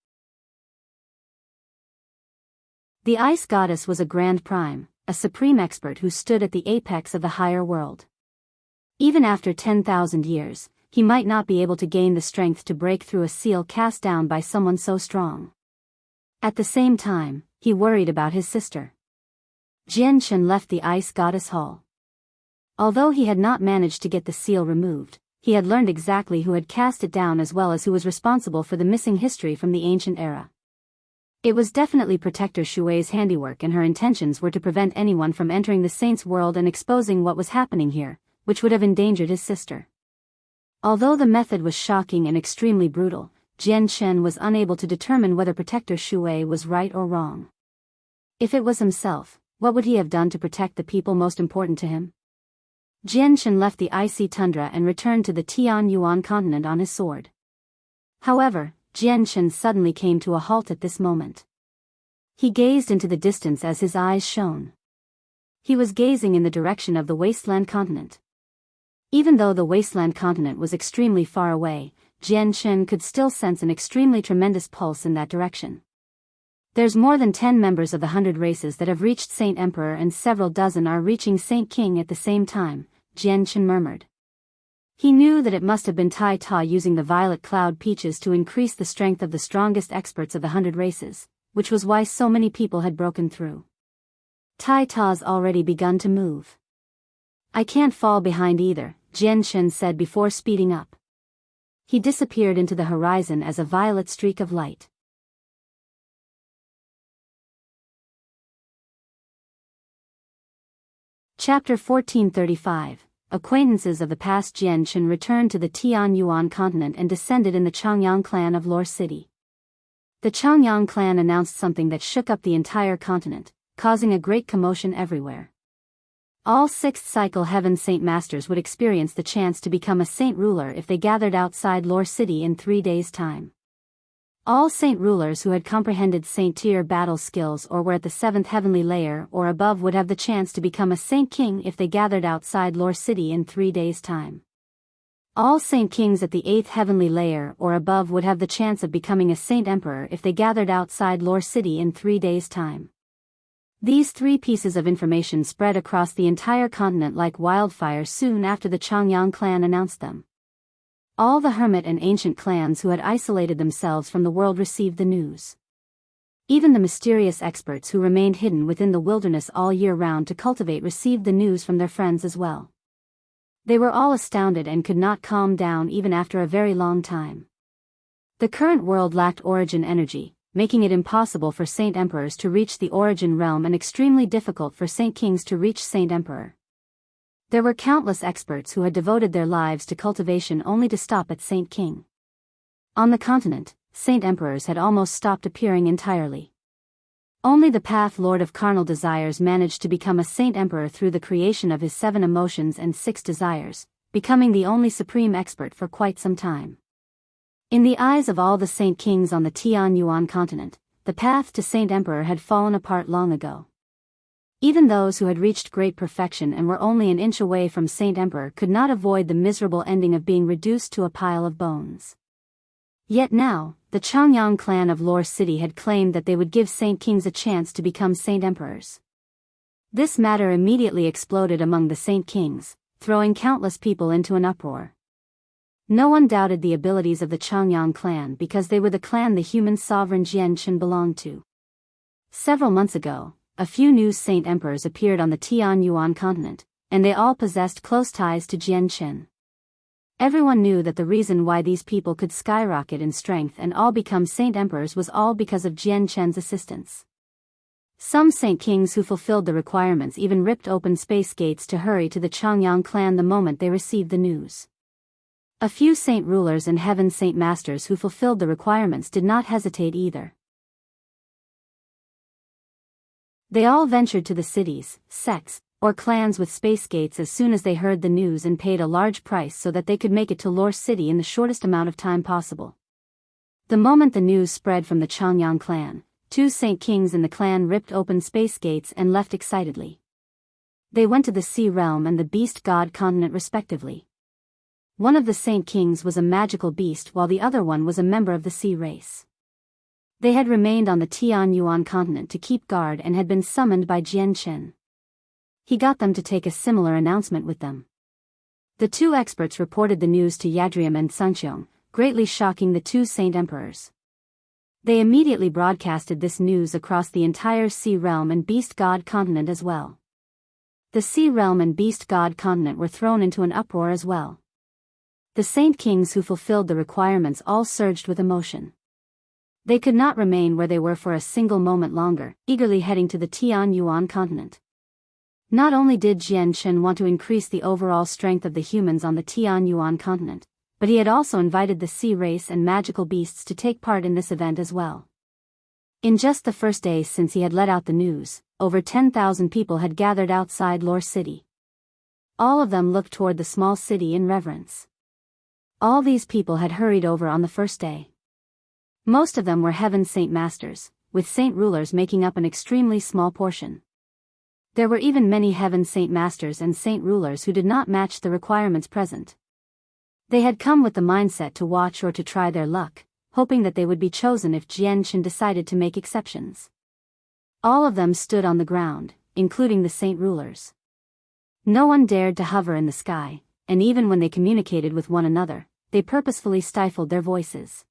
The Ice Goddess was a Grand Prime, a supreme expert who stood at the apex of the higher world. Even after 10,000 years, he might not be able to gain the strength to break through a seal cast down by someone so strong. At the same time, he worried about his sister. Jian Chen left the Ice Goddess Hall. Although he had not managed to get the seal removed, he had learned exactly who had cast it down as well as who was responsible for the missing history from the ancient era. It was definitely Protector Shui's handiwork, and her intentions were to prevent anyone from entering the Saints' world and exposing what was happening here, which would have endangered his sister. Although the method was shocking and extremely brutal, Jian Chen was unable to determine whether Protector Shui was right or wrong. If it was himself, what would he have done to protect the people most important to him? Jian Chen left the icy tundra and returned to the Tian Yuan continent on his sword. However, Jian Chen suddenly came to a halt at this moment. He gazed into the distance as his eyes shone. He was gazing in the direction of the Wasteland continent. Even though the Wasteland continent was extremely far away, Jian Chen could still sense an extremely tremendous pulse in that direction. There's more than 10 members of the 100 races that have reached Saint Emperor, and several dozen are reaching Saint King at the same time, Jian Chen murmured. He knew that it must have been Tai Ta using the violet cloud peaches to increase the strength of the strongest experts of the 100 races, which was why so many people had broken through. Tai Ta's already begun to move. I can't fall behind either, Jian Chen said before speeding up. He disappeared into the horizon as a violet streak of light. Chapter 1435, Acquaintances of the Past. Jian Chen returned to the Tian Yuan continent and descended in the Changyang clan of Lore City. The Changyang clan announced something that shook up the entire continent, causing a great commotion everywhere. All 6th cycle Heaven Saint Masters would experience the chance to become a Saint Ruler if they gathered outside Lore City in 3 days' time. All Saint Rulers who had comprehended Saint Tier battle skills or were at the 7th heavenly layer or above would have the chance to become a Saint King if they gathered outside Lore City in 3 days' time. All Saint Kings at the 8th heavenly layer or above would have the chance of becoming a Saint Emperor if they gathered outside Lore City in 3 days' time. These 3 pieces of information spread across the entire continent like wildfire soon after the Changyang clan announced them. All the hermit and ancient clans who had isolated themselves from the world received the news. Even the mysterious experts who remained hidden within the wilderness all year round to cultivate received the news from their friends as well. They were all astounded and could not calm down even after a very long time. The current world lacked origin energy, making it impossible for Saint Emperors to reach the origin realm and extremely difficult for Saint Kings to reach Saint Emperor. There were countless experts who had devoted their lives to cultivation only to stop at Saint King. On the continent, Saint Emperors had almost stopped appearing entirely. Only the Path Lord of Carnal Desires managed to become a Saint Emperor through the creation of his 7 emotions and 6 desires, becoming the only supreme expert for quite some time. In the eyes of all the Saint Kings on the Tianyuan continent, the path to Saint Emperor had fallen apart long ago. Even those who had reached great perfection and were only an inch away from Saint Emperor could not avoid the miserable ending of being reduced to a pile of bones. Yet now, the Changyang clan of Lore City had claimed that they would give Saint Kings a chance to become Saint Emperors. This matter immediately exploded among the Saint Kings, throwing countless people into an uproar. No one doubted the abilities of the Changyang clan because they were the clan the human sovereign Jianchen belonged to. Several months ago, a few new Saint Emperors appeared on the Tianyuan continent, and they all possessed close ties to Jianchen. Everyone knew that the reason why these people could skyrocket in strength and all become Saint Emperors was all because of Jianchen's assistance. Some Saint Kings who fulfilled the requirements even ripped open space gates to hurry to the Changyang clan the moment they received the news. A few Saint Rulers and Heaven Saint Masters who fulfilled the requirements did not hesitate either. They all ventured to the cities, sects, or clans with space gates as soon as they heard the news and paid a large price so that they could make it to Lore City in the shortest amount of time possible. The moment the news spread from the Changyang clan, 2 Saint Kings in the clan ripped open space gates and left excitedly. They went to the Sea Realm and the Beast God continent respectively. One of the Saint Kings was a magical beast while the other one was a member of the sea race. They had remained on the Tianyuan continent to keep guard and had been summoned by Jianchen. He got them to take a similar announcement with them. The 2 experts reported the news to Yadrium and Suncheong, greatly shocking the 2 Saint Emperors. They immediately broadcasted this news across the entire Sea Realm and Beast God continent as well. The Sea Realm and Beast God continent were thrown into an uproar as well. The Saint Kings who fulfilled the requirements all surged with emotion. They could not remain where they were for a single moment longer, eagerly heading to the Tianyuan continent. Not only did Jianchen want to increase the overall strength of the humans on the Tianyuan continent, but he had also invited the sea race and magical beasts to take part in this event as well. In just the first day since he had let out the news, over 10,000 people had gathered outside Lore City. All of them looked toward the small city in reverence. All these people had hurried over on the first day. Most of them were Heaven Saint Masters, with Saint Rulers making up an extremely small portion. There were even many Heaven Saint Masters and Saint Rulers who did not match the requirements present. They had come with the mindset to watch or to try their luck, hoping that they would be chosen if Jianchen decided to make exceptions. All of them stood on the ground, including the Saint Rulers. No one dared to hover in the sky, and even when they communicated with one another, they purposefully stifled their voices.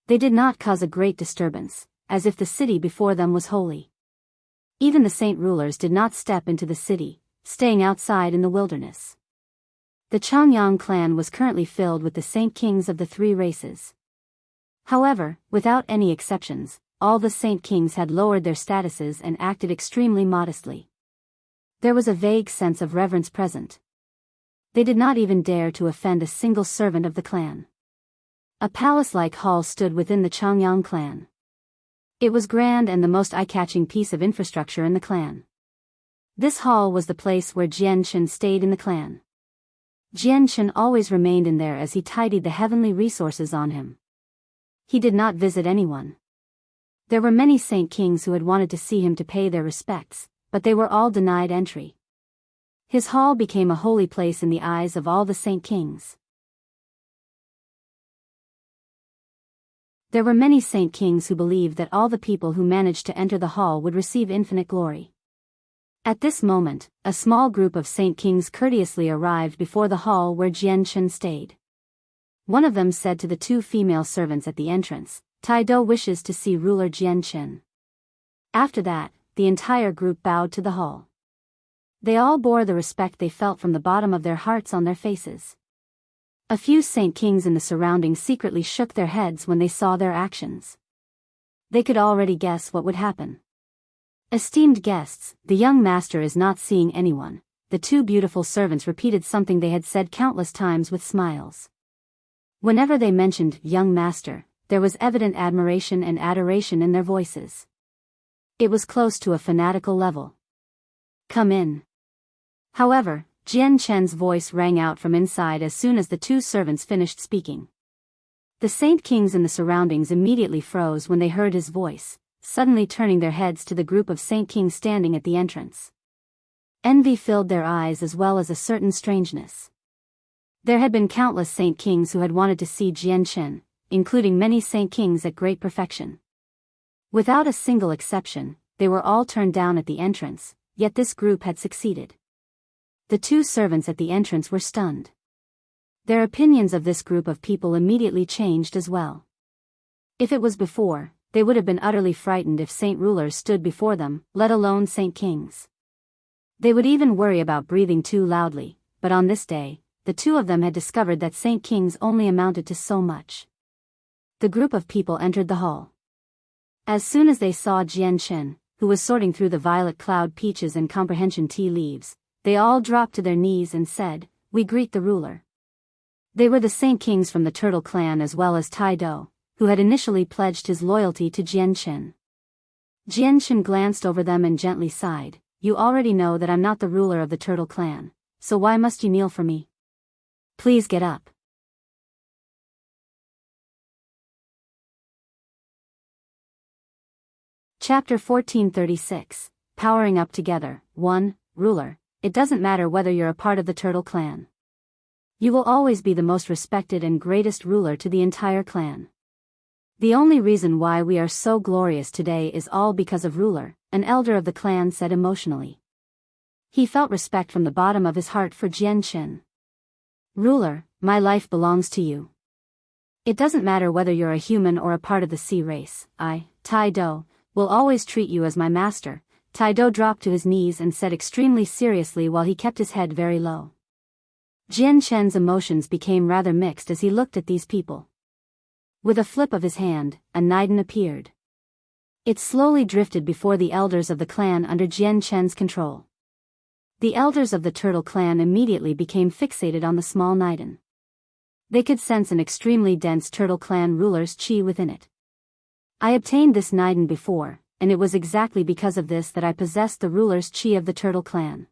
They did not cause a great disturbance, as if the city before them was holy. Even the Saint Rulers did not step into the city, staying outside in the wilderness. The Changyang clan was currently filled with the Saint Kings of the 3 races. However, without any exceptions, all the Saint Kings had lowered their statuses and acted extremely modestly. There was a vague sense of reverence present. They did not even dare to offend a single servant of the clan. A palace-like hall stood within the Changyang clan. It was grand and the most eye-catching piece of infrastructure in the clan. This hall was the place where Jianchen stayed in the clan. Jianchen always remained in there as he tidied the heavenly resources on him. He did not visit anyone. There were many Saint Kings who had wanted to see him to pay their respects, but they were all denied entry. His hall became a holy place in the eyes of all the Saint Kings. There were many Saint Kings who believed that all the people who managed to enter the hall would receive infinite glory. At this moment, a small group of Saint Kings courteously arrived before the hall where Jianchen stayed. One of them said to the 2 female servants at the entrance, "Tai Do wishes to see ruler Jianchen." After that, the entire group bowed to the hall. They all bore the respect they felt from the bottom of their hearts on their faces. A few Saint Kings in the surroundings secretly shook their heads when they saw their actions. They could already guess what would happen. "Esteemed guests, the young master is not seeing anyone," the 2 beautiful servants repeated something they had said countless times with smiles. Whenever they mentioned young master, there was evident admiration and adoration in their voices. It was close to a fanatical level. "Come in." However, Jianchen's voice rang out from inside as soon as the 2 servants finished speaking. The Saint Kings in the surroundings immediately froze when they heard his voice, suddenly turning their heads to the group of Saint Kings standing at the entrance. Envy filled their eyes as well as a certain strangeness. There had been countless Saint Kings who had wanted to see Jian Chen, including many Saint Kings at great perfection. Without a single exception, they were all turned down at the entrance, yet this group had succeeded. The two servants at the entrance were stunned. Their opinions of this group of people immediately changed as well. If it was before, they would have been utterly frightened if Saint Rulers stood before them, let alone Saint Kings. They would even worry about breathing too loudly, but on this day, the two of them had discovered that Saint Kings only amounted to so much. The group of people entered the hall. As soon as they saw Jian Chen, who was sorting through the violet cloud peaches and comprehension tea leaves, they all dropped to their knees and said, "We greet the ruler." They were the Saint Kings from the Turtle Clan as well as Tai Do, who had initially pledged his loyalty to Jian Chen. Jian Chen glanced over them and gently sighed, "You already know that I'm not the ruler of the Turtle Clan, so why must you kneel for me? Please get up." Chapter 1436, Powering Up Together. 1. Ruler, it doesn't matter whether you're a part of the Turtle Clan. You will always be the most respected and greatest ruler to the entire clan. The only reason why we are so glorious today is all because of Ruler, an elder of the clan said emotionally. He felt respect from the bottom of his heart for Jian Chen. "Ruler, my life belongs to you. It doesn't matter whether you're a human or a part of the sea race, I, Tai Do, will always treat you as my master." Tai Do dropped to his knees and said extremely seriously while he kept his head very low. Jian Chen's emotions became rather mixed as he looked at these people. With a flip of his hand, a Niden appeared. It slowly drifted before the elders of the clan under Jian Chen's control. The elders of the Turtle Clan immediately became fixated on the small Niden. They could sense an extremely dense Turtle Clan ruler's chi within it. "I obtained this Niden before, and it was exactly because of this that I possessed the ruler's chi of the Turtle Clan.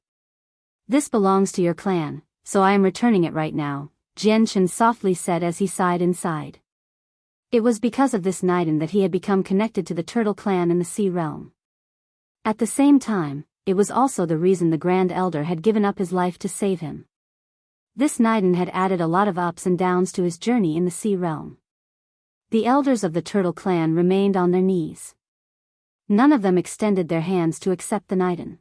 This belongs to your clan, so I am returning it right now," Jian Chen softly said as he sighed inside. It was because of this Niden that he had become connected to the Turtle Clan in the Sea Realm. At the same time, it was also the reason the Grand Elder had given up his life to save him. This Niden had added a lot of ups and downs to his journey in the Sea Realm. The elders of the Turtle Clan remained on their knees. None of them extended their hands to accept the Niden.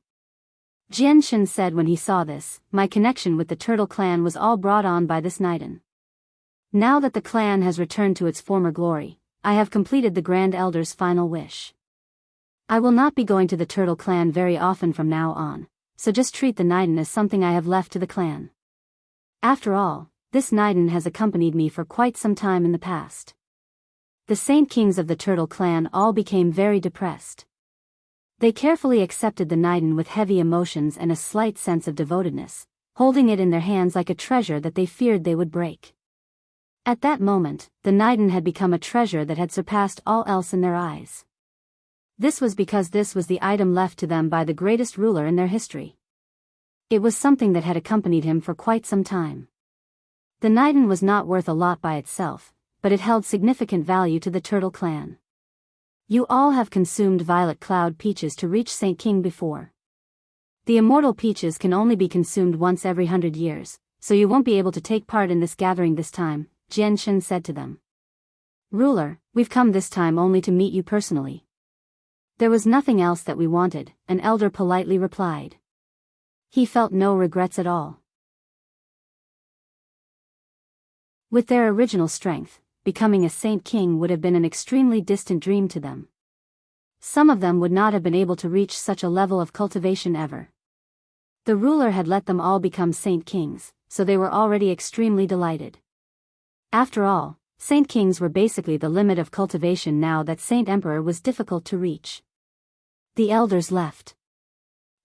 Jian Chen said when he saw this, "My connection with the Turtle Clan was all brought on by this Niden. Now that the clan has returned to its former glory, I have completed the Grand Elder's final wish. I will not be going to the Turtle Clan very often from now on, so just treat the Niden as something I have left to the clan. After all, this Niden has accompanied me for quite some time in the past." The Saint Kings of the Turtle Clan all became very depressed. They carefully accepted the Niden with heavy emotions and a slight sense of devotedness, holding it in their hands like a treasure that they feared they would break. At that moment, the Niden had become a treasure that had surpassed all else in their eyes. This was because this was the item left to them by the greatest ruler in their history. It was something that had accompanied him for quite some time. The Niden was not worth a lot by itself, but it held significant value to the Turtle Clan. You all have consumed violet cloud peaches to reach Saint King before. The immortal peaches can only be consumed once every 100 years, so you won't be able to take part in this gathering this time, Jian Chen said to them. "Ruler, we've come this time only to meet you personally." "There was nothing else that we wanted," an elder politely replied. He felt no regrets at all. With their original strength, becoming a Saint King would have been an extremely distant dream to them. Some of them would not have been able to reach such a level of cultivation ever. The ruler had let them all become Saint Kings, so they were already extremely delighted. After all, Saint Kings were basically the limit of cultivation now that Saint Emperor was difficult to reach. The elders left.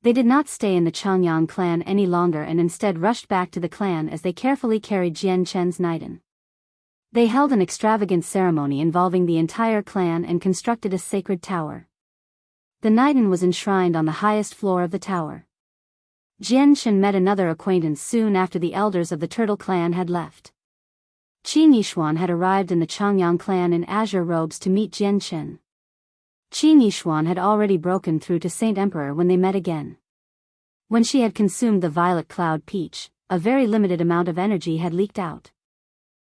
They did not stay in the Changyang clan any longer and instead rushed back to the clan as they carefully carried Jian Chen's Niden. They held an extravagant ceremony involving the entire clan and constructed a sacred tower. The Niden was enshrined on the highest floor of the tower. Jian Chen met another acquaintance soon after the elders of the Turtle Clan had left. Qin Yishuan had arrived in the Changyang clan in azure robes to meet Jian Chen. Qin Yishuan had already broken through to Saint Emperor when they met again. When she had consumed the violet cloud peach, a very limited amount of energy had leaked out.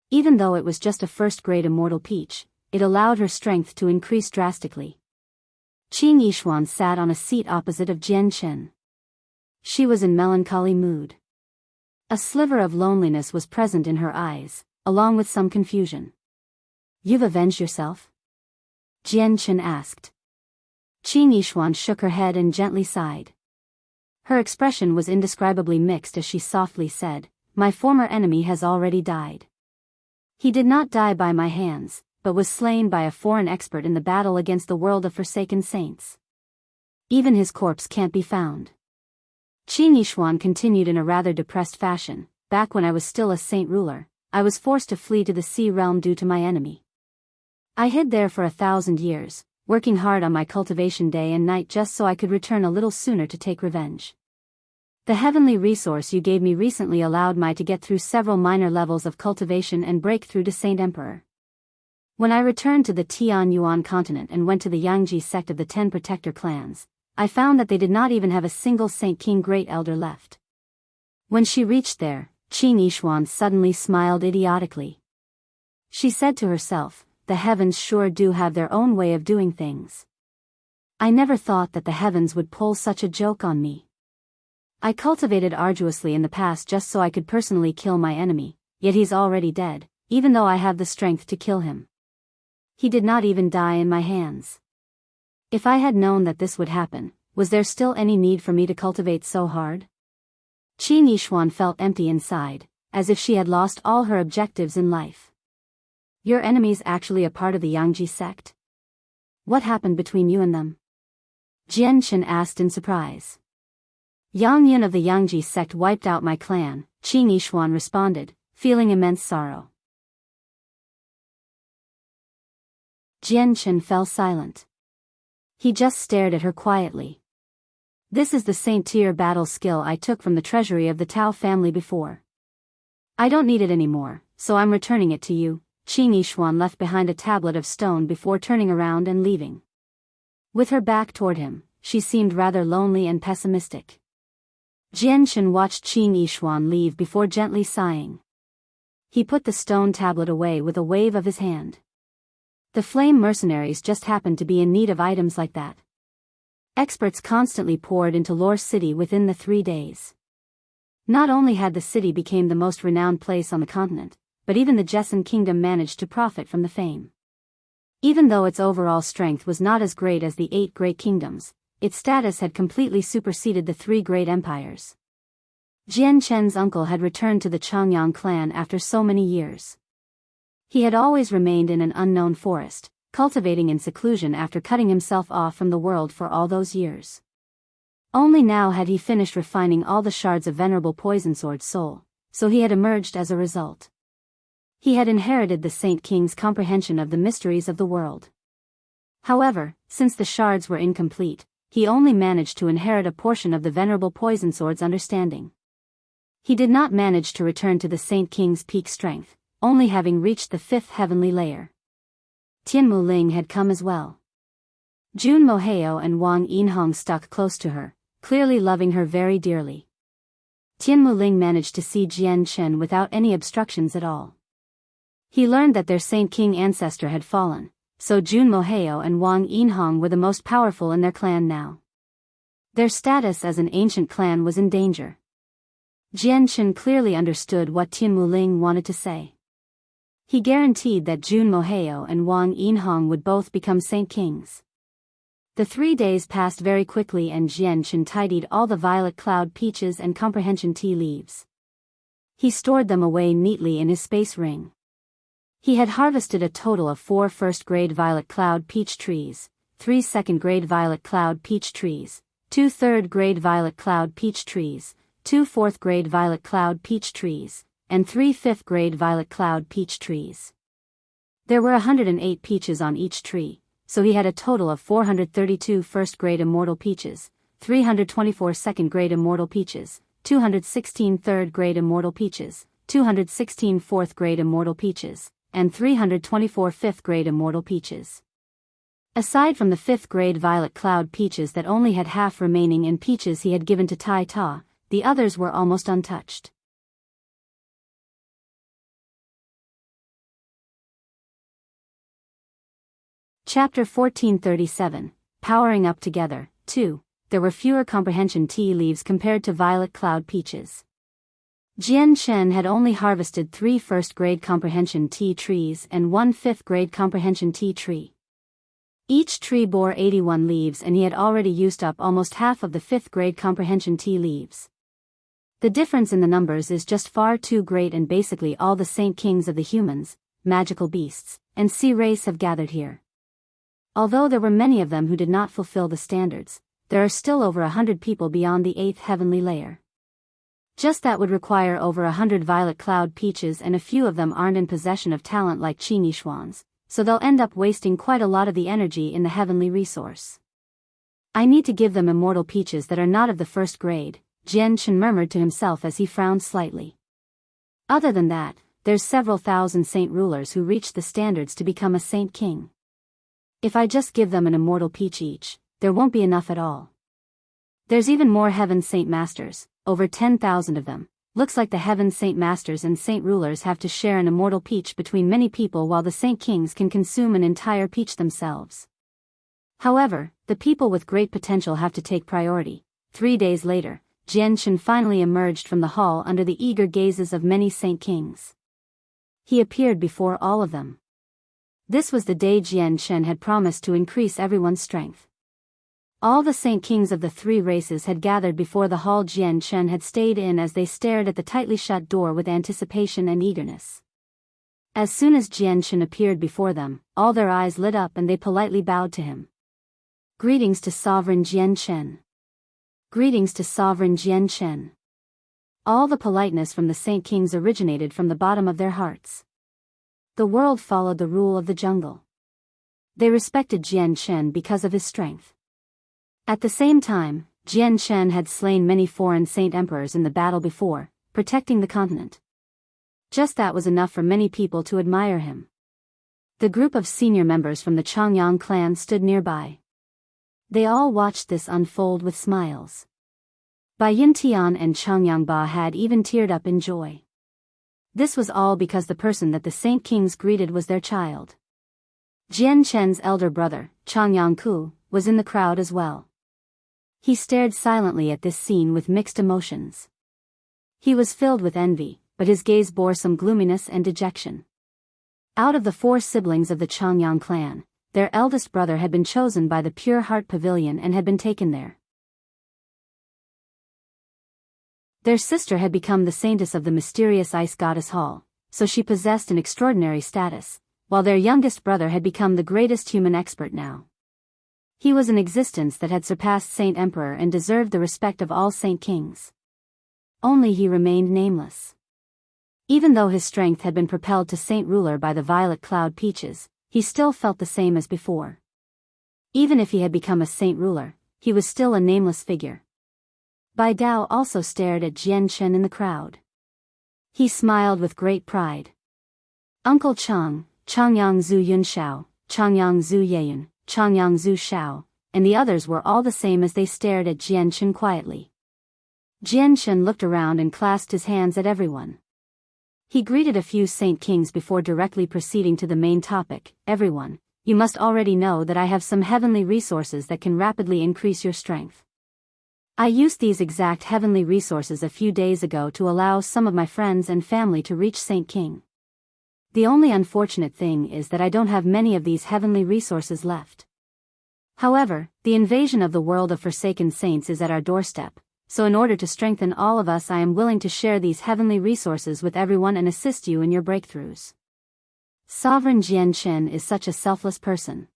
Even though it was just a first-grade immortal peach, it allowed her strength to increase drastically. Qin Yishuan sat on a seat opposite of Jian Chen. She was in melancholy mood. A sliver of loneliness was present in her eyes, along with some confusion. "You've avenged yourself?" Jian Chen asked. Qin Yishuan shook her head and gently sighed. Her expression was indescribably mixed as she softly said, "My former enemy has already died. He did not die by my hands, but was slain by a foreign expert in the battle against the world of forsaken saints. Even his corpse can't be found." Qin Yishuan continued in a rather depressed fashion. "Back when I was still a saint ruler, I was forced to flee to the sea realm due to my enemy. I hid there for 1,000 years, working hard on my cultivation day and night just so I could return a little sooner to take revenge. The heavenly resource you gave me recently allowed me to get through several minor levels of cultivation and break through to Saint Emperor. When I returned to the Tianyuan continent and went to the Yangji sect of the 10 Protector clans, I found that they did not even have a single Saint King Great Elder left." When she reached there, Qin Yishuan suddenly smiled idiotically. She said to herself, "The heavens sure do have their own way of doing things. I never thought that the heavens would pull such a joke on me. I cultivated arduously in the past just so I could personally kill my enemy, yet he's already dead, even though I have the strength to kill him. He did not even die in my hands. If I had known that this would happen, was there still any need for me to cultivate so hard?" Qin Yishuan felt empty inside, as if she had lost all her objectives in life. "Your enemy's actually a part of the Yangji sect? What happened between you and them?" Jian Chen asked in surprise. "Yang Yin of the Yangji sect wiped out my clan," Qin Yishuan responded, feeling immense sorrow. Jian Chen fell silent. He just stared at her quietly. "This is the Saint Tier battle skill I took from the treasury of the Tao family before. I don't need it anymore, so I'm returning it to you." Qin Yishuan left behind a tablet of stone before turning around and leaving. With her back toward him, she seemed rather lonely and pessimistic. Jian Chen watched Qin Yishuan leave before gently sighing. He put the stone tablet away with a wave of his hand. The flame mercenaries just happened to be in need of items like that. Experts constantly poured into Lore City within the 3 days. Not only had the city become the most renowned place on the continent, but even the Jessen kingdom managed to profit from the fame. Even though its overall strength was not as great as the 8 great kingdoms, its status had completely superseded the 3 great empires. Jian Chen's uncle had returned to the Changyang clan after so many years. He had always remained in an unknown forest, cultivating in seclusion after cutting himself off from the world for all those years. Only now had he finished refining all the shards of venerable poison sword soul, so he had emerged as a result. He had inherited the Saint King's comprehension of the mysteries of the world. However, since the shards were incomplete, he only managed to inherit a portion of the venerable poison sword's understanding. He did not manage to return to the Saint King's peak strength, only having reached the 5th heavenly layer. Tianmu Ling had come as well. Jun Moheo and Wang Yinhong stuck close to her, clearly loving her very dearly. Tianmu Ling managed to see Jian Chen without any obstructions at all. He learned that their Saint King ancestor had fallen, so Jun Moheo and Wang Yinhong were the most powerful in their clan now. Their status as an ancient clan was in danger. Jian Chen clearly understood what Tianmu Ling wanted to say. He guaranteed that Jun Moheo and Wang Yinhong would both become Saint Kings. The 3 days passed very quickly and Jian Chen tidied all the violet cloud peaches and comprehension tea leaves. He stored them away neatly in his space ring. He had harvested a total of 4 first-grade violet cloud peach trees, 3 second-grade violet cloud peach trees, 2 third-grade violet cloud peach trees, 2 fourth-grade violet cloud peach trees, and 3 fifth-grade violet cloud peach trees. There were 108 peaches on each tree, so he had a total of 432 first-grade immortal peaches, 324 second-grade immortal peaches, 216 third-grade immortal peaches, 216 4th grade immortal peaches, and 324 5th grade immortal peaches. Aside from the 5th grade violet cloud peaches that only had half remaining in peaches he had given to Tai Ta, the others were almost untouched. Chapter 1437, Powering Up Together, 2. There were fewer comprehension tea leaves compared to violet cloud peaches. Jian Shen had only harvested 3 first-grade comprehension tea trees and 1 fifth-grade comprehension tea tree. Each tree bore 81 leaves and he had already used up almost half of the 5th-grade comprehension tea leaves. The difference in the numbers is just far too great, and basically all the Saint Kings of the humans, magical beasts, and sea race have gathered here. Although there were many of them who did not fulfill the standards, there are still over 100 people beyond the 8th heavenly layer. Just that would require over 100 violet cloud peaches, and a few of them aren't in possession of talent like Qing Yishuan's, so they'll end up wasting quite a lot of the energy in the heavenly resource. I need to give them immortal peaches that are not of the 1st grade, Jian Shen murmured to himself as he frowned slightly. Other than that, there's several thousand saint rulers who reached the standards to become a saint king. If I just give them an immortal peach each, there won't be enough at all. There's even more heaven saint masters, over 10,000 of them. Looks like the heaven saint masters and saint rulers have to share an immortal peach between many people, while the saint kings can consume an entire peach themselves. However, the people with great potential have to take priority. 3 days later, Jian Shen finally emerged from the hall under the eager gazes of many saint kings. He appeared before all of them. This was the day Jian Shen had promised to increase everyone's strength. All the saint kings of the 3 races had gathered before the hall. Jian Shen had stayed in as they stared at the tightly shut door with anticipation and eagerness. As soon as Jian Shen appeared before them, all their eyes lit up and they politely bowed to him. Greetings to Sovereign Jian Shen. Greetings to Sovereign Jian Shen. All the politeness from the saint kings originated from the bottom of their hearts. The world followed the rule of the jungle. They respected Jian Shen because of his strength. At the same time, Jian Shen had slain many foreign saint emperors in the battle before, protecting the continent. Just that was enough for many people to admire him. The group of senior members from the Changyang clan stood nearby. They all watched this unfold with smiles. Bai Yintian and Changyang Ba had even teared up in joy. This was all because the person that the saint kings greeted was their child. Jian Shen's elder brother, Changyang Ku, was in the crowd as well. He stared silently at this scene with mixed emotions. He was filled with envy, but his gaze bore some gloominess and dejection. Out of the 4 siblings of the Changyang clan, their eldest brother had been chosen by the Pure Heart Pavilion and had been taken there. Their sister had become the saintess of the mysterious ice goddess hall, so she possessed an extraordinary status, while their youngest brother had become the greatest human expert now. He was an existence that had surpassed Saint Emperor and deserved the respect of all saint kings. Only he remained nameless. Even though his strength had been propelled to saint ruler by the violet cloud peaches, he still felt the same as before. Even if he had become a saint ruler, he was still a nameless figure. Bai Dao also stared at Jian Shen in the crowd. He smiled with great pride. Uncle Chang, Changyang Zhu Yunshao, Changyang Zhu Yeyun, Changyang Zhu Shao, and the others were all the same as they stared at Jian Shen quietly. Jian Shen looked around and clasped his hands at everyone. He greeted a few saint kings before directly proceeding to the main topic. Everyone, you must already know that I have some heavenly resources that can rapidly increase your strength. I used these exact heavenly resources a few days ago to allow some of my friends and family to reach Saint King. The only unfortunate thing is that I don't have many of these heavenly resources left. However, the invasion of the world of forsaken saints is at our doorstep, so in order to strengthen all of us I am willing to share these heavenly resources with everyone and assist you in your breakthroughs. Sovereign Jian Shen is such a selfless person.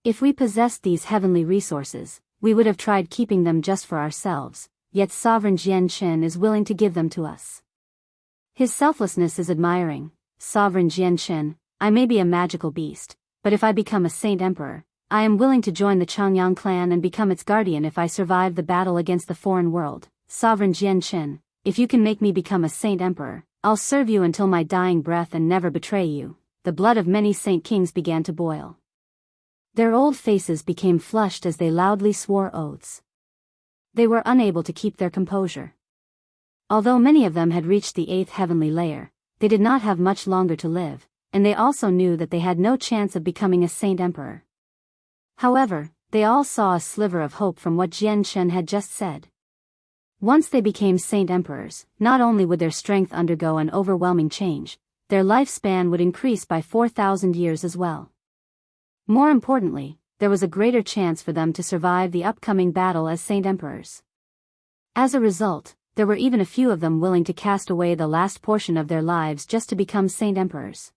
If we possessed these heavenly resources, we would have tried keeping them just for ourselves, yet Sovereign Jian Shen is willing to give them to us. His selflessness is admiring. Sovereign Jian Shen, I may be a magical beast, but if I become a Saint Emperor, I am willing to join the Changyang clan and become its guardian if I survive the battle against the foreign world. Sovereign Jian Shen, if you can make me become a Saint Emperor, I'll serve you until my dying breath and never betray you." The blood of many Saint Kings began to boil. Their old faces became flushed as they loudly swore oaths. They were unable to keep their composure. Although many of them had reached the 8th heavenly layer, they did not have much longer to live, and they also knew that they had no chance of becoming a Saint Emperor. However, they all saw a sliver of hope from what Jian Shen had just said. Once they became Saint Emperors, not only would their strength undergo an overwhelming change, their lifespan would increase by 4,000 years as well. More importantly, there was a greater chance for them to survive the upcoming battle as Saint Emperors. As a result, there were even a few of them willing to cast away the last portion of their lives just to become Saint Emperors.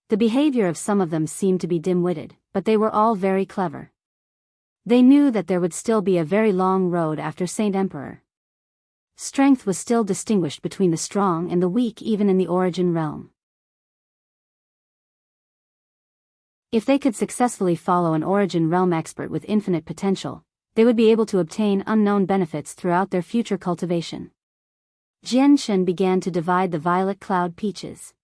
The behavior of some of them seemed to be dim-witted, but they were all very clever. They knew that there would still be a very long road after Saint Emperor. Strength was still distinguished between the strong and the weak even in the origin realm. If they could successfully follow an origin realm expert with infinite potential, they would be able to obtain unknown benefits throughout their future cultivation. Jian Shen began to divide the violet cloud peaches.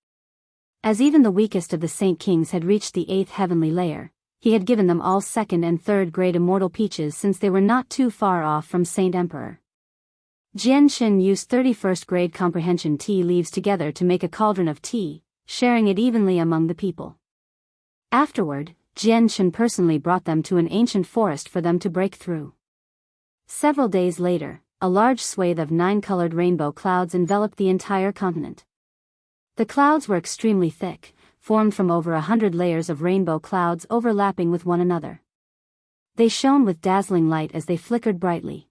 As even the weakest of the Saint Kings had reached the 8th heavenly layer, he had given them all 2nd and 3rd grade immortal peaches since they were not too far off from Saint Emperor. Jian Shen used 31st grade comprehension tea leaves together to make a cauldron of tea, sharing it evenly among the people. Afterward, Jian Shen personally brought them to an ancient forest for them to break through. Several days later, a large swathe of 9-colored rainbow clouds enveloped the entire continent. The clouds were extremely thick, formed from over 100 layers of rainbow clouds overlapping with one another. They shone with dazzling light as they flickered brightly.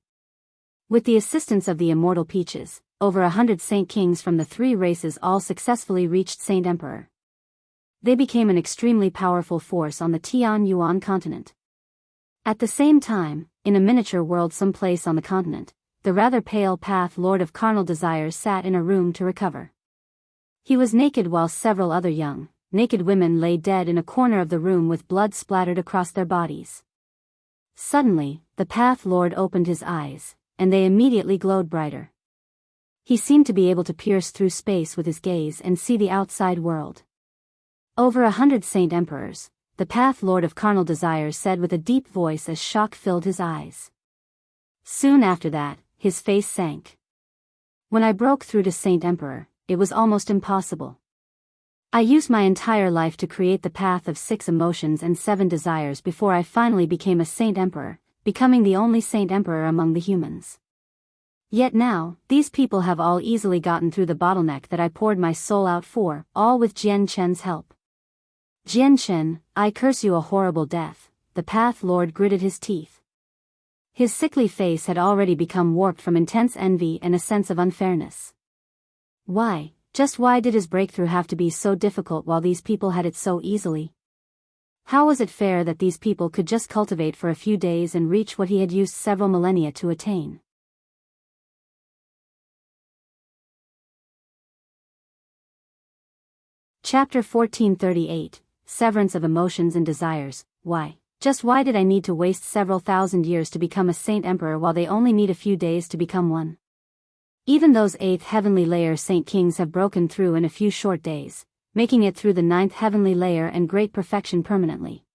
With the assistance of the immortal peaches, over 100 Saint Kings from the 3 races all successfully reached Saint Emperor. They became an extremely powerful force on the Tian Yuan continent. At the same time, in a miniature world someplace on the continent, the rather pale Path Lord of Carnal Desires sat in a room to recover. He was naked while several other young, naked women lay dead in a corner of the room with blood splattered across their bodies. Suddenly, the Path Lord opened his eyes, and they immediately glowed brighter. He seemed to be able to pierce through space with his gaze and see the outside world. Over 100 Saint Emperors, the Path Lord of Carnal Desires said with a deep voice as shock filled his eyes. Soon after that, his face sank. When I broke through to Saint Emperor, it was almost impossible. I used my entire life to create the path of 6 emotions and 7 desires before I finally became a Saint Emperor, becoming the only Saint Emperor among the humans. Yet now, these people have all easily gotten through the bottleneck that I poured my soul out for, all with Jian Shen's help. Jian Shen, I curse you a horrible death, the Path Lord gritted his teeth. His sickly face had already become warped from intense envy and a sense of unfairness. Why, just why did his breakthrough have to be so difficult while these people had it so easily? How was it fair that these people could just cultivate for a few days and reach what he had used several millennia to attain? Chapter 1438, Severance of Emotions and Desires. Why, just why did I need to waste several thousand years to become a Saint Emperor while they only need a few days to become one? Even those 8th heavenly layer Saint Kings have broken through in a few short days, making it through the 9th heavenly layer and great perfection permanently.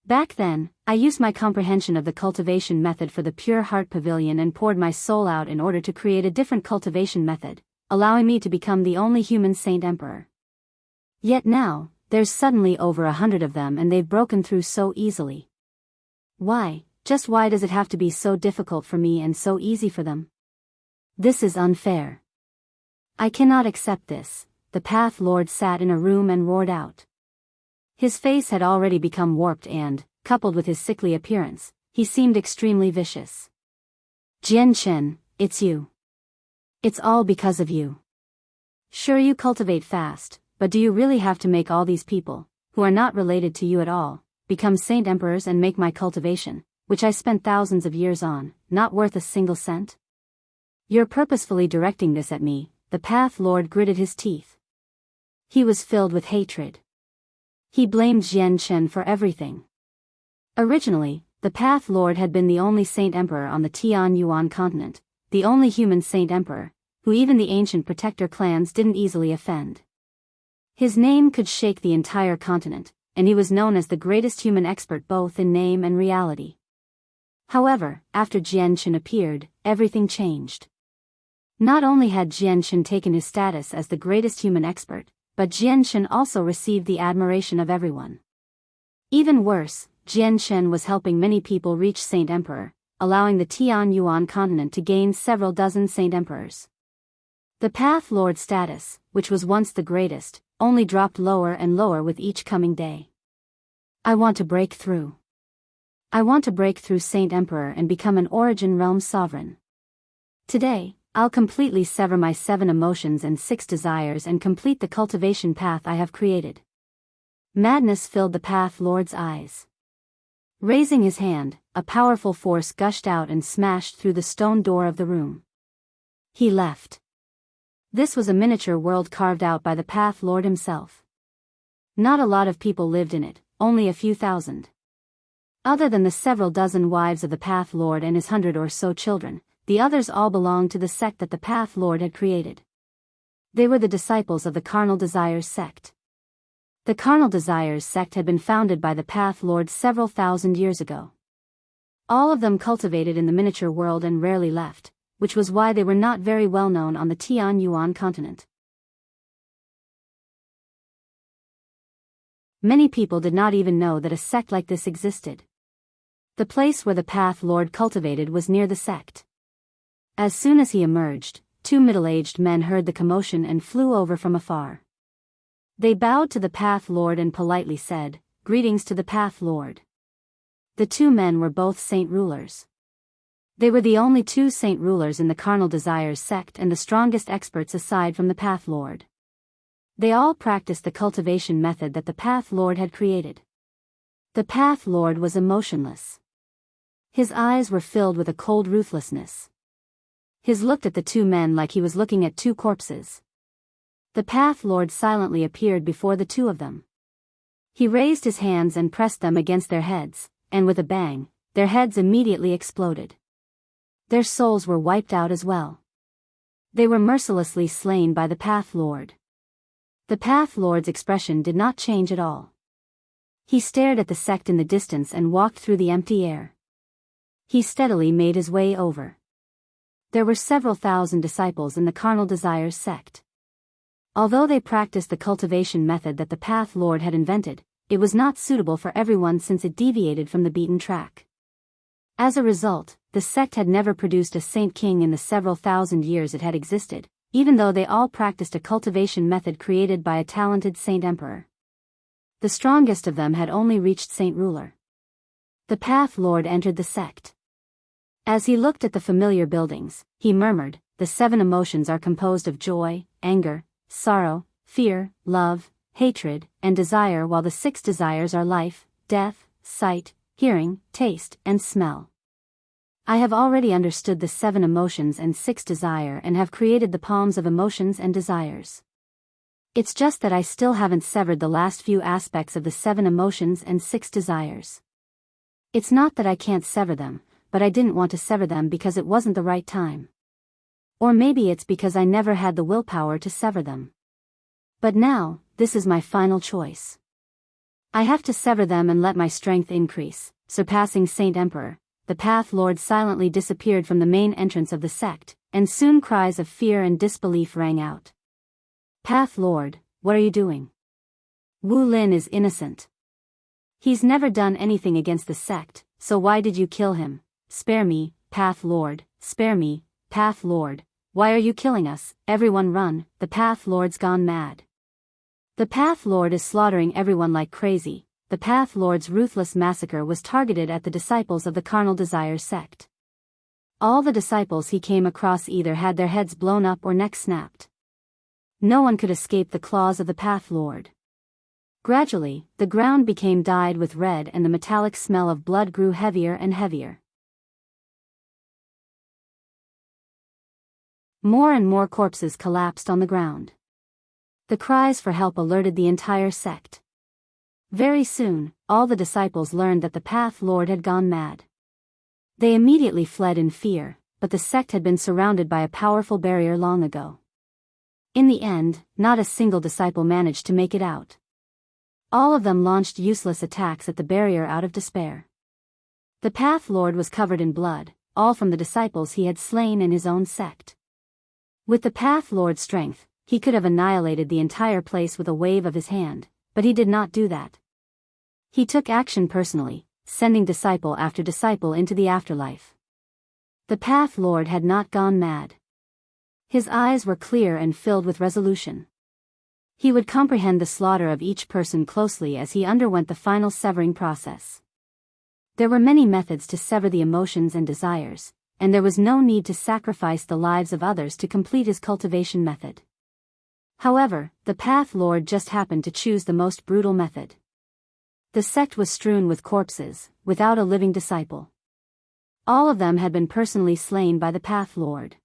Back then, I used my comprehension of the cultivation method for the Pure Heart Pavilion and poured my soul out in order to create a different cultivation method, allowing me to become the only human Saint Emperor. Yet now, there's suddenly over 100 of them and they've broken through so easily. Why, just why does it have to be so difficult for me and so easy for them? This is unfair. I cannot accept this. The Path Lord sat in a room and roared out. His face had already become warped and, coupled with his sickly appearance, he seemed extremely vicious. Jian Shen, it's you. It's all because of you. Sure, you cultivate fast, but do you really have to make all these people, who are not related to you at all, become Saint Emperors and make my cultivation, which I spent thousands of years on, not worth a single cent? You're purposefully directing this at me, the Path Lord gritted his teeth. He was filled with hatred. He blamed Jian Shen for everything. Originally, the Path Lord had been the only Saint Emperor on the Tian Yuan continent, the only human Saint Emperor, who even the ancient protector clans didn't easily offend. His name could shake the entire continent, and he was known as the greatest human expert both in name and reality. However, after Jianshan appeared, everything changed. Not only had Jianshan taken his status as the greatest human expert, but Jianshan also received the admiration of everyone. Even worse, Jianshan was helping many people reach Saint Emperor, allowing the Tianyuan continent to gain several dozen Saint Emperors. The Path Lord status, which was once the greatest, only dropped lower and lower with each coming day. I want to break through. I want to break through Saint Emperor and become an Origin Realm sovereign. Today, I'll completely sever my 7 emotions and 6 desires and complete the cultivation path I have created. Madness filled the Path Lord's eyes. Raising his hand, a powerful force gushed out and smashed through the stone door of the room. He left. This was a miniature world carved out by the Path Lord himself. Not a lot of people lived in it, only a few thousand. Other than the several dozen wives of the Path Lord and his 100 or so children, the others all belonged to the sect that the Path Lord had created. They were the disciples of the Carnal Desires sect. The Carnal Desires sect had been founded by the Path Lord several thousand years ago. All of them cultivated in the miniature world and rarely left, which was why they were not very well known on the Tianyuan continent. Many people did not even know that a sect like this existed. The place where the Path Lord cultivated was near the sect. As soon as he emerged, 2 middle-aged men heard the commotion and flew over from afar. They bowed to the Path Lord and politely said, "Greetings to the Path Lord." The 2 men were both saint rulers. They were the only 2 saint rulers in the Carnal Desires sect and the strongest experts aside from the Path Lord. They all practiced the cultivation method that the Path Lord had created. The Path Lord was emotionless. His eyes were filled with a cold ruthlessness. His looked at the 2 men like he was looking at 2 corpses. The Path Lord silently appeared before the 2 of them. He raised his hands and pressed them against their heads, and with a bang, their heads immediately exploded. Their souls were wiped out as well. They were mercilessly slain by the Path Lord. The Path Lord's expression did not change at all. He stared at the sect in the distance and walked through the empty air. He steadily made his way over. There were several thousand disciples in the Carnal Desires sect. Although they practiced the cultivation method that the Path Lord had invented, it was not suitable for everyone since it deviated from the beaten track. As a result, the sect had never produced a saint king in the several thousand years it had existed, even though they all practiced a cultivation method created by a talented saint emperor. The strongest of them had only reached saint ruler. The Path Lord entered the sect. As he looked at the familiar buildings, he murmured, "The 7 emotions are composed of joy, anger, sorrow, fear, love, hatred, and desire, while the 6 desires are life, death, sight, hearing, taste, and smell. I have already understood the 7 emotions and 6 desire and have created the palms of emotions and desires. It's just that I still haven't severed the last few aspects of the 7 emotions and 6 desires. It's not that I can't sever them, but I didn't want to sever them because it wasn't the right time. Or maybe it's because I never had the willpower to sever them. But now, this is my final choice. I have to sever them and let my strength increase." Surpassing Saint Emperor, the Path Lord silently disappeared from the main entrance of the sect, and soon cries of fear and disbelief rang out. "Path Lord, what are you doing? Wu Lin is innocent. He's never done anything against the sect, so why did you kill him? Spare me, Path Lord, spare me, Path Lord, why are you killing us? Everyone run, the Path Lord's gone mad. The Path Lord is slaughtering everyone like crazy." The Path Lord's ruthless massacre was targeted at the disciples of the Carnal Desires sect. All the disciples he came across either had their heads blown up or necks snapped. No one could escape the claws of the Path Lord. Gradually, the ground became dyed with red and the metallic smell of blood grew heavier and heavier. More and more corpses collapsed on the ground. The cries for help alerted the entire sect. Very soon, all the disciples learned that the Path Lord had gone mad. They immediately fled in fear, but the sect had been surrounded by a powerful barrier long ago. In the end, not a single disciple managed to make it out. All of them launched useless attacks at the barrier out of despair. The Path Lord was covered in blood, all from the disciples he had slain in his own sect. With the Path Lord's strength, he could have annihilated the entire place with a wave of his hand, but he did not do that. He took action personally, sending disciple after disciple into the afterlife. The Path Lord had not gone mad. His eyes were clear and filled with resolution. He would comprehend the slaughter of each person closely as he underwent the final severing process. There were many methods to sever the emotions and desires, and there was no need to sacrifice the lives of others to complete his cultivation method. However, the Path Lord just happened to choose the most brutal method. The sect was strewn with corpses, without a living disciple. All of them had been personally slain by the Path Lord.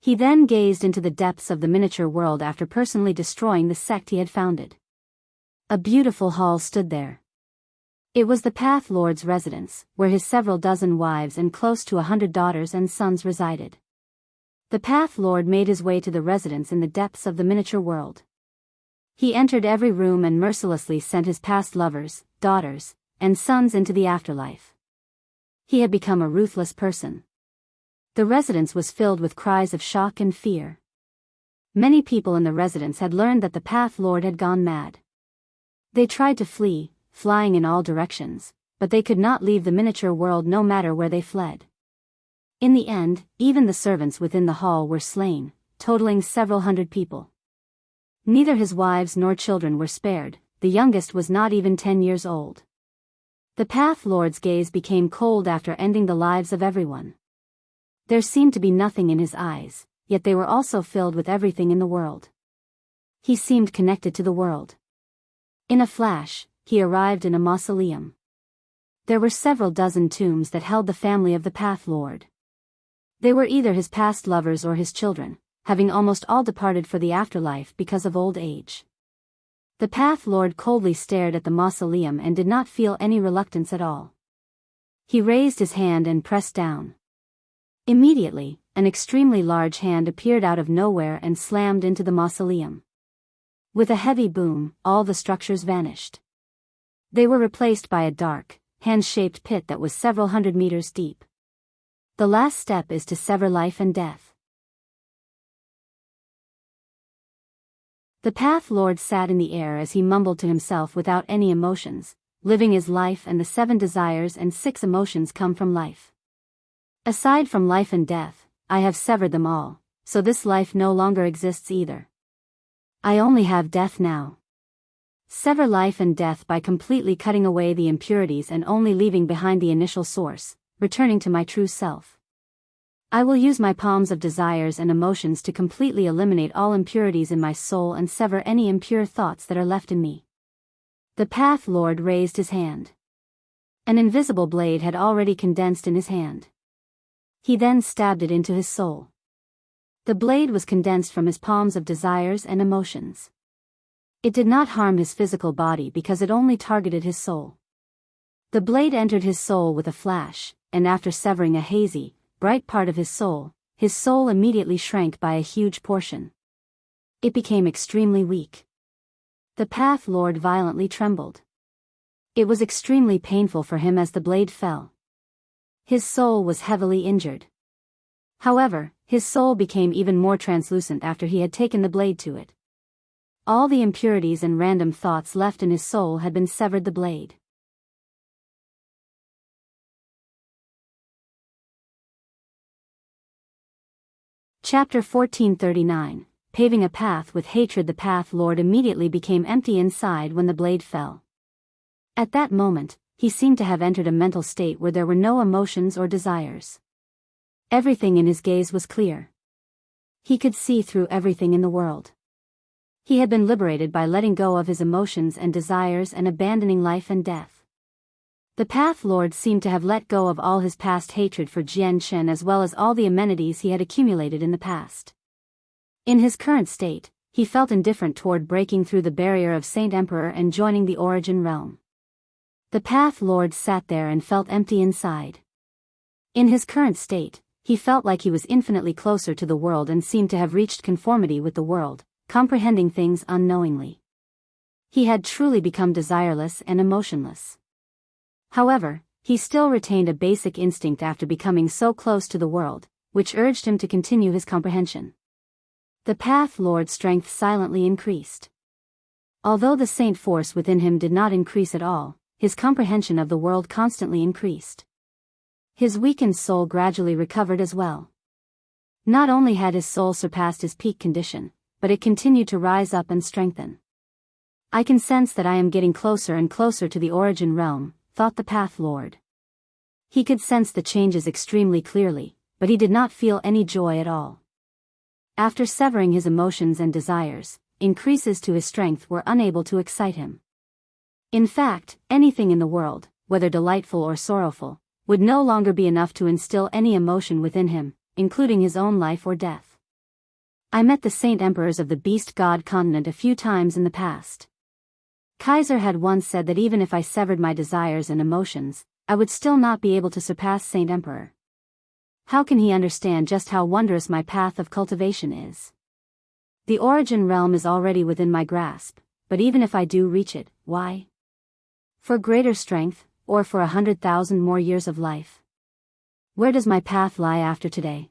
He then gazed into the depths of the miniature world after personally destroying the sect he had founded. A beautiful hall stood there. It was the Path Lord's residence, where his several dozen wives and close to 100 daughters and sons resided. The Path Lord made his way to the residence in the depths of the miniature world. He entered every room and mercilessly sent his past lovers, daughters, and sons into the afterlife. He had become a ruthless person. The residence was filled with cries of shock and fear. Many people in the residence had learned that the Path Lord had gone mad. They tried to flee, flying in all directions, but they could not leave the miniature world no matter where they fled. In the end, even the servants within the hall were slain, totaling several hundred people. Neither his wives nor children were spared, the youngest was not even 10 years old. The Path Lord's gaze became cold after ending the lives of everyone. There seemed to be nothing in his eyes, yet they were also filled with everything in the world. He seemed connected to the world. In a flash, he arrived in a mausoleum. There were several dozen tombs that held the family of the Path Lord. They were either his past lovers or his children, having almost all departed for the afterlife because of old age. The Path Lord coldly stared at the mausoleum and did not feel any reluctance at all. He raised his hand and pressed down. Immediately, an extremely large hand appeared out of nowhere and slammed into the mausoleum. With a heavy boom, all the structures vanished. They were replaced by a dark, hand-shaped pit that was several hundred meters deep. The last step is to sever life and death. The Path Lord sat in the air as he mumbled to himself without any emotions, living his life, and the 7 desires and 6 emotions come from life. Aside from life and death, I have severed them all, so this life no longer exists either. I only have death now. Sever life and death by completely cutting away the impurities and only leaving behind the initial source, returning to my true self. I will use my palms of desires and emotions to completely eliminate all impurities in my soul and sever any impure thoughts that are left in me. The Path Lord raised his hand. An invisible blade had already condensed in his hand. He then stabbed it into his soul. The blade was condensed from his palms of desires and emotions. It did not harm his physical body because it only targeted his soul. The blade entered his soul with a flash, and after severing a hazy, bright part of his soul immediately shrank by a huge portion. It became extremely weak. The Path Lord violently trembled. It was extremely painful for him as the blade fell. His soul was heavily injured. However, his soul became even more translucent after he had taken the blade to it. All the impurities and random thoughts left in his soul had been severed the blade. Chapter 1439, Paving a Path with Hatred. The Path Lord immediately became empty inside when the blade fell. At that moment, he seemed to have entered a mental state where there were no emotions or desires. Everything in his gaze was clear. He could see through everything in the world. He had been liberated by letting go of his emotions and desires and abandoning life and death. The Path Lord seemed to have let go of all his past hatred for Jian Chen as well as all the amenities he had accumulated in the past. In his current state, he felt indifferent toward breaking through the barrier of Saint Emperor and joining the Origin Realm. The Path Lord sat there and felt empty inside. In his current state, he felt like he was infinitely closer to the world and seemed to have reached conformity with the world, comprehending things unknowingly. He had truly become desireless and emotionless. However, he still retained a basic instinct after becoming so close to the world, which urged him to continue his comprehension. The Path Lord's strength silently increased. Although the saint force within him did not increase at all, his comprehension of the world constantly increased. His weakened soul gradually recovered as well. Not only had his soul surpassed his peak condition, but it continued to rise up and strengthen. I can sense that I am getting closer and closer to the origin realm, thought the Path Lord. He could sense the changes extremely clearly, but he did not feel any joy at all. After severing his emotions and desires, increases to his strength were unable to excite him. In fact, anything in the world, whether delightful or sorrowful, would no longer be enough to instill any emotion within him, including his own life or death. I met the saint emperors of the beast god continent a few times in the past. Kaiser had once said that even if I severed my desires and emotions, I would still not be able to surpass Saint Emperor. How can he understand just how wondrous my path of cultivation is? The origin realm is already within my grasp, but even if I do reach it, why? For greater strength, or for 100,000 more years of life? Where does my path lie after today?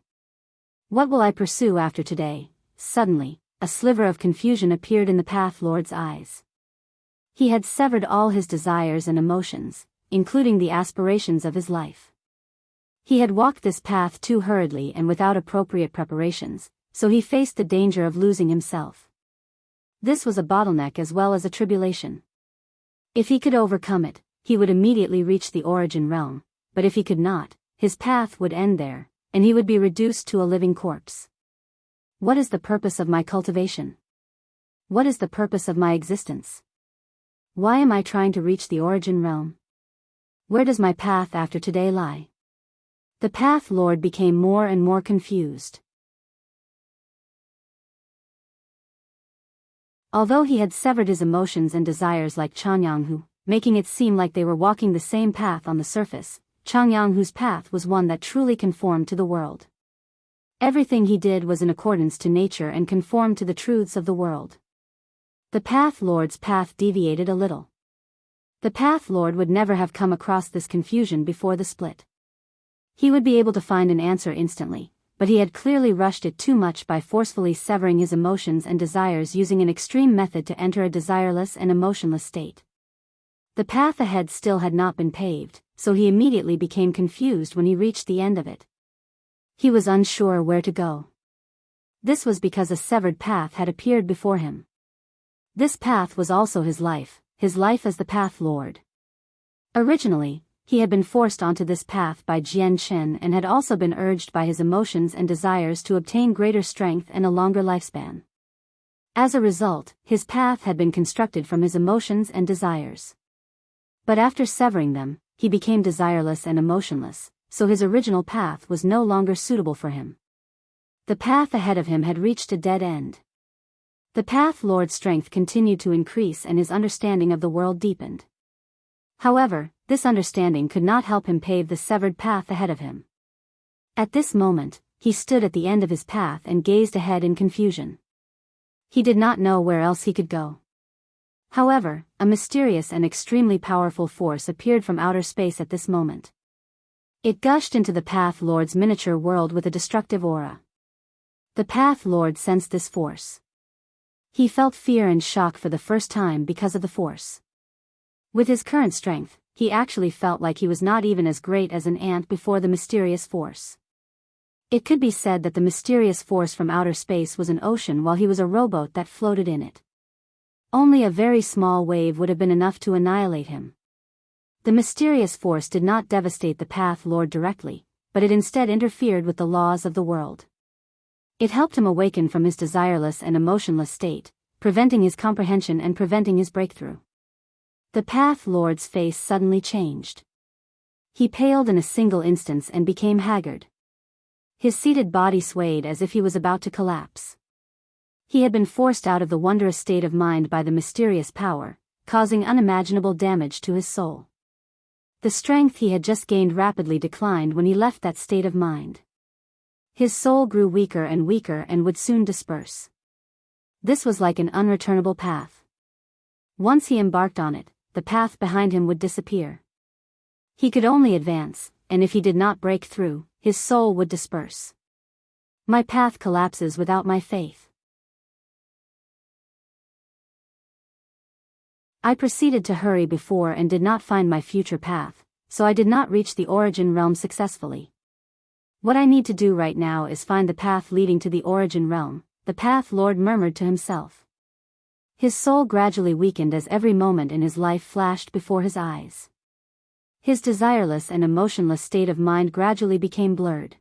What will I pursue after today? Suddenly, a sliver of confusion appeared in the Path Lord's eyes. He had severed all his desires and emotions, including the aspirations of his life. He had walked this path too hurriedly and without appropriate preparations, so he faced the danger of losing himself. This was a bottleneck as well as a tribulation. If he could overcome it, he would immediately reach the origin realm, but if he could not, his path would end there, and he would be reduced to a living corpse. What is the purpose of my cultivation? What is the purpose of my existence? Why am I trying to reach the origin realm? Where does my path after today lie? The Path Lord became more and more confused. Although he had severed his emotions and desires like Changyanghu, making it seem like they were walking the same path on the surface, Changyanghu's path was one that truly conformed to the world. Everything he did was in accordance to nature and conformed to the truths of the world. The Path Lord's path deviated a little. The Path Lord would never have come across this confusion before the split. He would be able to find an answer instantly, but he had clearly rushed it too much by forcefully severing his emotions and desires using an extreme method to enter a desireless and emotionless state. The path ahead still had not been paved, so he immediately became confused when he reached the end of it. He was unsure where to go. This was because a severed path had appeared before him. This path was also his life as the Path Lord. Originally, he had been forced onto this path by Jian Chen and had also been urged by his emotions and desires to obtain greater strength and a longer lifespan. As a result, his path had been constructed from his emotions and desires. But after severing them, he became desireless and emotionless, so his original path was no longer suitable for him. The path ahead of him had reached a dead end. The Path Lord's strength continued to increase and his understanding of the world deepened. However, this understanding could not help him pave the severed path ahead of him. At this moment, he stood at the end of his path and gazed ahead in confusion. He did not know where else he could go. However, a mysterious and extremely powerful force appeared from outer space at this moment. It gushed into the Path Lord's miniature world with a destructive aura. The Path Lord sensed this force. He felt fear and shock for the first time because of the force. With his current strength, he actually felt like he was not even as great as an ant before the mysterious force. It could be said that the mysterious force from outer space was an ocean while he was a rowboat that floated in it. Only a very small wave would have been enough to annihilate him. The mysterious force did not devastate the Path Lord directly, but it instead interfered with the laws of the world. It helped him awaken from his desireless and emotionless state, preventing his comprehension and preventing his breakthrough. The Path Lord's face suddenly changed. He paled in a single instant and became haggard. His seated body swayed as if he was about to collapse. He had been forced out of the wondrous state of mind by the mysterious power, causing unimaginable damage to his soul. The strength he had just gained rapidly declined when he left that state of mind. His soul grew weaker and weaker and would soon disperse. This was like an unreturnable path. Once he embarked on it, the path behind him would disappear. He could only advance, and if he did not break through, his soul would disperse. My path collapses without my faith. I proceeded to hurry before and did not find my future path, so I did not reach the origin realm successfully. What I need to do right now is find the path leading to the origin realm, the path Lord murmured to himself. His soul gradually weakened as every moment in his life flashed before his eyes. His desireless and emotionless state of mind gradually became blurred.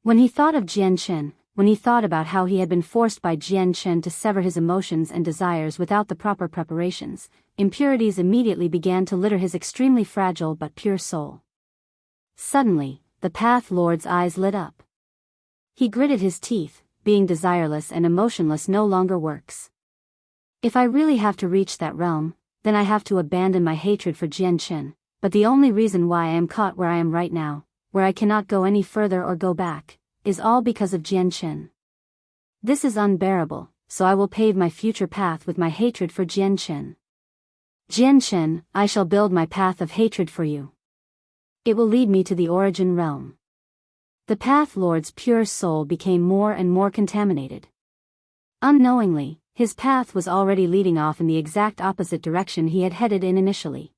When he thought of Jian Chen, when he thought about how he had been forced by Jian Chen to sever his emotions and desires without the proper preparations, impurities immediately began to litter his extremely fragile but pure soul. Suddenly, the Path Lord's eyes lit up. He gritted his teeth, being desireless and emotionless no longer works. If I really have to reach that realm, then I have to abandon my hatred for Jian Chen, but the only reason why I am caught where I am right now, where I cannot go any further or go back, is all because of Jian Chen. This is unbearable, so I will pave my future path with my hatred for Jian Chen. Jian Chen, I shall build my path of hatred for you. It will lead me to the origin realm. The Path Lord's pure soul became more and more contaminated. Unknowingly, his path was already leading off in the exact opposite direction he had headed in initially.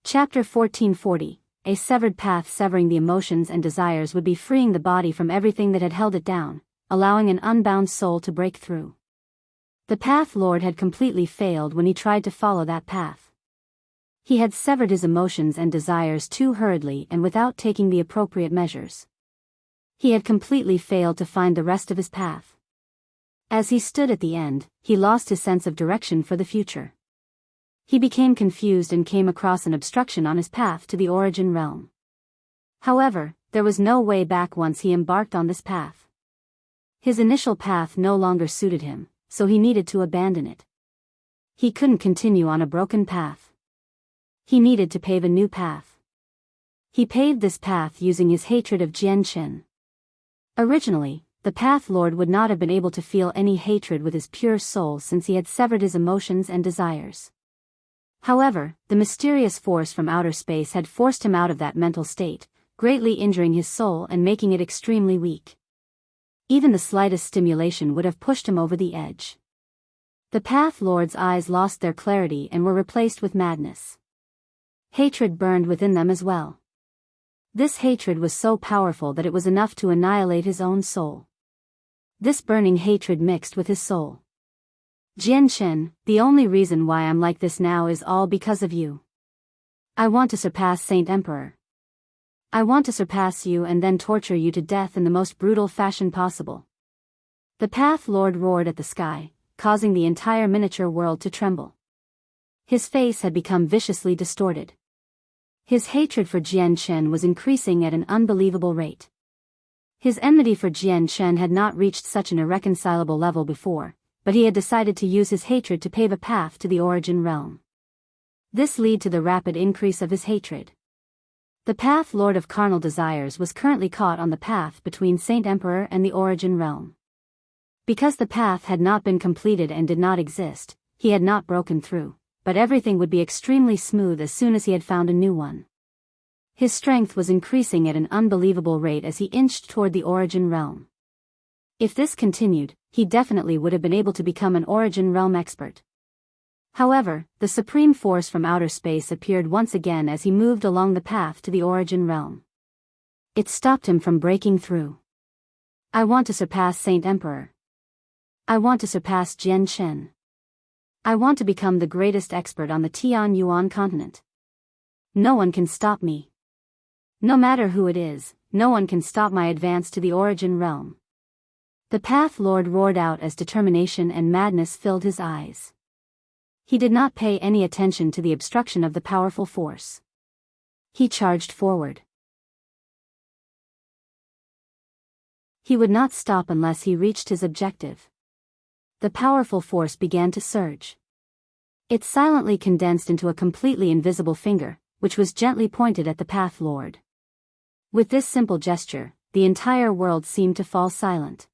Chapter 1440, A severed path. Severing the emotions and desires would be freeing the body from everything that had held it down, allowing an unbound soul to break through. The Path Lord had completely failed when he tried to follow that path. He had severed his emotions and desires too hurriedly and without taking the appropriate measures. He had completely failed to find the rest of his path. As he stood at the end, he lost his sense of direction for the future. He became confused and came across an obstruction on his path to the origin realm. However, there was no way back once he embarked on this path. His initial path no longer suited him, so he needed to abandon it. He couldn't continue on a broken path. He needed to pave a new path. He paved this path using his hatred of Jian Chen. Originally, the Path Lord would not have been able to feel any hatred with his pure soul since he had severed his emotions and desires. However, the mysterious force from outer space had forced him out of that mental state, greatly injuring his soul and making it extremely weak. Even the slightest stimulation would have pushed him over the edge. The Path Lord's eyes lost their clarity and were replaced with madness. Hatred burned within them as well. This hatred was so powerful that it was enough to annihilate his own soul. This burning hatred mixed with his soul. Jian Chen, the only reason why I'm like this now is all because of you. I want to surpass Saint Emperor. I want to surpass you and then torture you to death in the most brutal fashion possible. The Path Lord roared at the sky, causing the entire miniature world to tremble. His face had become viciously distorted. His hatred for Jian Chen was increasing at an unbelievable rate. His enmity for Jian Chen had not reached such an irreconcilable level before, but he had decided to use his hatred to pave a path to the origin realm. This led to the rapid increase of his hatred. The Path Lord of carnal desires was currently caught on the path between Saint Emperor and the origin realm. Because the path had not been completed and did not exist, he had not broken through, but everything would be extremely smooth as soon as he had found a new one. His strength was increasing at an unbelievable rate as he inched toward the origin realm. If this continued, he definitely would have been able to become an origin realm expert. However, the supreme force from outer space appeared once again as he moved along the path to the origin realm. It stopped him from breaking through. I want to surpass Saint Emperor. I want to surpass Jian Chen. I want to become the greatest expert on the Tian Yuan continent. No one can stop me. No matter who it is, no one can stop my advance to the origin realm. The Path Lord roared out as determination and madness filled his eyes. He did not pay any attention to the obstruction of the powerful force. He charged forward. He would not stop unless he reached his objective. The powerful force began to surge. It silently condensed into a completely invisible finger, which was gently pointed at the Path Lord. With this simple gesture, the entire world seemed to fall silent.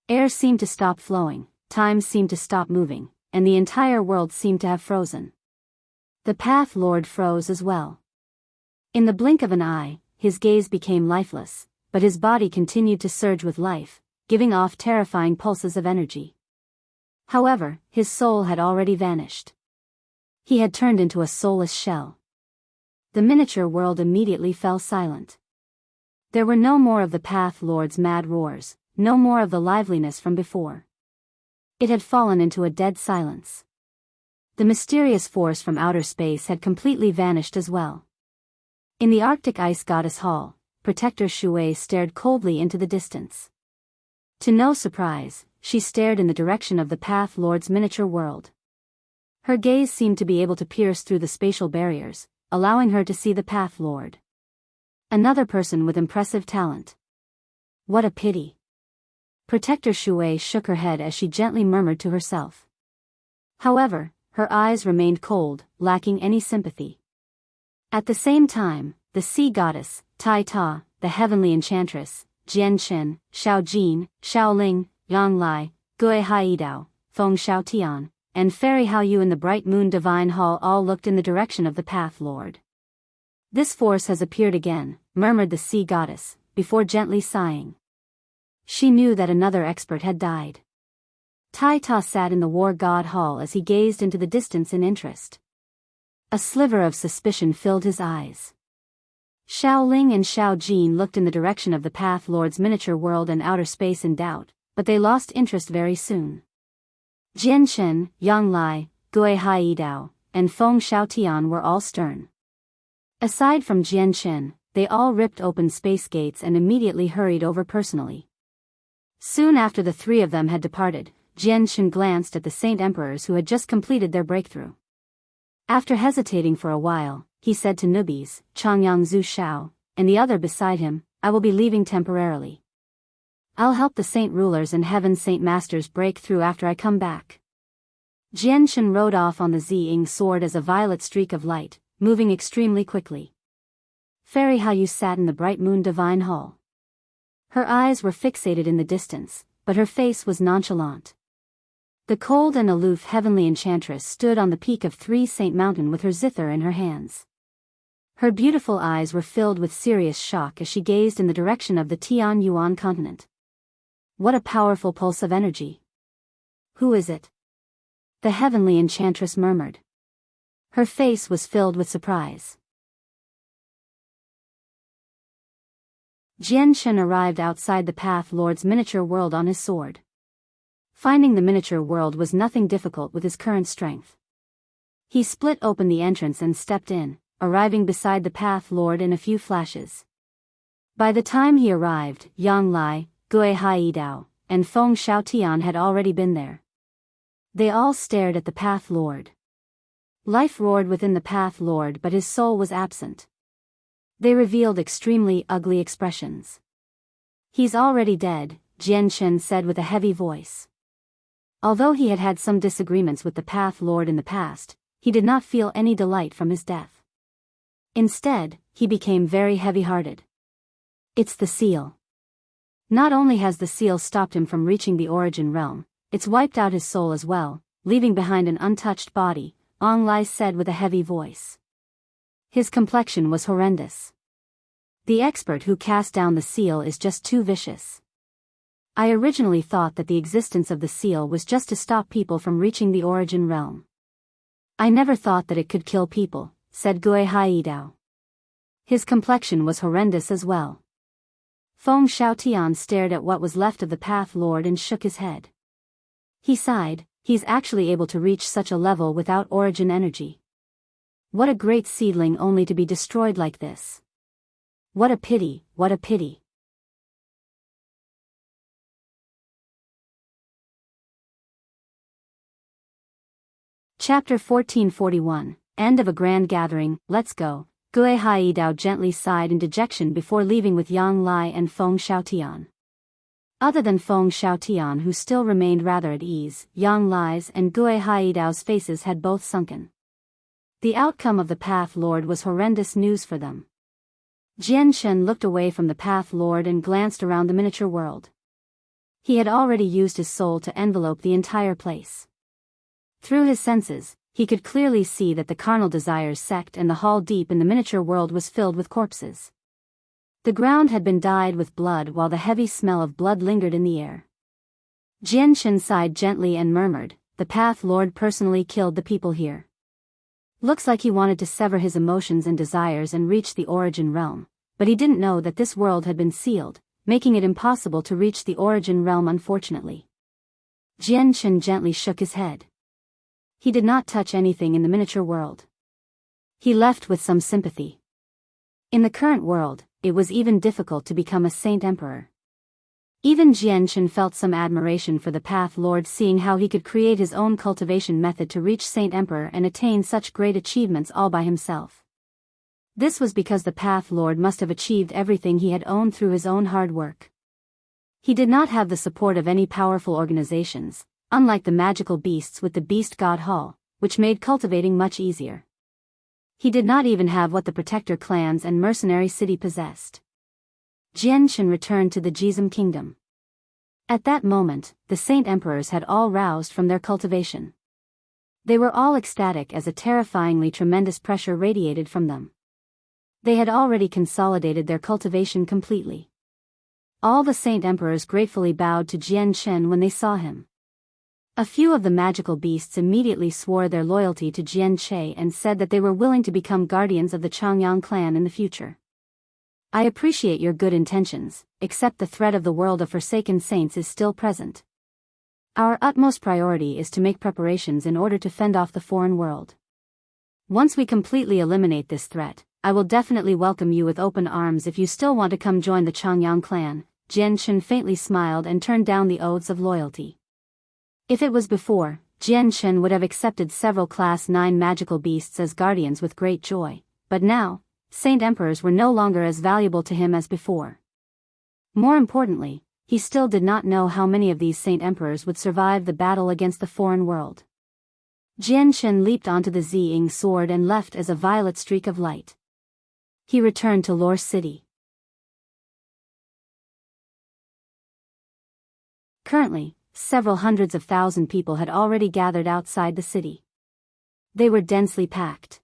Air seemed to stop flowing, time seemed to stop moving, and the entire world seemed to have frozen. The Path Lord froze as well. In the blink of an eye, his gaze became lifeless, but his body continued to surge with life, giving off terrifying pulses of energy. However, his soul had already vanished. He had turned into a soulless shell. The miniature world immediately fell silent. There were no more of the Path Lord's mad roars, no more of the liveliness from before. It had fallen into a dead silence. The mysterious force from outer space had completely vanished as well. In the Arctic Ice Goddess Hall, Protector Shui stared coldly into the distance. To no surprise, she stared in the direction of the Path Lord's miniature world. Her gaze seemed to be able to pierce through the spatial barriers, allowing her to see the Path Lord. Another person with impressive talent. What a pity. Protector Shui shook her head as she gently murmured to herself. However, her eyes remained cold, lacking any sympathy. At the same time, the sea goddess, Tai Ta, the heavenly enchantress, Jian Chen, Xiao Jin, Xiao Ling, Yang Lai, Gui Haidao, Feng Xiao Tian, and Fairy Hao Yu in the Bright Moon Divine Hall all looked in the direction of the Path Lord. This force has appeared again, murmured the sea goddess, before gently sighing. She knew that another expert had died. Tai Ta sat in the War God Hall as he gazed into the distance in interest. A sliver of suspicion filled his eyes. Xiao Ling and Xiao Jin looked in the direction of the Path Lord's miniature world and outer space in doubt, but they lost interest very soon. Jian Chen, Yang Lai, Gui Haidao, and Feng Xiaotian were all stern. Aside from Jian Chen, they all ripped open space gates and immediately hurried over personally. Soon after the three of them had departed, Jian Chen glanced at the Saint Emperors who had just completed their breakthrough. After hesitating for a while, he said to newbies, Changyang Zhu Shao, and the other beside him, I will be leaving temporarily. I'll help the Saint Rulers and Heaven Saint Masters break through after I come back. Jian Chen rode off on the Ziying sword as a violet streak of light, moving extremely quickly. Fairy Hao Yu sat in the Bright Moon Divine Hall. Her eyes were fixated in the distance, but her face was nonchalant. The cold and aloof heavenly enchantress stood on the peak of Three Saint Mountain with her zither in her hands. Her beautiful eyes were filled with serious shock as she gazed in the direction of the Tian Yuan continent. What a powerful pulse of energy. Who is it? The heavenly enchantress murmured. Her face was filled with surprise. Jian Chen arrived outside the Path Lord's miniature world on his sword. Finding the miniature world was nothing difficult with his current strength. He split open the entrance and stepped in, arriving beside the Path Lord in a few flashes. By the time he arrived, Yang Lai, Gui Haidao, and Feng Xiaotian had already been there. They all stared at the Path Lord. Life roared within the Path Lord, but his soul was absent. They revealed extremely ugly expressions. He's already dead, Jian Chen said with a heavy voice. Although he had had some disagreements with the Path Lord in the past, he did not feel any delight from his death. Instead, he became very heavy-hearted. It's the seal. Not only has the seal stopped him from reaching the origin realm, it's wiped out his soul as well, leaving behind an untouched body, Ong Lai said with a heavy voice. His complexion was horrendous. The expert who cast down the seal is just too vicious. I originally thought that the existence of the seal was just to stop people from reaching the origin realm. I never thought that it could kill people, said Gui Haidao. His complexion was horrendous as well. Feng Xiaotian stared at what was left of the Path Lord and shook his head. He sighed, he's actually able to reach such a level without origin energy. What a great seedling only to be destroyed like this. What a pity, what a pity. Chapter 1441, End of a Grand Gathering, Let's Go. Gui Haidao gently sighed in dejection before leaving with Yang Lai and Feng Xiaotian. Other than Feng Xiaotian, who still remained rather at ease, Yang Lai's and Gui Haidao's faces had both sunken. The outcome of the Path Lord was horrendous news for them. Jian Shen looked away from the Path Lord and glanced around the miniature world. He had already used his soul to envelope the entire place. Through his senses, he could clearly see that the carnal desires sect and the hall deep in the miniature world was filled with corpses. The ground had been dyed with blood while the heavy smell of blood lingered in the air. Jian Shen sighed gently and murmured, "The Path Lord personally killed the people here. Looks like he wanted to sever his emotions and desires and reach the origin realm, but he didn't know that this world had been sealed, making it impossible to reach the origin realm unfortunately." Jian Shen gently shook his head. He did not touch anything in the miniature world. He left with some sympathy. In the current world, it was even difficult to become a Saint Emperor. Even Jian Shen felt some admiration for the Path Lord, seeing how he could create his own cultivation method to reach Saint Emperor and attain such great achievements all by himself. This was because the Path Lord must have achieved everything he had owned through his own hard work. He did not have the support of any powerful organizations, unlike the magical beasts with the Beast God Hall, which made cultivating much easier. He did not even have what the Protector clans and Mercenary City possessed. Jian Shen returned to the Jizum Kingdom. At that moment, the Saint Emperors had all roused from their cultivation. They were all ecstatic as a terrifyingly tremendous pressure radiated from them. They had already consolidated their cultivation completely. All the Saint Emperors gratefully bowed to Jian Shen when they saw him. A few of the magical beasts immediately swore their loyalty to Jian Che and said that they were willing to become guardians of the Changyang clan in the future. "I appreciate your good intentions, except the threat of the world of Forsaken Saints is still present. Our utmost priority is to make preparations in order to fend off the foreign world. Once we completely eliminate this threat, I will definitely welcome you with open arms if you still want to come join the Changyang clan." Jian Shen faintly smiled and turned down the oaths of loyalty. If it was before, Jian Shen would have accepted several Class 9 magical beasts as guardians with great joy, but now, Saint Emperors were no longer as valuable to him as before. More importantly, he still did not know how many of these Saint Emperors would survive the battle against the foreign world. Jian Shen leaped onto the Ziying sword and left as a violet streak of light. He returned to Lore City. Currently, several hundreds of thousand people had already gathered outside the city. They were densely packed.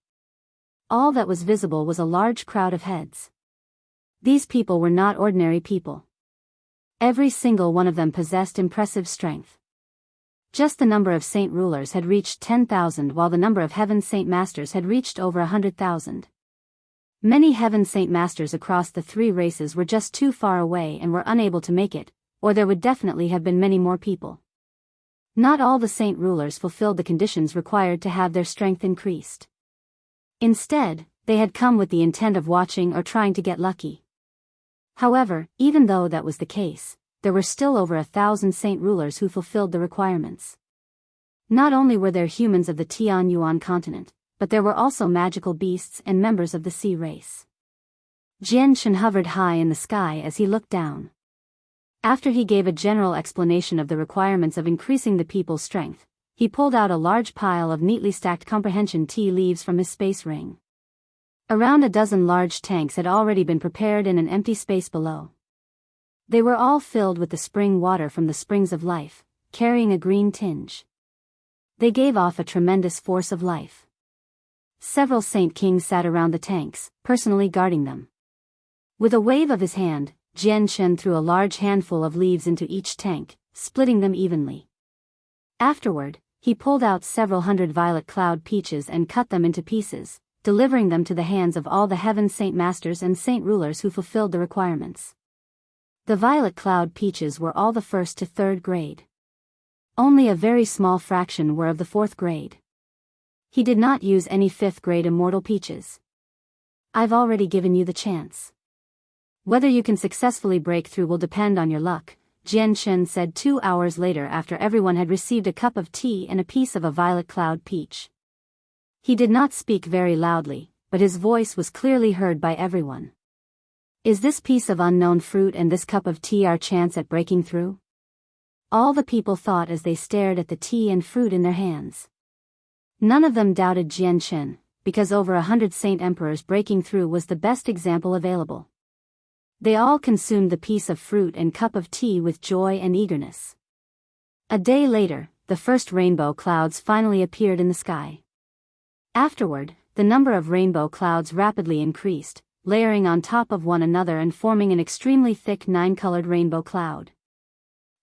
All that was visible was a large crowd of heads. These people were not ordinary people. Every single one of them possessed impressive strength. Just the number of saint rulers had reached 10,000, while the number of heaven saint masters had reached over 100,000. Many heaven saint masters across the three races were just too far away and were unable to make it, or there would definitely have been many more people. Not all the saint rulers fulfilled the conditions required to have their strength increased. Instead, they had come with the intent of watching or trying to get lucky. However, even though that was the case, there were still over 1,000 saint rulers who fulfilled the requirements. Not only were there humans of the Tianyuan continent, but there were also magical beasts and members of the sea race. Jian Shen hovered high in the sky as he looked down. After he gave a general explanation of the requirements of increasing the people's strength, he pulled out a large pile of neatly stacked comprehension tea leaves from his space ring. Around a dozen large tanks had already been prepared in an empty space below. They were all filled with the spring water from the springs of life, carrying a green tinge. They gave off a tremendous force of life. Several saint kings sat around the tanks, personally guarding them. With a wave of his hand, Jian Shen threw a large handful of leaves into each tank, splitting them evenly. Afterward, he pulled out several hundred violet cloud peaches and cut them into pieces, delivering them to the hands of all the heaven saint masters and saint rulers who fulfilled the requirements. The violet cloud peaches were all the 1st to 3rd grade. Only a very small fraction were of the 4th grade. He did not use any 5th grade immortal peaches. "I've already given you the chance. Whether you can successfully break through will depend on your luck," Jian Shen said 2 hours later after everyone had received a cup of tea and a piece of a violet cloud peach. He did not speak very loudly, but his voice was clearly heard by everyone. Is this piece of unknown fruit and this cup of tea our chance at breaking through? All the people thought as they stared at the tea and fruit in their hands. None of them doubted Jian Chen, because over 100 saint emperors breaking through was the best example available. They all consumed the piece of fruit and cup of tea with joy and eagerness. A day later, the first rainbow clouds finally appeared in the sky. Afterward, the number of rainbow clouds rapidly increased, layering on top of one another and forming an extremely thick 9-colored rainbow cloud.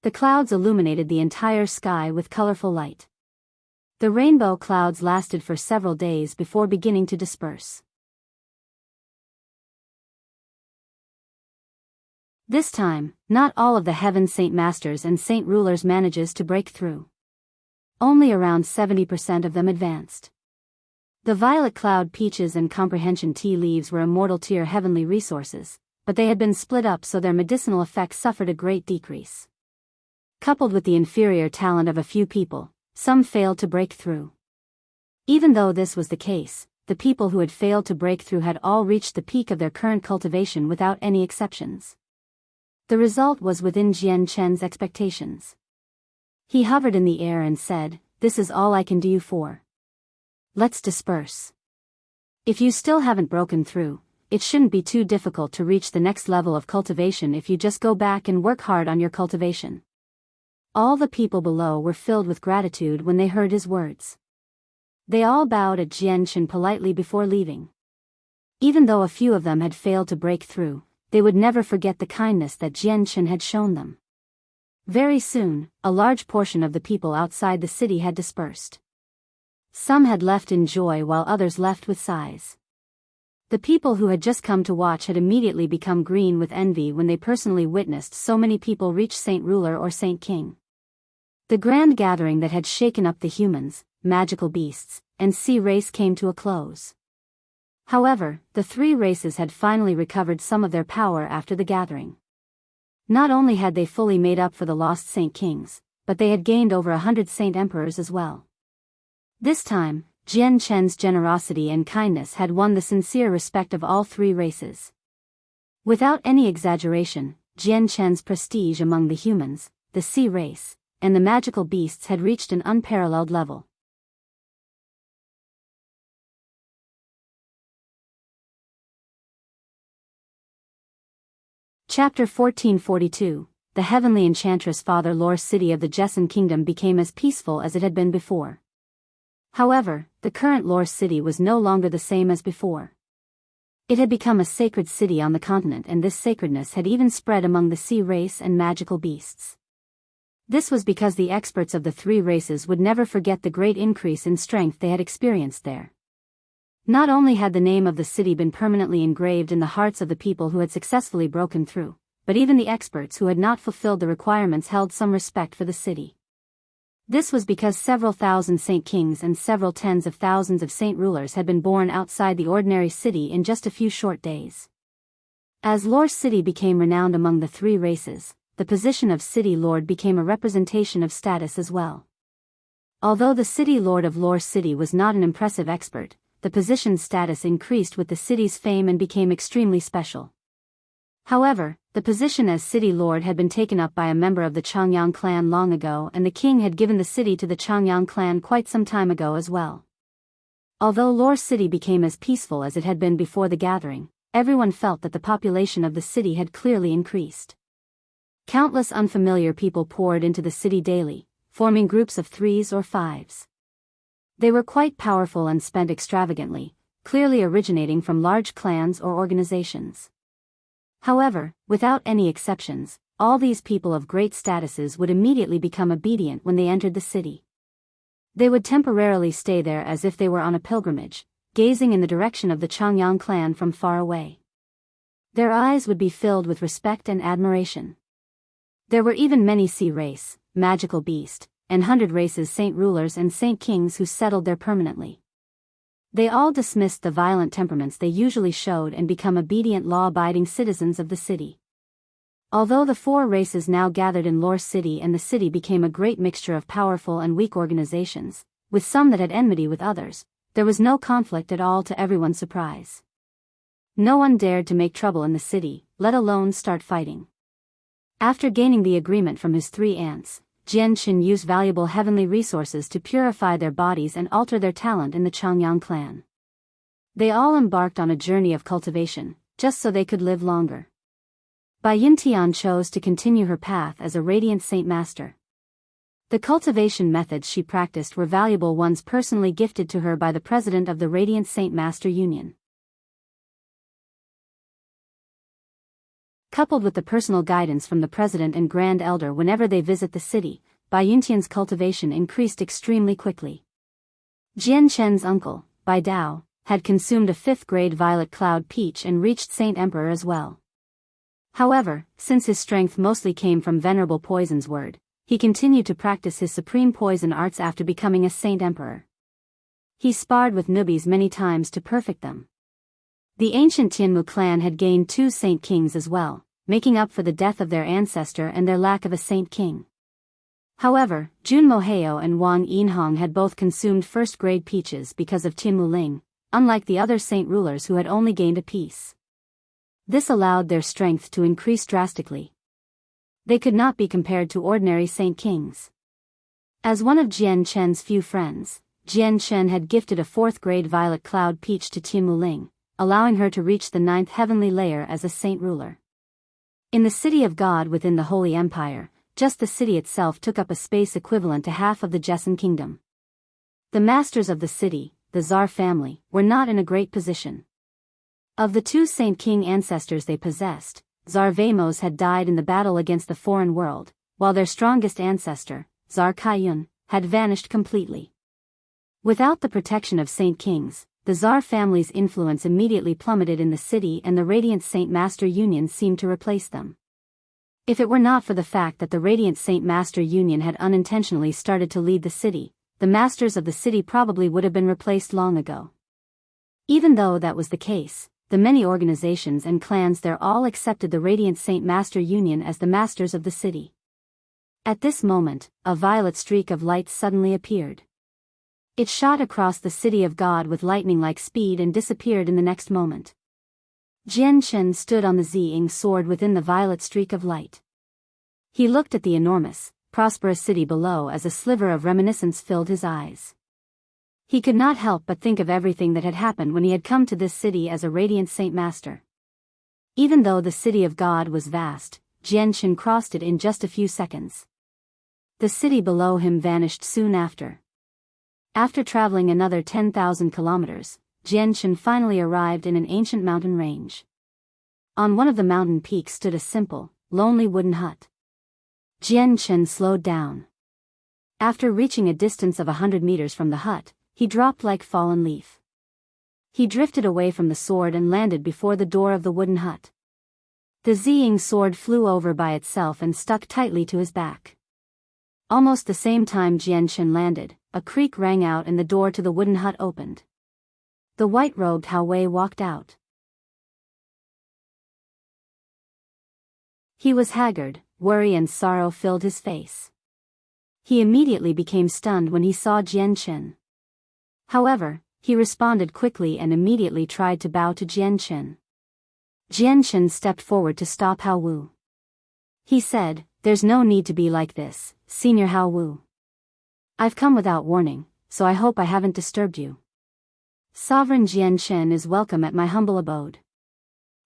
The clouds illuminated the entire sky with colorful light. The rainbow clouds lasted for several days before beginning to disperse. This time, not all of the Heaven Saint Masters and Saint Rulers manages to break through. Only around 70% of them advanced. The violet cloud peaches and comprehension tea leaves were immortal tier heavenly resources, but they had been split up so their medicinal effects suffered a great decrease. Coupled with the inferior talent of a few people, some failed to break through. Even though this was the case, the people who had failed to break through had all reached the peak of their current cultivation without any exceptions. The result was within Jian Chen's expectations. He hovered in the air and said, "This is all I can do you for. Let's disperse. If you still haven't broken through, it shouldn't be too difficult to reach the next level of cultivation if you just go back and work hard on your cultivation." All the people below were filled with gratitude when they heard his words. They all bowed at Jian Chen politely before leaving. Even though a few of them had failed to break through, they would never forget the kindness that Jian Chen had shown them. Very soon, a large portion of the people outside the city had dispersed. Some had left in joy while others left with sighs. The people who had just come to watch had immediately become green with envy when they personally witnessed so many people reach Saint Ruler or Saint King. The grand gathering that had shaken up the humans, magical beasts, and sea race came to a close. However, the three races had finally recovered some of their power after the gathering. Not only had they fully made up for the lost Saint Kings, but they had gained over 100 Saint Emperors as well. This time, Jian Chen's generosity and kindness had won the sincere respect of all three races. Without any exaggeration, Jian Chen's prestige among the humans, the sea race, and the magical beasts had reached an unparalleled level. Chapter 1442, The Heavenly Enchantress Father Lore's city of the Jessen Kingdom became as peaceful as it had been before. However, the current Lore city was no longer the same as before. It had become a sacred city on the continent, and this sacredness had even spread among the sea race and magical beasts. This was because the experts of the three races would never forget the great increase in strength they had experienced there. Not only had the name of the city been permanently engraved in the hearts of the people who had successfully broken through, but even the experts who had not fulfilled the requirements held some respect for the city. This was because several thousand Saint Kings and several tens of thousands of Saint Rulers had been born outside the ordinary city in just a few short days. As Lore City became renowned among the three races, the position of City Lord became a representation of status as well. Although the City Lord of Lore City was not an impressive expert, the position's status increased with the city's fame and became extremely special. However, the position as City Lord had been taken up by a member of the Changyang clan long ago, and the king had given the city to the Changyang clan quite some time ago as well. Although Lore City became as peaceful as it had been before the gathering, everyone felt that the population of the city had clearly increased. Countless unfamiliar people poured into the city daily, forming groups of 3s or 5s. They were quite powerful and spent extravagantly, clearly originating from large clans or organizations. However, without any exceptions, all these people of great statuses would immediately become obedient when they entered the city. They would temporarily stay there as if they were on a pilgrimage, gazing in the direction of the Changyang clan from far away. Their eyes would be filled with respect and admiration. There were even many sea race, magical beast, and 100 races Saint Rulers and Saint Kings who settled there permanently. They all dismissed the violent temperaments they usually showed and become obedient law-abiding citizens of the city. Although the four races now gathered in Lore City, and the city became a great mixture of powerful and weak organizations, with some that had enmity with others, there was no conflict at all to everyone's surprise. No one dared to make trouble in the city, let alone start fighting. After gaining the agreement from his 3 aunts, Jianchen used valuable heavenly resources to purify their bodies and alter their talent in the Changyang clan. They all embarked on a journey of cultivation, just so they could live longer. Bai Yintian chose to continue her path as a radiant saint master. The cultivation methods she practiced were valuable ones personally gifted to her by the president of the Radiant Saint Master Union. Coupled with the personal guidance from the president and grand elder whenever they visit the city, Bai Yintian's cultivation increased extremely quickly. Jian Chen's uncle, Bai Dao, had consumed a 5th-grade violet cloud peach and reached Saint Emperor as well. However, since his strength mostly came from Venerable Poison's word, he continued to practice his supreme poison arts after becoming a Saint Emperor. He sparred with newbies many times to perfect them. The ancient Tianmu clan had gained 2 Saint Kings as well, making up for the death of their ancestor and their lack of a Saint King. However, Jun Moheo and Wang Yinhong had both consumed 1st-grade peaches because of Tianmu Ling, unlike the other saint rulers who had only gained a piece. This allowed their strength to increase drastically. They could not be compared to ordinary Saint Kings. As one of Jian Chen's few friends, Jian Chen had gifted a 4th-grade violet cloud peach to Tianmu Ling, allowing her to reach the 9th heavenly layer as a saint ruler. In the city of God within the Holy Empire, just the city itself took up a space equivalent to half of the Jessan kingdom. The masters of the city, the Tsar family, were not in a great position. Of the 2 Saint King ancestors they possessed, Tsar Vamos had died in the battle against the foreign world, while their strongest ancestor, Tsar Kaiyun, had vanished completely. Without the protection of Saint Kings, the Tsar family's influence immediately plummeted in the city and the Radiant Saint Master Union seemed to replace them. If it were not for the fact that the Radiant Saint Master Union had unintentionally started to lead the city, the masters of the city probably would have been replaced long ago. Even though that was the case, the many organizations and clans there all accepted the Radiant Saint Master Union as the masters of the city. At this moment, a violet streak of light suddenly appeared. It shot across the city of God with lightning-like speed and disappeared in the next moment. Jian Chen stood on the Ziying sword within the violet streak of light. He looked at the enormous, prosperous city below as a sliver of reminiscence filled his eyes. He could not help but think of everything that had happened when he had come to this city as a Radiant Saint Master. Even though the city of God was vast, Jian Chen crossed it in just a few seconds. The city below him vanished soon after. After traveling another 10,000 kilometers, Jian Chen finally arrived in an ancient mountain range. On one of the mountain peaks stood a simple, lonely wooden hut. Jian Chen slowed down. After reaching a distance of 100 meters from the hut, he dropped like fallen leaf. He drifted away from the sword and landed before the door of the wooden hut. The Ziying sword flew over by itself and stuck tightly to his back. Almost the same time Jian Chen landed, a creak rang out and the door to the wooden hut opened. The white-robed Hao Wei walked out. He was haggard, worry and sorrow filled his face. He immediately became stunned when he saw Jian Chen. However, he responded quickly and immediately tried to bow to Jian Chen. Jian Chen stepped forward to stop Hao Wu. He said, "There's no need to be like this, Senior Hao Wu. I've come without warning, so I hope I haven't disturbed you. Sovereign Jian Chen is welcome at my humble abode.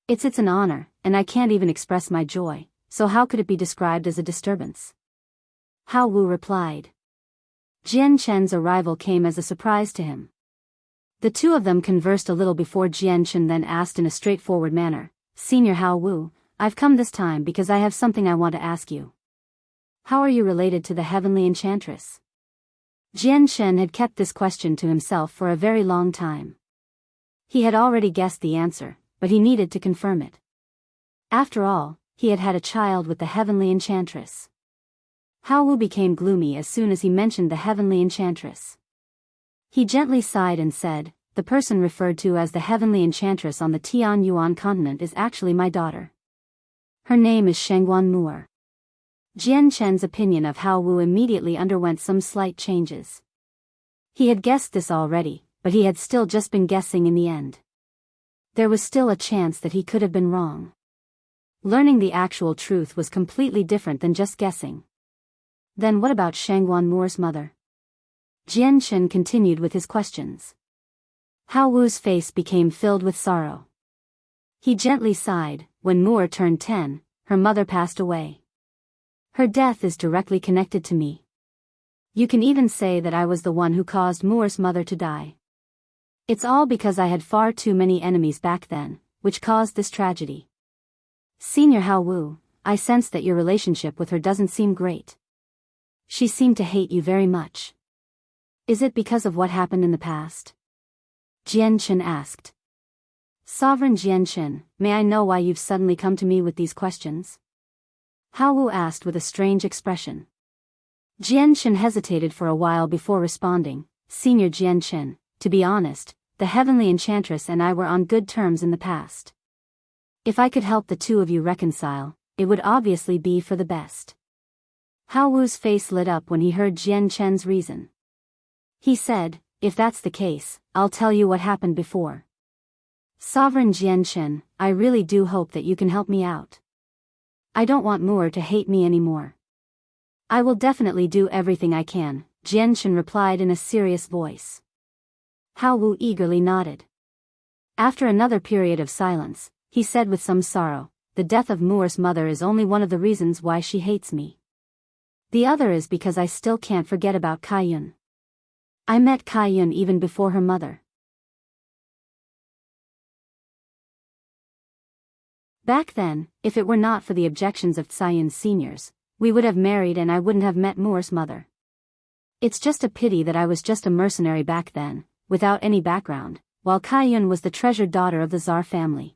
It's an honor, and I can't even express my joy, so how could it be described as a disturbance?" Hao Wu replied. Jian Chen's arrival came as a surprise to him. The two of them conversed a little before Jian Chen then asked in a straightforward manner, "Senior Hao Wu, I've come this time because I have something I want to ask you. How are you related to the heavenly Enchantress?" Jian Chen had kept this question to himself for a very long time. He had already guessed the answer, but he needed to confirm it. After all, he had had a child with the heavenly Enchantress. Hao Wu became gloomy as soon as he mentioned the heavenly Enchantress. He gently sighed and said, "The person referred to as the heavenly Enchantress on the Tian Yuan continent is actually my daughter. Her name is Shengguan Mu'er." Jian Chen's opinion of Hao Wu immediately underwent some slight changes. He had guessed this already, but he had still just been guessing in the end. There was still a chance that he could have been wrong. Learning the actual truth was completely different than just guessing. Then what about Shangguan Moor's mother? Jian-Chen continued with his questions. Hao Wu's face became filled with sorrow. He gently sighed. When Moor turned 10, her mother passed away. Her death is directly connected to me. You can even say that I was the one who caused Moor's mother to die. It's all because I had far too many enemies back then, which caused this tragedy. Senior Hao Wu, I sense that your relationship with her doesn't seem great. She seemed to hate you very much. Is it because of what happened in the past? Jian-Chen asked. Sovereign Jian-Chen, may I know why you've suddenly come to me with these questions? Hao Wu asked with a strange expression. Jian-Chen hesitated for a while before responding. Senior Jian-Chen, to be honest, the Heavenly Enchantress and I were on good terms in the past. If I could help the two of you reconcile, it would obviously be for the best. Hao Wu's face lit up when he heard Jian-Chen's reason. He said, if that's the case, I'll tell you what happened before. Sovereign Jian-Chen, I really do hope that you can help me out. I don't want Moor to hate me anymore. I will definitely do everything I can, Jian-Chen replied in a serious voice. Hao Wu eagerly nodded. After another period of silence, he said with some sorrow, the death of Moor's mother is only one of the reasons why she hates me. The other is because I still can't forget about Kaiyun. I met Kaiyun even before her mother. Back then, if it were not for the objections of Tsayin's seniors, we would have married and I wouldn't have met Moor's mother. It's just a pity that I was just a mercenary back then, without any background, while Kaiyun was the treasured daughter of the Tsar family.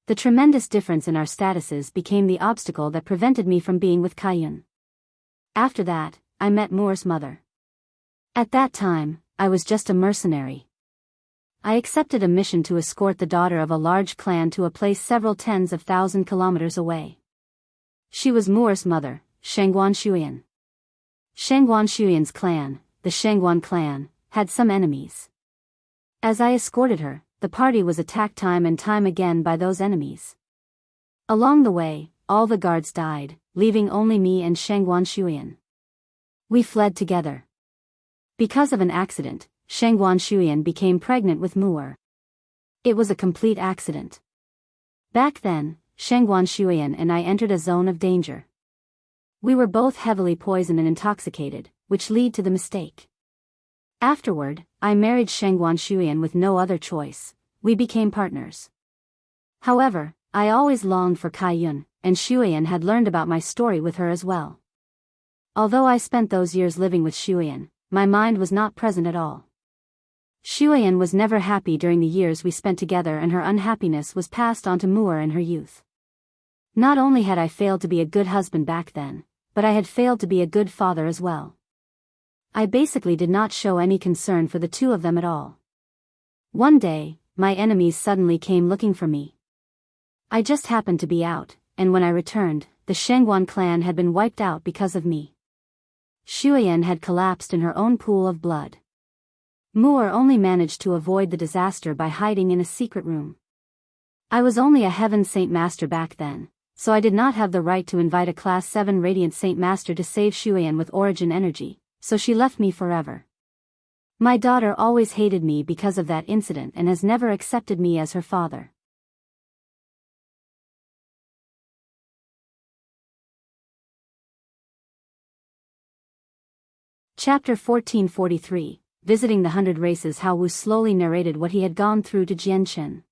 The tremendous difference in our statuses became the obstacle that prevented me from being with Kaiyun. After that, I met Moor's mother. At that time, I was just a mercenary. I accepted a mission to escort the daughter of a large clan to a place several tens of thousand kilometers away. She was Moor's mother, Shangguan Shuyan. Shangguan Shuyan's clan, the Shangguan clan, had some enemies. As I escorted her, the party was attacked time and time again by those enemies. Along the way, all the guards died, leaving only me and Shangguan Shuyan. We fled together. Because of an accident, Shangguan Shuyan became pregnant with Moor. It was a complete accident. Back then, Shangguan Shuyan and I entered a zone of danger. We were both heavily poisoned and intoxicated, which led to the mistake. Afterward, I married Shangguan Shuyan with no other choice. We became partners. However, I always longed for Kaiyun, and Shuyan had learned about my story with her as well. Although I spent those years living with Shuyan, my mind was not present at all. Shuyan was never happy during the years we spent together, and her unhappiness was passed on to Moor in her youth. Not only had I failed to be a good husband back then, but I had failed to be a good father as well. I basically did not show any concern for the two of them at all. One day, my enemies suddenly came looking for me. I just happened to be out, and when I returned, the Shangguan clan had been wiped out because of me. Shuyan had collapsed in her own pool of blood. Moor only managed to avoid the disaster by hiding in a secret room. I was only a Heaven Saint Master back then, so I did not have the right to invite a Class 7 Radiant Saint Master to save Shuyan with origin energy, so she left me forever. My daughter always hated me because of that incident and has never accepted me as her father. Chapter 1443, Visiting the 100 Races. Hao Wu slowly narrated what he had gone through to Jian-Chen.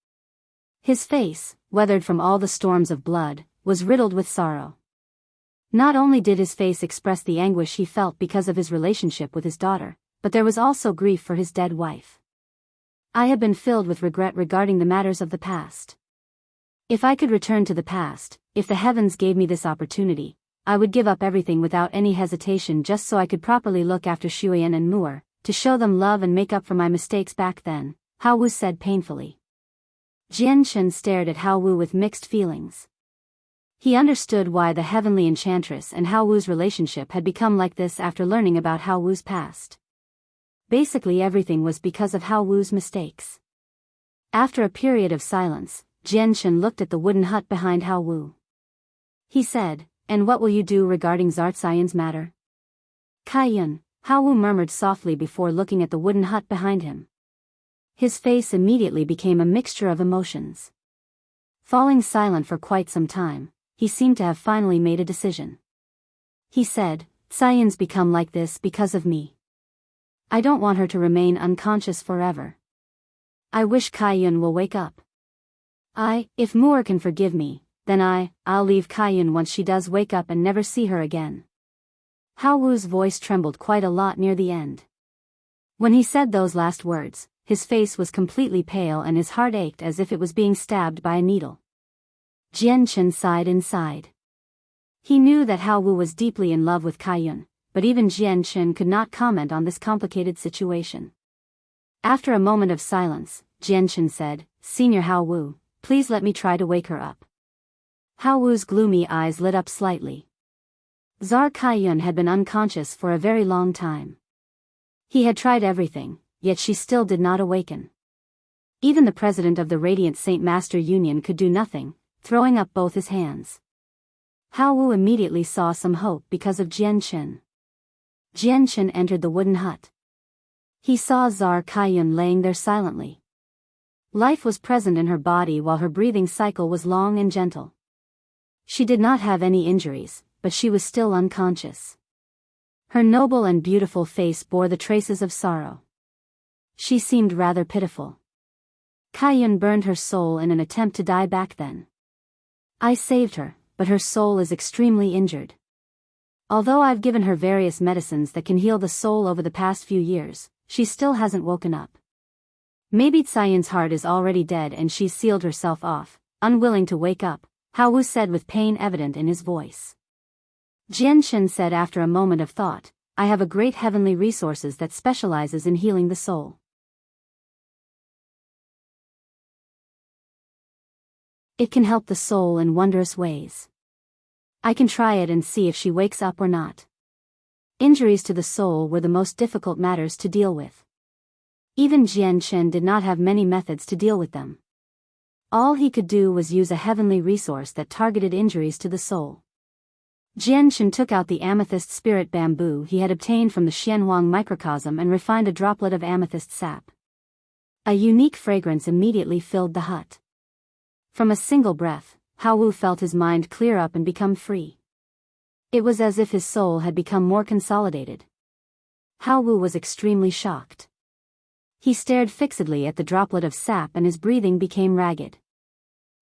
His face, weathered from all the storms of blood, was riddled with sorrow. Not only did his face express the anguish he felt because of his relationship with his daughter, but there was also grief for his dead wife. I had been filled with regret regarding the matters of the past. If I could return to the past, if the heavens gave me this opportunity, I would give up everything without any hesitation just so I could properly look after Shuyan and Moor, to show them love and make up for my mistakes back then, Hao Wu said painfully. Jian-Chen stared at Hao Wu with mixed feelings. He understood why the Heavenly Enchantress and Hao Wu's relationship had become like this after learning about Hao Wu's past. Basically everything was because of Hao Wu's mistakes. After a period of silence, Jian-Chen looked at the wooden hut behind Hao Wu. He said, "And what will you do regarding Zartsayan's matter?" Kaiyun, Hao Wu murmured softly before looking at the wooden hut behind him. His face immediately became a mixture of emotions. Falling silent for quite some time, he seemed to have finally made a decision. He said, "Sayan's become like this because of me. I don't want her to remain unconscious forever. I wish Kaiyun will wake up. If Muir can forgive me, then I'll leave Kaiyun once she does wake up and never see her again." Hao Wu's voice trembled quite a lot near the end. When he said those last words, his face was completely pale and his heart ached as if it was being stabbed by a needle. Jian Chen sighed inside. He knew that Hao Wu was deeply in love with Kaiyun, but even Jian Chen could not comment on this complicated situation. After a moment of silence, Jian Chen said, "Senior Hao Wu, please let me try to wake her up." Hao Wu's gloomy eyes lit up slightly. Zar Kaiyun had been unconscious for a very long time. He had tried everything, yet she still did not awaken. Even the president of the Radiant Saint Master Union could do nothing, throwing up both his hands. Hao Wu immediately saw some hope because of Jian Chen. Jian Chen entered the wooden hut. He saw Zar Kaiyun laying there silently. Life was present in her body while her breathing cycle was long and gentle. She did not have any injuries, but she was still unconscious. Her noble and beautiful face bore the traces of sorrow. She seemed rather pitiful. Kaiyun burned her soul in an attempt to die back then. I saved her, but her soul is extremely injured. Although I've given her various medicines that can heal the soul over the past few years, she still hasn't woken up. Maybe Tsayan's heart is already dead and she's sealed herself off, unwilling to wake up, Hao Wu said with pain evident in his voice. Jian Chen said after a moment of thought, "I have a great heavenly resources that specializes in healing the soul. It can help the soul in wondrous ways. I can try it and see if she wakes up or not." Injuries to the soul were the most difficult matters to deal with. Even Jian Chen did not have many methods to deal with them. All he could do was use a heavenly resource that targeted injuries to the soul. Jian Chen took out the amethyst spirit bamboo he had obtained from the Xianhuang microcosm and refined a droplet of amethyst sap. A unique fragrance immediately filled the hut. From a single breath, Hao Wu felt his mind clear up and become free. It was as if his soul had become more consolidated. Hao Wu was extremely shocked. He stared fixedly at the droplet of sap and his breathing became ragged.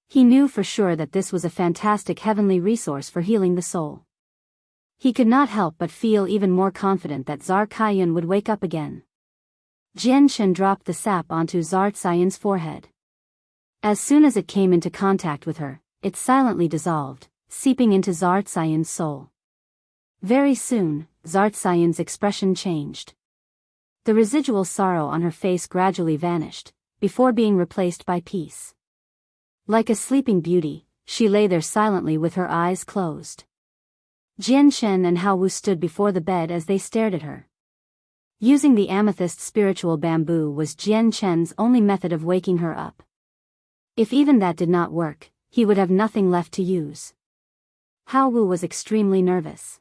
He knew for sure that this was a fantastic heavenly resource for healing the soul. He could not help but feel even more confident that Zar Kaiyun would wake up again. Jian Chen dropped the sap onto Zar Tsayan's forehead. As soon as it came into contact with her, it silently dissolved, seeping into Zar Tsayan's soul. Very soon, Zar Tsayan's expression changed. The residual sorrow on her face gradually vanished, before being replaced by peace. Like a sleeping beauty, she lay there silently with her eyes closed. Jian Chen and Hao Wu stood before the bed as they stared at her. Using the amethyst spiritual bamboo was Jian Chen's only method of waking her up. If even that did not work, he would have nothing left to use. Hao Wu was extremely nervous.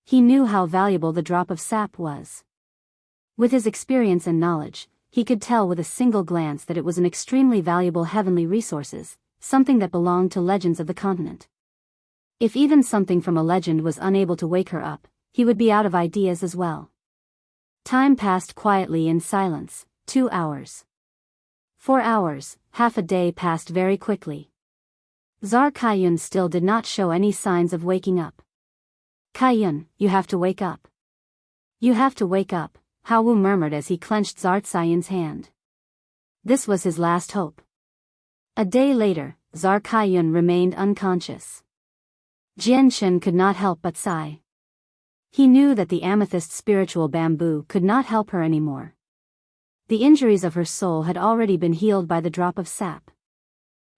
He knew how valuable the drop of sap was. With his experience and knowledge, he could tell with a single glance that it was an extremely valuable heavenly resources, something that belonged to legends of the continent. If even something from a legend was unable to wake her up, he would be out of ideas as well. Time passed quietly in silence, 2 hours. 4 hours, half a day passed very quickly. Zar Kaiyun still did not show any signs of waking up. "Kaiyun, you have to wake up. You have to wake up," Hao Wu murmured as he clenched Zar Tsayan's hand. This was his last hope. A day later, Zar Kaiyun remained unconscious. Jian Chen could not help but sigh. He knew that the amethyst spiritual bamboo could not help her anymore. The injuries of her soul had already been healed by the drop of sap.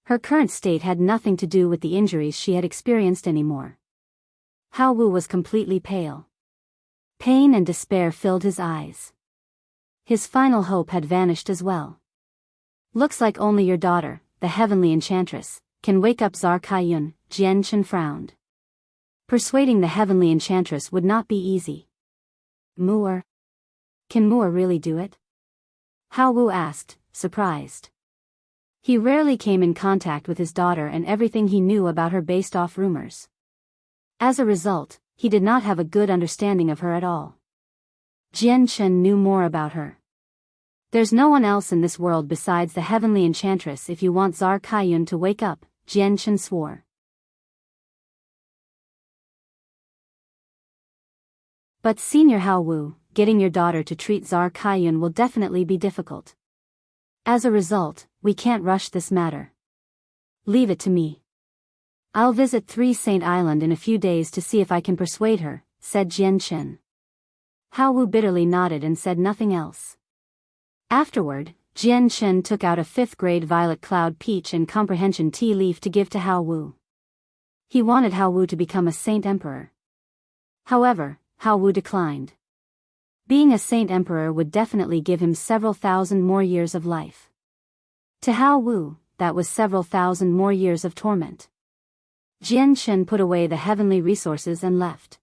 Her current state had nothing to do with the injuries she had experienced anymore. Hao Wu was completely pale. Pain and despair filled his eyes. His final hope had vanished as well. "Looks like only your daughter, the heavenly Enchantress, can wake up Zar Kaiyun," Jian Chen frowned. Persuading the heavenly enchantress would not be easy. Mu'er? Can Mu'er really do it? Hao Wu asked, surprised. He rarely came in contact with his daughter, and everything he knew about her based off rumors. As a result, he did not have a good understanding of her at all. Jian Chen knew more about her. There's no one else in this world besides the heavenly enchantress if you want Czar Kaiyun to wake up, Jian Chen swore. But Senior Hao Wu, getting your daughter to treat Czar Kaiyun will definitely be difficult. As a result, we can't rush this matter. Leave it to me. I'll visit Three Saint Island in a few days to see if I can persuade her, said Jian Chen. Hao Wu bitterly nodded and said nothing else. Afterward, Jian Chen took out a 5th grade Violet Cloud Peach and Comprehension Tea Leaf to give to Hao Wu. He wanted Hao Wu to become a Saint Emperor. However, Hao Wu declined. Being a Saint Emperor would definitely give him several thousand more years of life. To Hao Wu, that was several thousand more years of torment. Jian Chen put away the heavenly resources and left.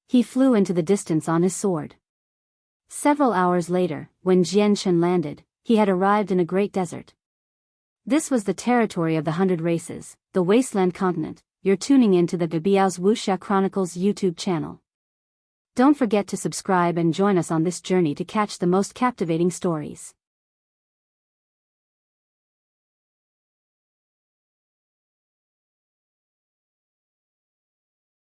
He flew into the distance on his sword. Several hours later, when Jian Chen landed, he had arrived in a great desert. This was the territory of the 100 Races, the Wasteland Continent. You're tuning into the Biyao's Wuxia Chronicles YouTube channel. Don't forget to subscribe and join us on this journey to catch the most captivating stories.